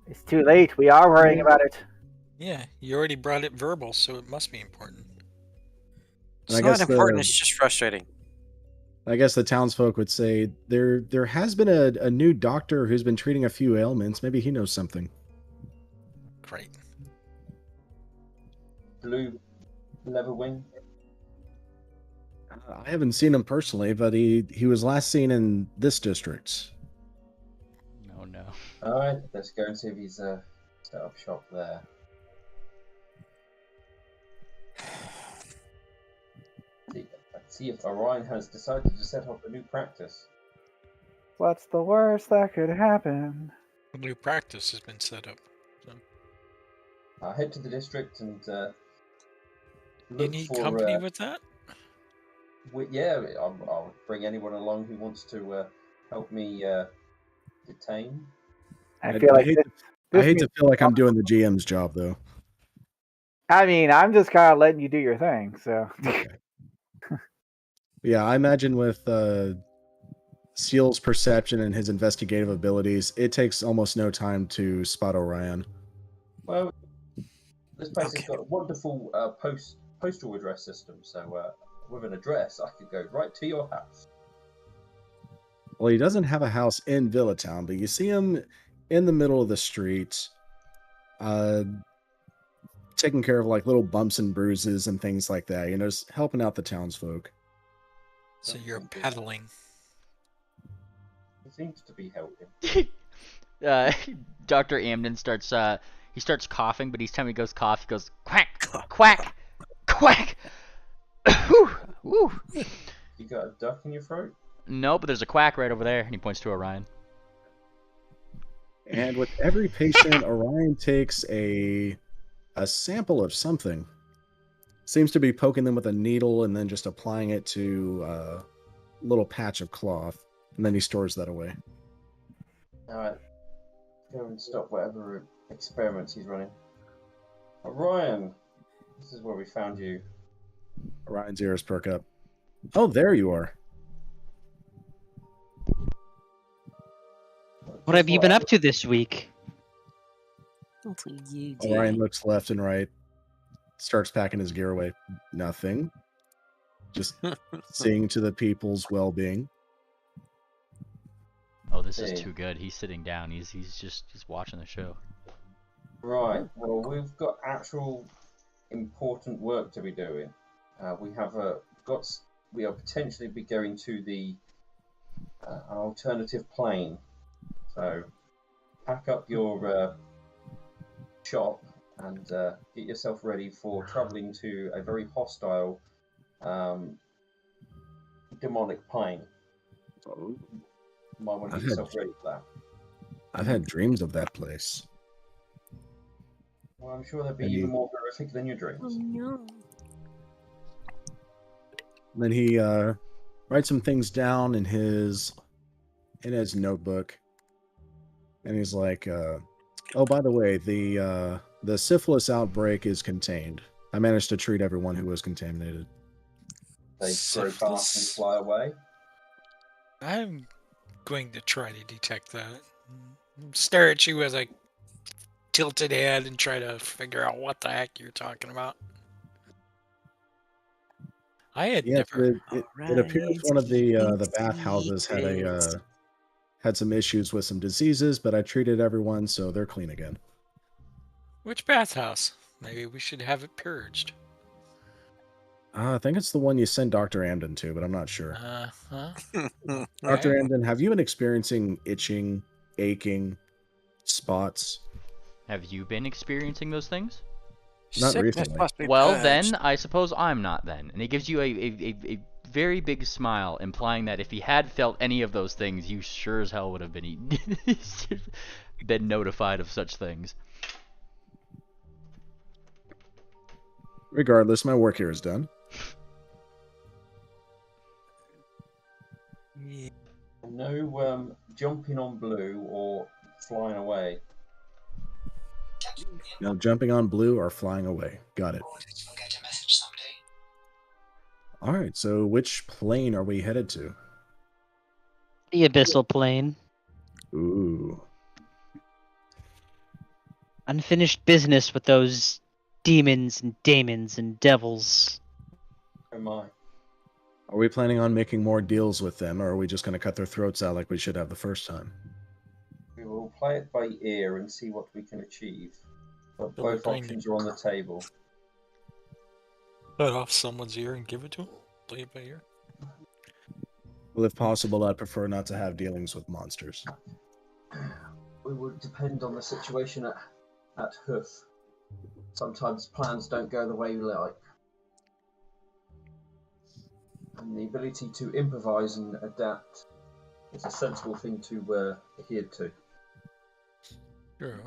It's too late. We are worrying about it. Yeah, you already brought it verbal, so it must be important. It's I not guess important. the It's just frustrating. I guess the townsfolk would say there has been a new doctor who's been treating a few ailments. Maybe he knows something. Great. Blue Leatherwing. I haven't seen him personally, but he was last seen in this district. Oh no. All right, let's go and see if he's set up shop there. Let's see if Orion has decided to set up a new practice. What's the worst that could happen? A new practice has been set up. So. I'll head to the district and You look need for. company with that? Yeah, I'll bring anyone along who wants to help me detain. I feel like I hate to feel like I'm means- doing the GM's job, though. I mean, I'm just kind of letting you do your thing. So Okay. Yeah, I imagine with Seal's perception and his investigative abilities, it takes almost no time to spot Orion. Well, this place has got a wonderful postal address system, so with an address, I could go right to your house. Well, he doesn't have a house in Villatown, but you see him in the middle of the street, taking care of like little bumps and bruises and things like that. You know, just helping out the townsfolk. So you're peddling. He seems to be helping. Dr. Amden starts he starts coughing, but each time he goes cough, he goes quack, quack, quack. Woo. You got a duck in your throat? No, but there's a quack right over there, and he points to Orion. And with every patient, Orion takes a sample of something. Seems to be poking them with a needle and then just applying it to a little patch of cloth. And then he stores that away. Alright. Go and stop whatever experiments he's running. Orion! This is where we found you. Orion's ears perk up. Oh, there you are. What have you been up to this week? Orion looks left and right. Starts packing his gear away. Nothing. Just seeing to the people's well-being. Oh, this is too good. He's sitting down. He's watching the show. Right. Well, we've got actual important work to be doing. We are potentially be going to the an alternative plane. So pack up your shop and get yourself ready for traveling to a very hostile demonic plane. Oh. You might want to get yourself ready for that. I've had dreams of that place. Well, I'm sure they'd be even more horrific than your dreams. Oh, no. Then he writes some things down in his notebook, and he's like, "Oh, by the way, the syphilis outbreak is contained. I managed to treat everyone who was contaminated." They grow fast and fly away. I'm going to try to detect that. Stare at you as I tilted head and try to figure out what the heck you're talking about. I had never. It appears one of the bathhouses had some issues with some diseases, but I treated everyone, so they're clean again. Which bathhouse? Maybe we should have it purged. I think it's the one you sent Dr. Amden to, but I'm not sure. Dr. Amden, have you been experiencing itching, aching, spots? Have you been experiencing those things? Not recently. Well, then, I suppose I'm not then. And he gives you a very big smile, implying that if he had felt any of those things, you sure as hell would have been been notified of such things. Regardless, my work here is done. No jumping on blue or flying away. No jumping on blue or flying away. Got it. All right, so which plane are we headed to? The abyssal plane. Ooh. unfinished business with those demons and daemons and devils. Oh my. Are we planning on making more deals with them, or are we just going to cut their throats out like we should have the first time? We will play it by ear and see what we can achieve. But So we're both going to- options are on the table. Cut off someone's ear and give it to him. Play it by ear. Well, if possible, I'd prefer not to have dealings with monsters. We would depend on the situation at Hoof. Sometimes plans don't go the way we like. And the ability to improvise and adapt is a sensible thing to adhere to. Sure.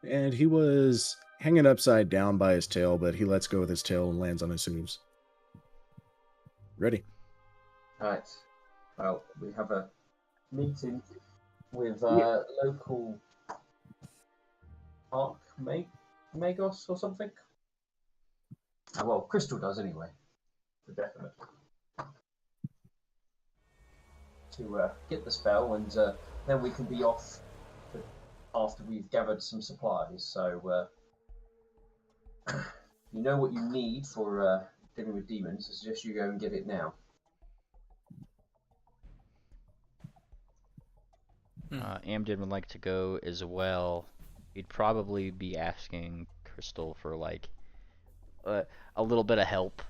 And he was hanging upside down by his tail, but he lets go with his tail and lands on his hooves. Ready. Right. Well, we have a meeting with local Magos or something. Well, Crystal does anyway, for definite. To get the spell, and then we can be off after we've gathered some supplies. So you know what you need for dealing with demons. I suggest you go and get it now. Amden would like to go as well. He'd probably be asking Crystal for like a little bit of help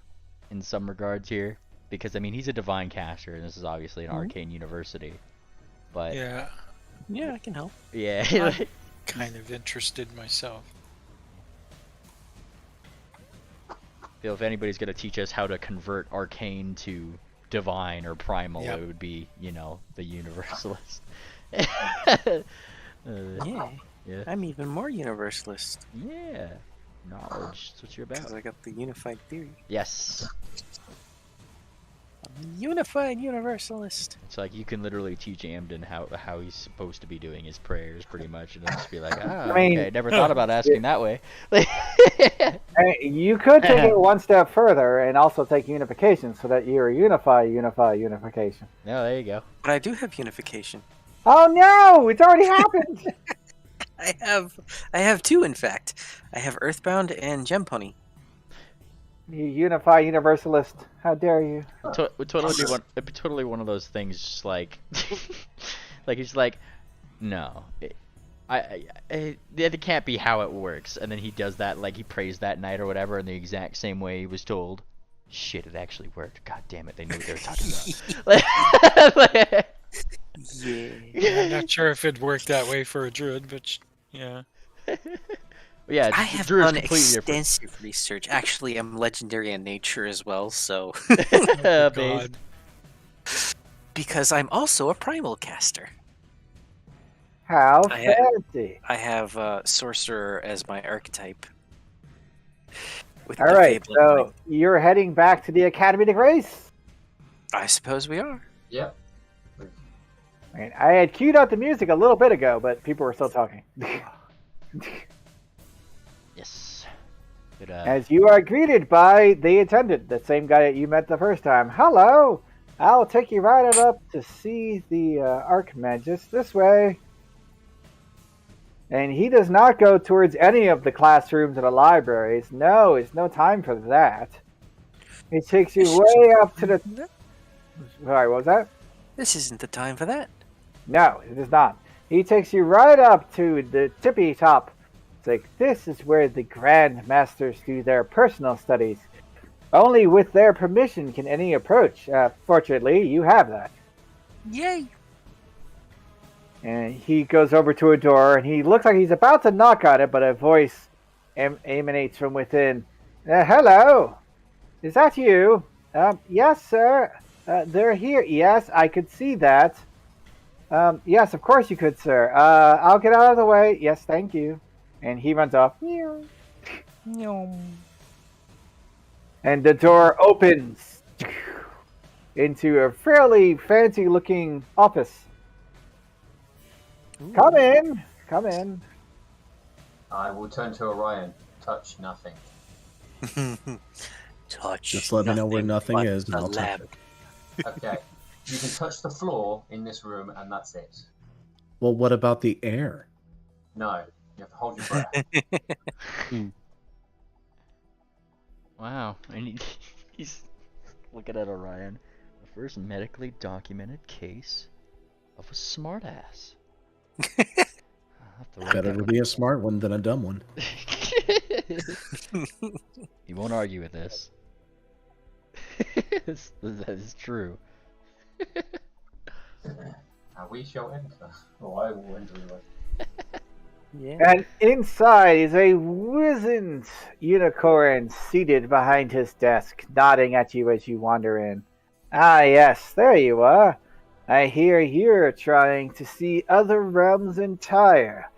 in some regards here, because I mean he's a divine caster and this is obviously an arcane university. But Yeah, Yeah, I can help. yeah, I'm kind of interested myself. feel if anybody's gonna teach us how to convert arcane to divine or primal, Yep. it would be, you know, the universalist. Yeah, Yeah. I'm even more universalist Yeah. Knowledge. That's what you're because about. I got the unified theory. Yes. I'm a unified universalist. It's like you can literally teach Amden how he's supposed to be doing his prayers, pretty much, and then just be like, I mean, okay, never thought about asking that way. You could take it one step further and also take unification so that you're unification. No, there you go. But I do have unification. Oh no! It's already happened! I have two, in fact. I have Earthbound and Gem Pony. You unify universalist. How dare you? Would it'd be totally one of those things, just like, like he's like, no, it can't be how it works, and then he does that, like he prays that night or whatever in the exact same way he was told. Shit, it actually worked. God damn it, they knew what they were talking about. Yeah. I'm not sure if it worked that way for a druid, but yeah. Yeah, I have Drew is done completely different. extensive research. Actually, I'm legendary in nature as well, so... Oh, Babe. God. Because I'm also a primal caster. How I have- fancy! I have Sorcerer as my archetype. With All the right, Fable so line. you're heading back to the Academy to Grace. I suppose we are. Yep. And I had queued up the music a little bit ago, but people were still talking. Yes. But, As you are greeted by the attendant, the same guy that you met the first time. Hello! I'll take you right on up to see the Archmagus this way. And he does not go towards any of the classrooms or the libraries. No, it's no time for that. He takes you way up to the... Sorry, what was that? This isn't the time for that. No, it is not. He takes you right up to the tippy top. It's like, this is where the Grand Masters do their personal studies. Only with their permission can any approach. Fortunately, you have that. Yay! And he goes over to a door, and he looks like he's about to knock on it, but a voice emanates from within. Hello! Is that you? Yes, sir. They're here. Yes, I could see that. Yes, of course you could, sir. I'll get out of the way. Yes, thank you. And he runs off. And the door opens into a fairly fancy-looking office. Ooh. Come in. Come in. I will turn to Orion. Touch nothing. Touch. Just let me know where nothing but is, and the I'll touch lab. it. Okay. You can touch the floor in this room, and that's it. Well, what about the air? No, You have to hold your breath. Wow. And he's looking at Orion. The first medically documented case of a smartass. Better to be a smart one than a dumb one. He won't argue with this. That is true. We shall enter. Or I will enter anyway. Yeah. And inside is a wizened unicorn seated behind his desk, nodding at you as you wander in. Ah, yes, there you are. I hear you're trying to see other realms entire,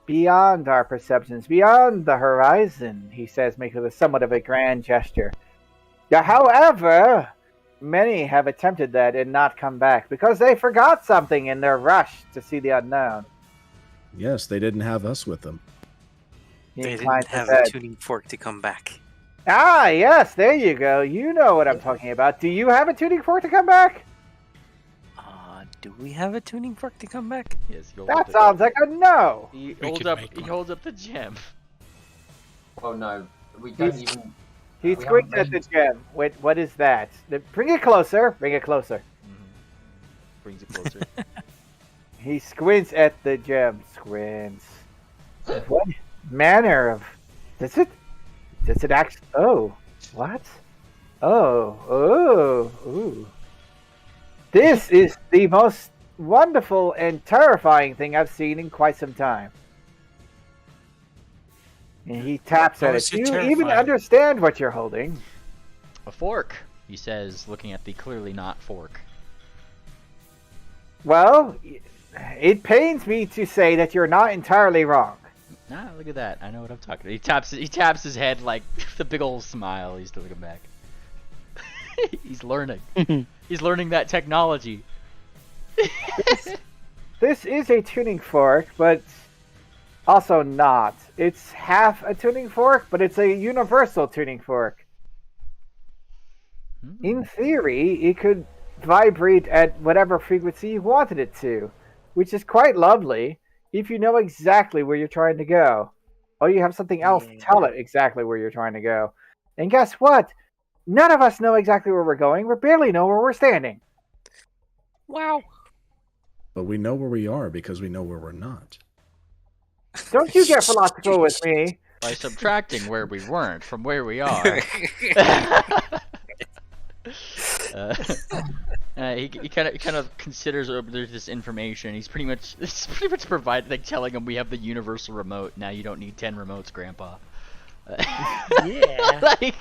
beyond our perceptions, beyond the horizon, he says, making somewhat of a grand gesture. However, many have attempted that and not come back because they forgot something in their rush to see the unknown. Yes, they didn't have us with them. They didn't have a tuning fork to come back. Ah, yes, there you go. You know what I'm talking about. Do you have a tuning fork to come back? Do we have a tuning fork to come back? Yes. That sounds like a no. He We holds could up. make He one. holds up the gem. Oh no, we don't even. He we squints haven't at the gem. Wait, what is that? Bring it closer. Bring it closer. Brings it closer. He squints at the gem. Squints. What manner of? Does it actually? Oh, what? Oh, ooh. This is the most wonderful and terrifying thing I've seen in quite some time. And he taps How at is it. it Do you even terrifying? understand what you're holding? A fork, he says, looking at the clearly not fork. Well, it pains me to say that you're not entirely wrong. Ah, look at that. I know what I'm talking about. He taps his head like the big old smile. He's looking back. He's learning. He's learning that technology. This is a tuning fork, but also not. It's half a tuning fork, but it's a universal tuning fork. In theory, it could vibrate at whatever frequency you wanted it to, which is quite lovely if you know exactly where you're trying to go. Or you have something else to tell it exactly where you're trying to go. And guess what? None of us know exactly where we're going. We barely know where we're standing. Wow. But we know where we are because we know where we're not. Don't you get philosophical with me. By subtracting where we weren't from where we are. He kind of considers there's this information. It's pretty much provided, like telling him we have the universal remote. Now you don't need 10 remotes, Grandpa. Yeah. Like,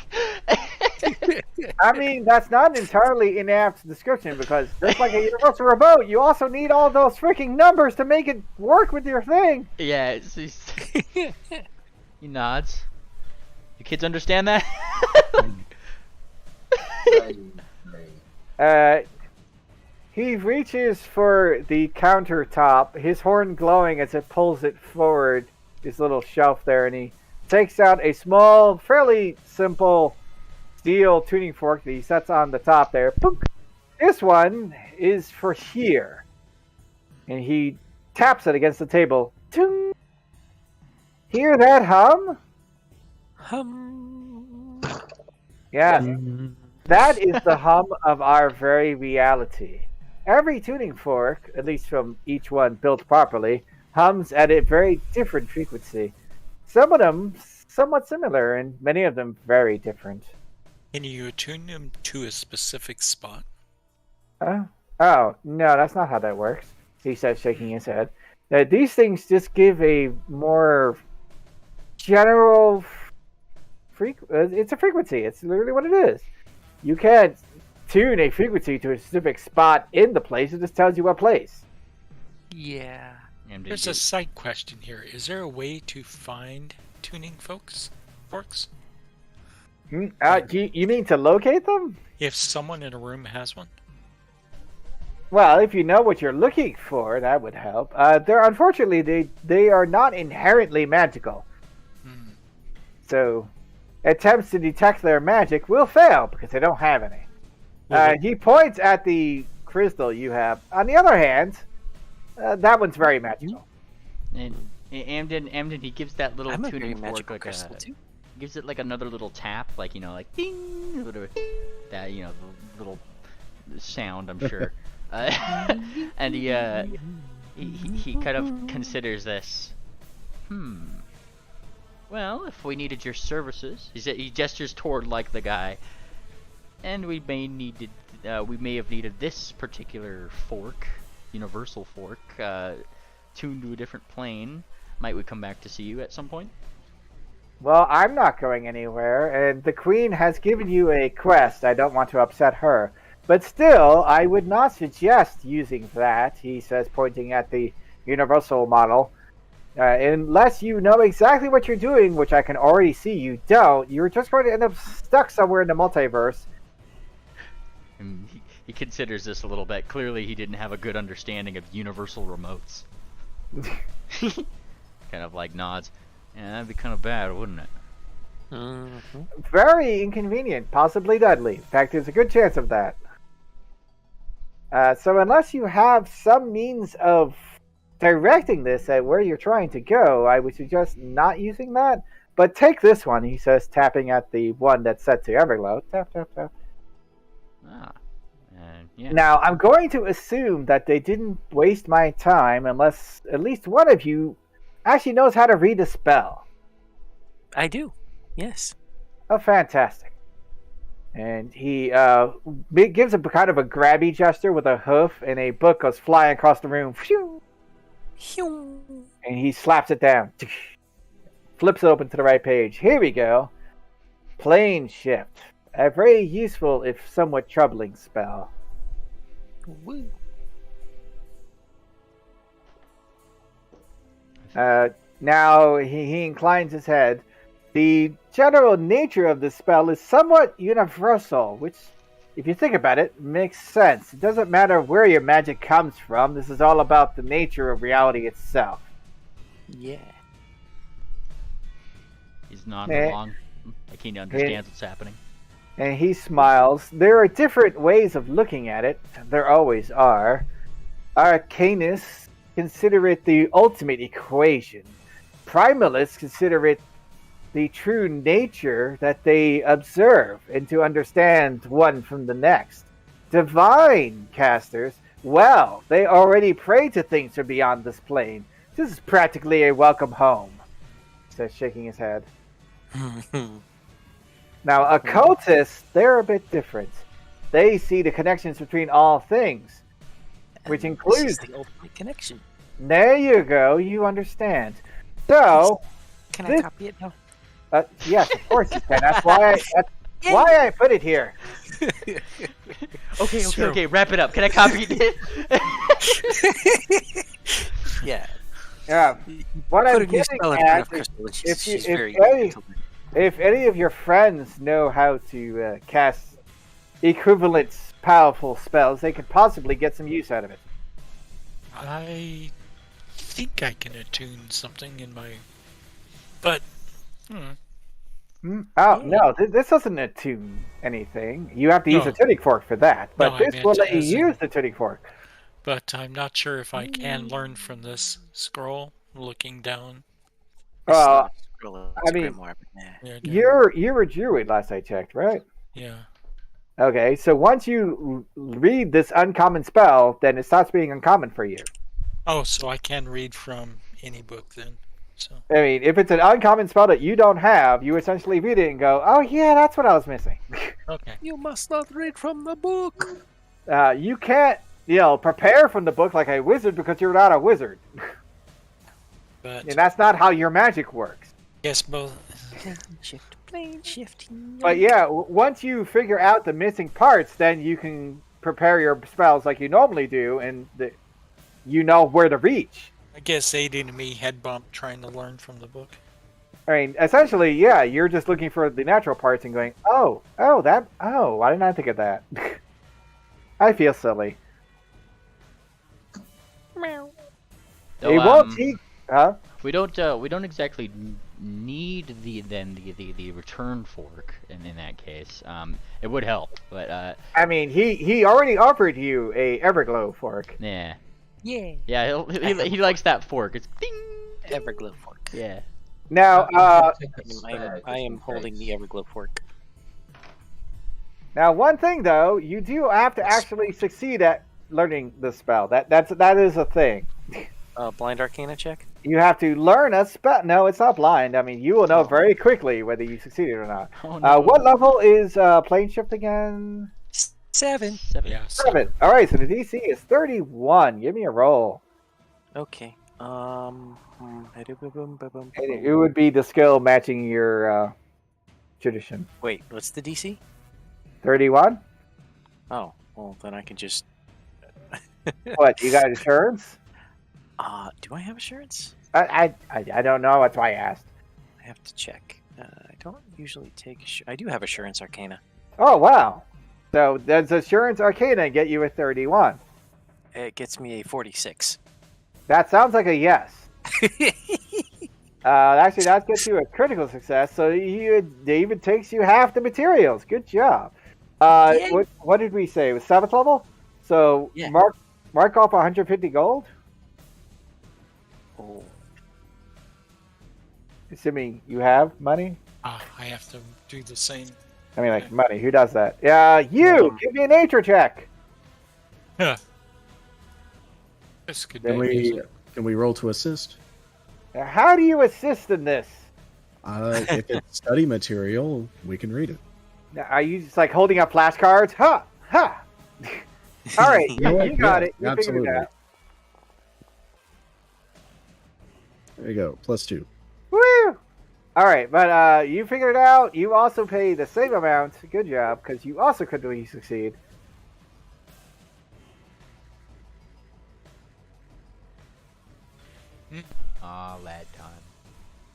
I mean, that's not an entirely inapt description because just like a universal remote, you also need all those freaking numbers to make it work with your thing. yeah, he nods. You kids understand that? He reaches for the countertop, his horn glowing as it pulls it forward, his little shelf there, and he takes out a small, fairly simple steel tuning fork that he sets on the top there. Boop. This one is for here. And he taps it against the table. Ting. Hear that hum? Hum. Yes. That is the hum of our very reality. Every tuning fork, at least from each one built properly, hums at a very different frequency. Some of them somewhat similar, and many of them very different. Can you attune them to a specific spot? Oh, no, that's not how that works, he says, shaking his head. These things just give a more general it's a frequency. It's literally what it is. You can't tune a frequency to a specific spot in the place. It just tells you what place. Yeah. There's a side question here. Is there a way to find tuning forks? You mean to locate them? If someone in a room has one? Well, if you know what you're looking for, that would help. Unfortunately, they are not inherently magical. So, attempts to detect their magic will fail because they don't have any. He points at the crystal you have. On the other hand, that one's very magical. And Amden, he gives that little I'm a tuning very fork magical like crystal too. gives it like another little tap, like like ding, whatever, that the little sound, I'm sure. And he kind of considers this. Well, if we needed your services, he gestures toward like the guy, and we may have needed this particular fork, universal fork, tuned to a different plane. Might we come back to see you at some point? Well, I'm not going anywhere, and the Queen has given you a quest. I don't want to upset her. But still, I would not suggest using that, he says, pointing at the universal model. Unless you know exactly what you're doing, which I can already see you don't, you're just going to end up stuck somewhere in the multiverse. And he considers this a little bit. Clearly, he didn't have a good understanding of universal remotes. Kind of like nods. Yeah, that'd be kind of bad, wouldn't it? Mm-hmm. Very inconvenient, possibly deadly. In fact, there's a good chance of that. So unless you have some means of directing this at where you're trying to go, I would suggest not using that. But take this one, he says, tapping at the one that's set to Everglow. Tap, tap, tap. Yeah. Now, I'm going to assume that they didn't waste my time unless at least one of you actually knows how to read a spell. I do. Yes. Oh, fantastic. And he gives a kind of a grabby gesture with a hoof, and a book goes flying across the room. Phew! And he slaps it down. Flips it open to the right page. Here we go. Plane shift. A very useful, if somewhat troubling spell. Woo. Now he inclines his head. The general nature of the spell is somewhat universal, which, if you think about it, makes sense. It doesn't matter where your magic comes from. This is all about the nature of reality itself. Yeah. He's nodding along, like he understands what's happening. And he smiles. There are different ways of looking at it. There always are. Arcanists consider it the ultimate equation. Primalists consider it the true nature that they observe and to understand one from the next. Divine casters, well, they already pray to things from beyond this plane. This is practically a welcome home, he says, shaking his head. Now, occultists, they're a bit different. They see the connections between all things, which includes the ultimate connection. There you go. You understand. So, can I copy it now? Yes, of course you can. That's why I put it here. Okay. Wrap it up. Can I copy it? Yeah. Yeah. What I'm getting at is, if any of your friends know how to cast equivalent powerful spells, they could possibly get some use out of it. I think I can attune something in my... But... Oh, no, this doesn't attune anything. You have to use a tuning fork for that. But this will let you use the tuning fork. But I'm not sure if I can learn from this scroll, looking down. I mean, you're a druid last I checked, right? Yeah. Okay, so once you read this uncommon spell, then it starts being uncommon for you. Oh, so I can read from any book then. So. I mean, if it's an uncommon spell that you don't have, you essentially read it and go, "Oh yeah, that's what I was missing." Okay. You must not read from the book. You can't, prepare from the book like a wizard because you're not a wizard. But and that's not how your magic works. Yes, both. Plane shift. But yeah, once you figure out the missing parts, then you can prepare your spells like you normally do, and you know where to reach. I guess Aiden and me head bump trying to learn from the book. I mean, essentially, yeah, you're just looking for the natural parts and going, why didn't I think of that? I feel silly. Though, it won't take, huh? We don't exactly need the return fork in that case. It would help, but I mean, he already offered you a Everglow fork. Yeah. Yeah. Yeah, he likes that fork. It's ding. Everglow fork. Yeah. Now, I am holding the Everglow fork. now, one thing though, you do have to actually succeed at learning the spell. That is a thing. Blind Arcana check? You have to learn a spell. No, it's not blind. I mean, you will know very quickly whether you succeeded or not. Oh, no. What level is plane shift again? 7. Yeah. 7. All right, so the DC is 31. Give me a roll. Okay. And it would be the skill matching your tradition. Wait, what's the DC? 31. Oh, well then I can just. What, you got insurance? Do I have assurance? I don't know. That's why I asked. I have to check. I don't usually take. I do have assurance arcana. Oh wow! So does assurance arcana get you a 31? It gets me a 46. That sounds like a yes. Actually, that gets you a critical success. So it even takes you half the materials. Good job. What did we say? It was 7th level. So yeah. mark off 150 gold. Oh. Assuming you have money. I have to do the same. I mean, like money. Who does that? Yeah, you give me a nature check. Yeah. This could Can be. we roll to assist? How do you assist in this? If it's study material, we can read it. Are you just like holding up flashcards? Ha! Ha! All right, you got it. You absolutely. figured it out. There you go. +2. Woo! All right, but you figured it out. You also pay the same amount. Good job, because you also could really succeed. Lad time.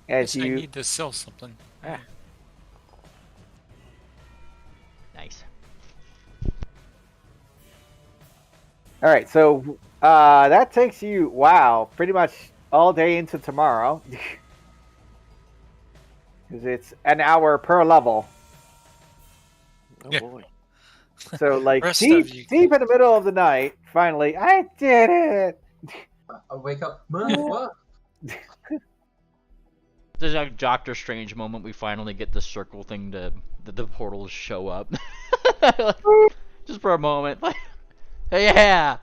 As I you need to sell something. Nice. all right, so that takes you pretty much all day into tomorrow, because it's an hour per level. Oh Yeah. boy. So like Rest deep of you- in the middle of the night, finally, I did it. I wake up. What? There's a Doctor Strange moment. We finally get the circle thing to the portals show up. Just for a moment. Like, yeah.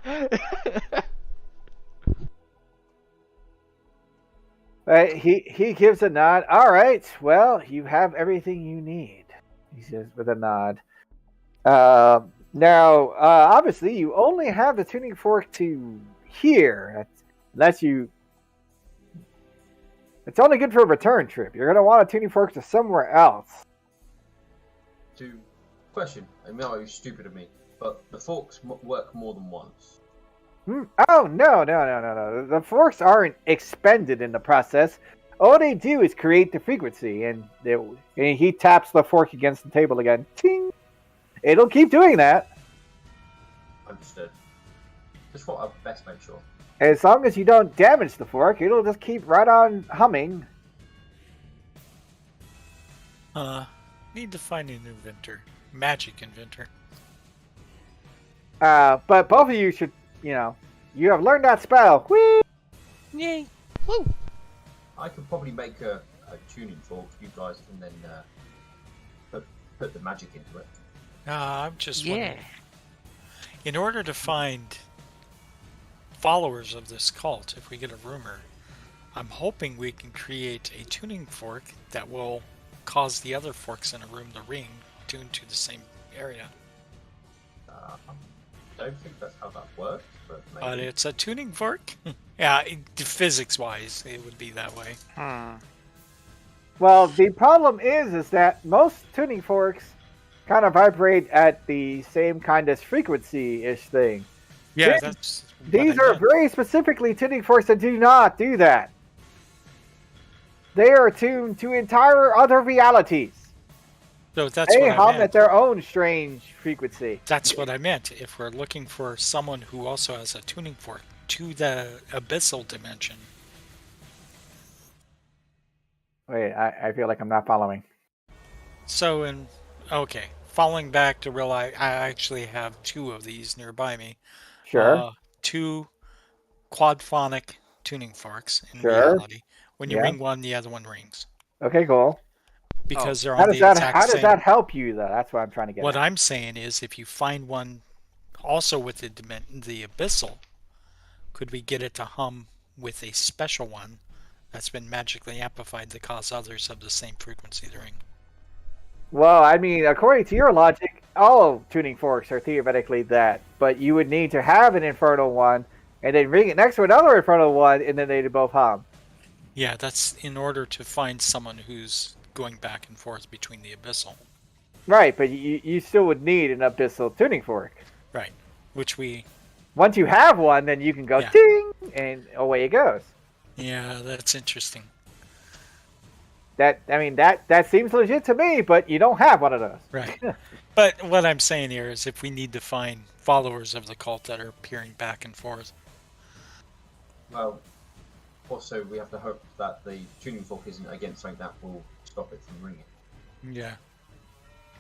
He gives a nod. All right, well, you have everything you need. He says with a nod. Now, obviously, you only have the tuning fork to here. Unless you, it's only good for a return trip. You're gonna want a tuning fork to somewhere else. Question. It might be stupid of me, but the forks work more than once. Oh no! The forks aren't expended in the process. All they do is create the frequency, and he taps the fork against the table again. Ting! It'll keep doing that. Understood. Just what I best make sure. As long as you don't damage the fork, it'll just keep right on humming. Need to find a new inventor. Magic inventor. But both of you should, you have learned that spell. Whee! Yay! Woo! I could probably make a tuning fork. You guys can then put the magic into it. I'm just wondering. In order to find followers of this cult, if we get a rumor, I'm hoping we can create a tuning fork that will cause the other forks in a room to ring, tuned to the same area. I don't think that's how that works, but maybe. But it's a tuning fork? Yeah, physics-wise, it would be that way. Well, the problem is that most tuning forks kind of vibrate at the same kind of frequency-ish thing. Yeah, These are very specifically tuning forks that do not do that. They are tuned to entire other realities. So that's They what I hum meant. at their own strange frequency. That's what I meant. If we're looking for someone who also has a tuning fork to the abyssal dimension. Wait, I feel like I'm not following. So following back to realize I actually have 2 of these nearby me. Sure. 2 quadphonic tuning forks in Sure. reality. When you Yeah. ring one, the other one rings Okay, cool. because they're How on does the that exact how does same. that help you though? That's what I'm trying to get What at. I'm saying is, if you find one also with the abyssal, could we get it to hum with a special one that's been magically amplified to cause others of the same frequency to ring? Well, I mean, according to your logic, all tuning forks are theoretically that, but you would need to have an infernal one and then ring it next to another infernal one, and then they'd both hum. Yeah, that's in order to find someone who's going back and forth between the abyssal. Right, but you still would need an abyssal tuning fork. Right, which we. Once you have one, then you can go Yeah. ding, and away it goes. Yeah, that's interesting. That seems legit to me, but you don't have one of those. Right. But what I'm saying here is if we need to find followers of the cult that are peering back and forth. Well, also we have to hope that the tuning fork isn't against something that will stop it from ringing. Yeah.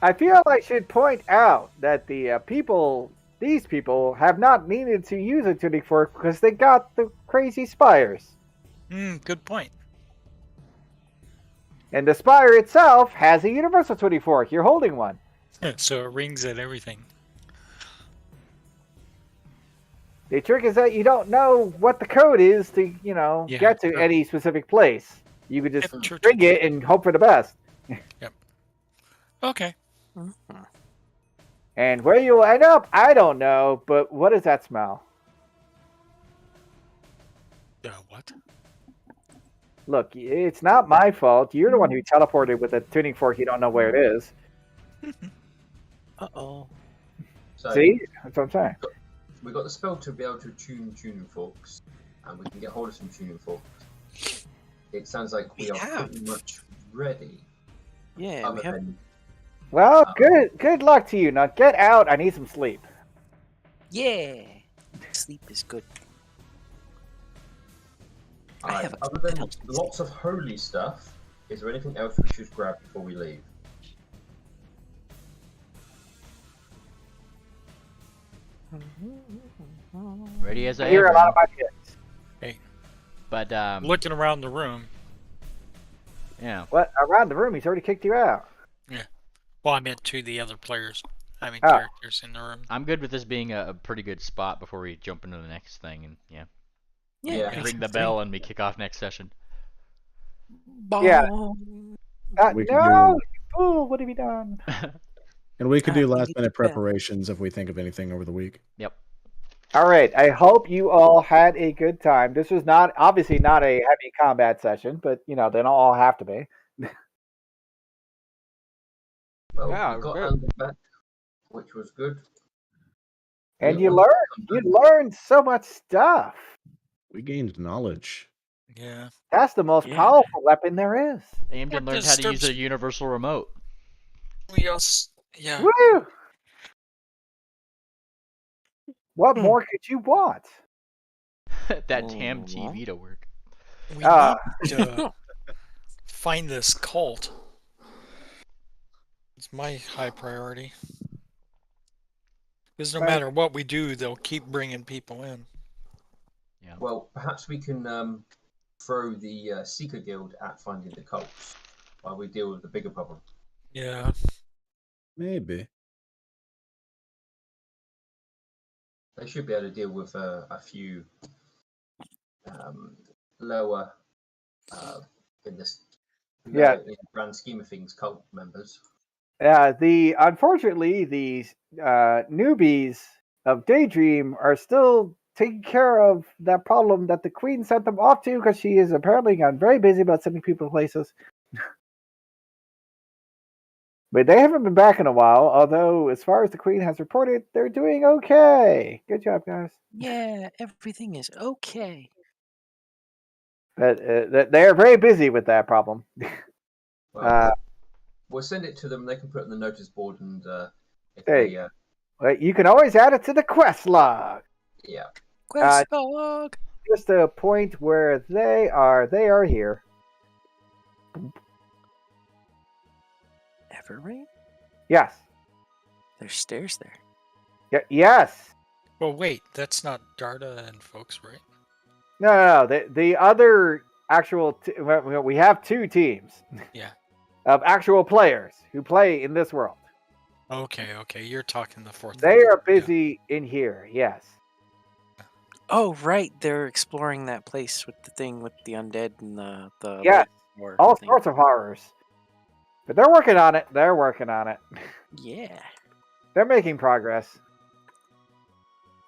I feel I should point out that these people have not needed to use a tuning fork because they got the crazy spires. Good point. And the spire itself has a universal tuning fork. You're holding one. So it rings at everything. The trick is that you don't know what the code is to, get to any specific place. You could just ring it and hope for the best. Yep. Okay. And where you'll end up, I don't know, but what does that smell? What? Look, it's not my fault. You're the one who teleported with a tuning fork. You don't know where it is. Uh-oh. So See? That's what I'm saying. We got the spell to be able to tune tuning forks, and we can get hold of some tuning forks. It sounds like we are pretty much ready. Yeah, we have. Well, good luck to you. Now get out. I need some sleep. Yeah. Sleep is good. Alright, other than lots of holy stuff, is there anything else we should grab before we leave? Ready as I hear ever. a lot of ideas. Hey. But looking around the room. Yeah. What? Around the room? He's already kicked you out. Yeah. Well, I meant to the other players. I mean, Oh. characters in the room. I'm good with this being a pretty good spot before we jump into the next thing, and Yeah. ring the bell and we kick off next session. Yeah. We could No, you fool! What have you done? And we could do we last need minute to bed. preparations if we think of anything over the week. Yep. All right. I hope you all had a good time. This was obviously not a heavy combat session, but they don't all have to be. Well, Yeah, we got good. Andy back, which was good. And Yeah, you learned so much stuff. We gained knowledge. Yeah. That's the most Yeah. powerful weapon there is. Amden What learned how to use disturbs- a universal remote. Yes. Yeah. Woo! What more could you want? that damn TV to work. We Ah. need to find this cult. It's my high priority. Because no Right. matter what we do, they'll keep bringing people in. Yeah. Well, perhaps we can throw the Seeker Guild at finding the cults while we deal with the bigger problem. Yeah. Maybe. They should be able to deal with a few lower in this in the grand scheme of things cult members. Unfortunately, these newbies of Daydream are still taking care of that problem that the Queen sent them off to because she is apparently gotten very busy about sending people places. But they haven't been back in a while, although as far as the Queen has reported, they're doing okay. Good job, guys. Yeah, everything is okay. But they are very busy with that problem. Well, we'll send it to them. They can put it on the notice board, and you can always add it to the quest log. Yeah. Quest log. Just a point where they are here. Everrain? Yes. There's stairs there. Yes. Well, wait. That's not Darda and folks, right? No. The other actual we have 2 teams. Yeah. Of actual players who play in this world. Okay. You're talking the 4th. They are busy in here. Yes. Oh, right. They're exploring that place with the thing with the undead and the Yes. war All thing. sorts of horrors. But they're working on it. Yeah. They're making progress.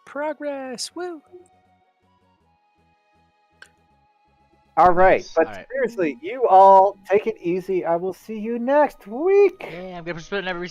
Progress. Woo. All right. Nice. But All right. seriously, you all take it easy. I will see you next week. Yeah, I'm gonna spend every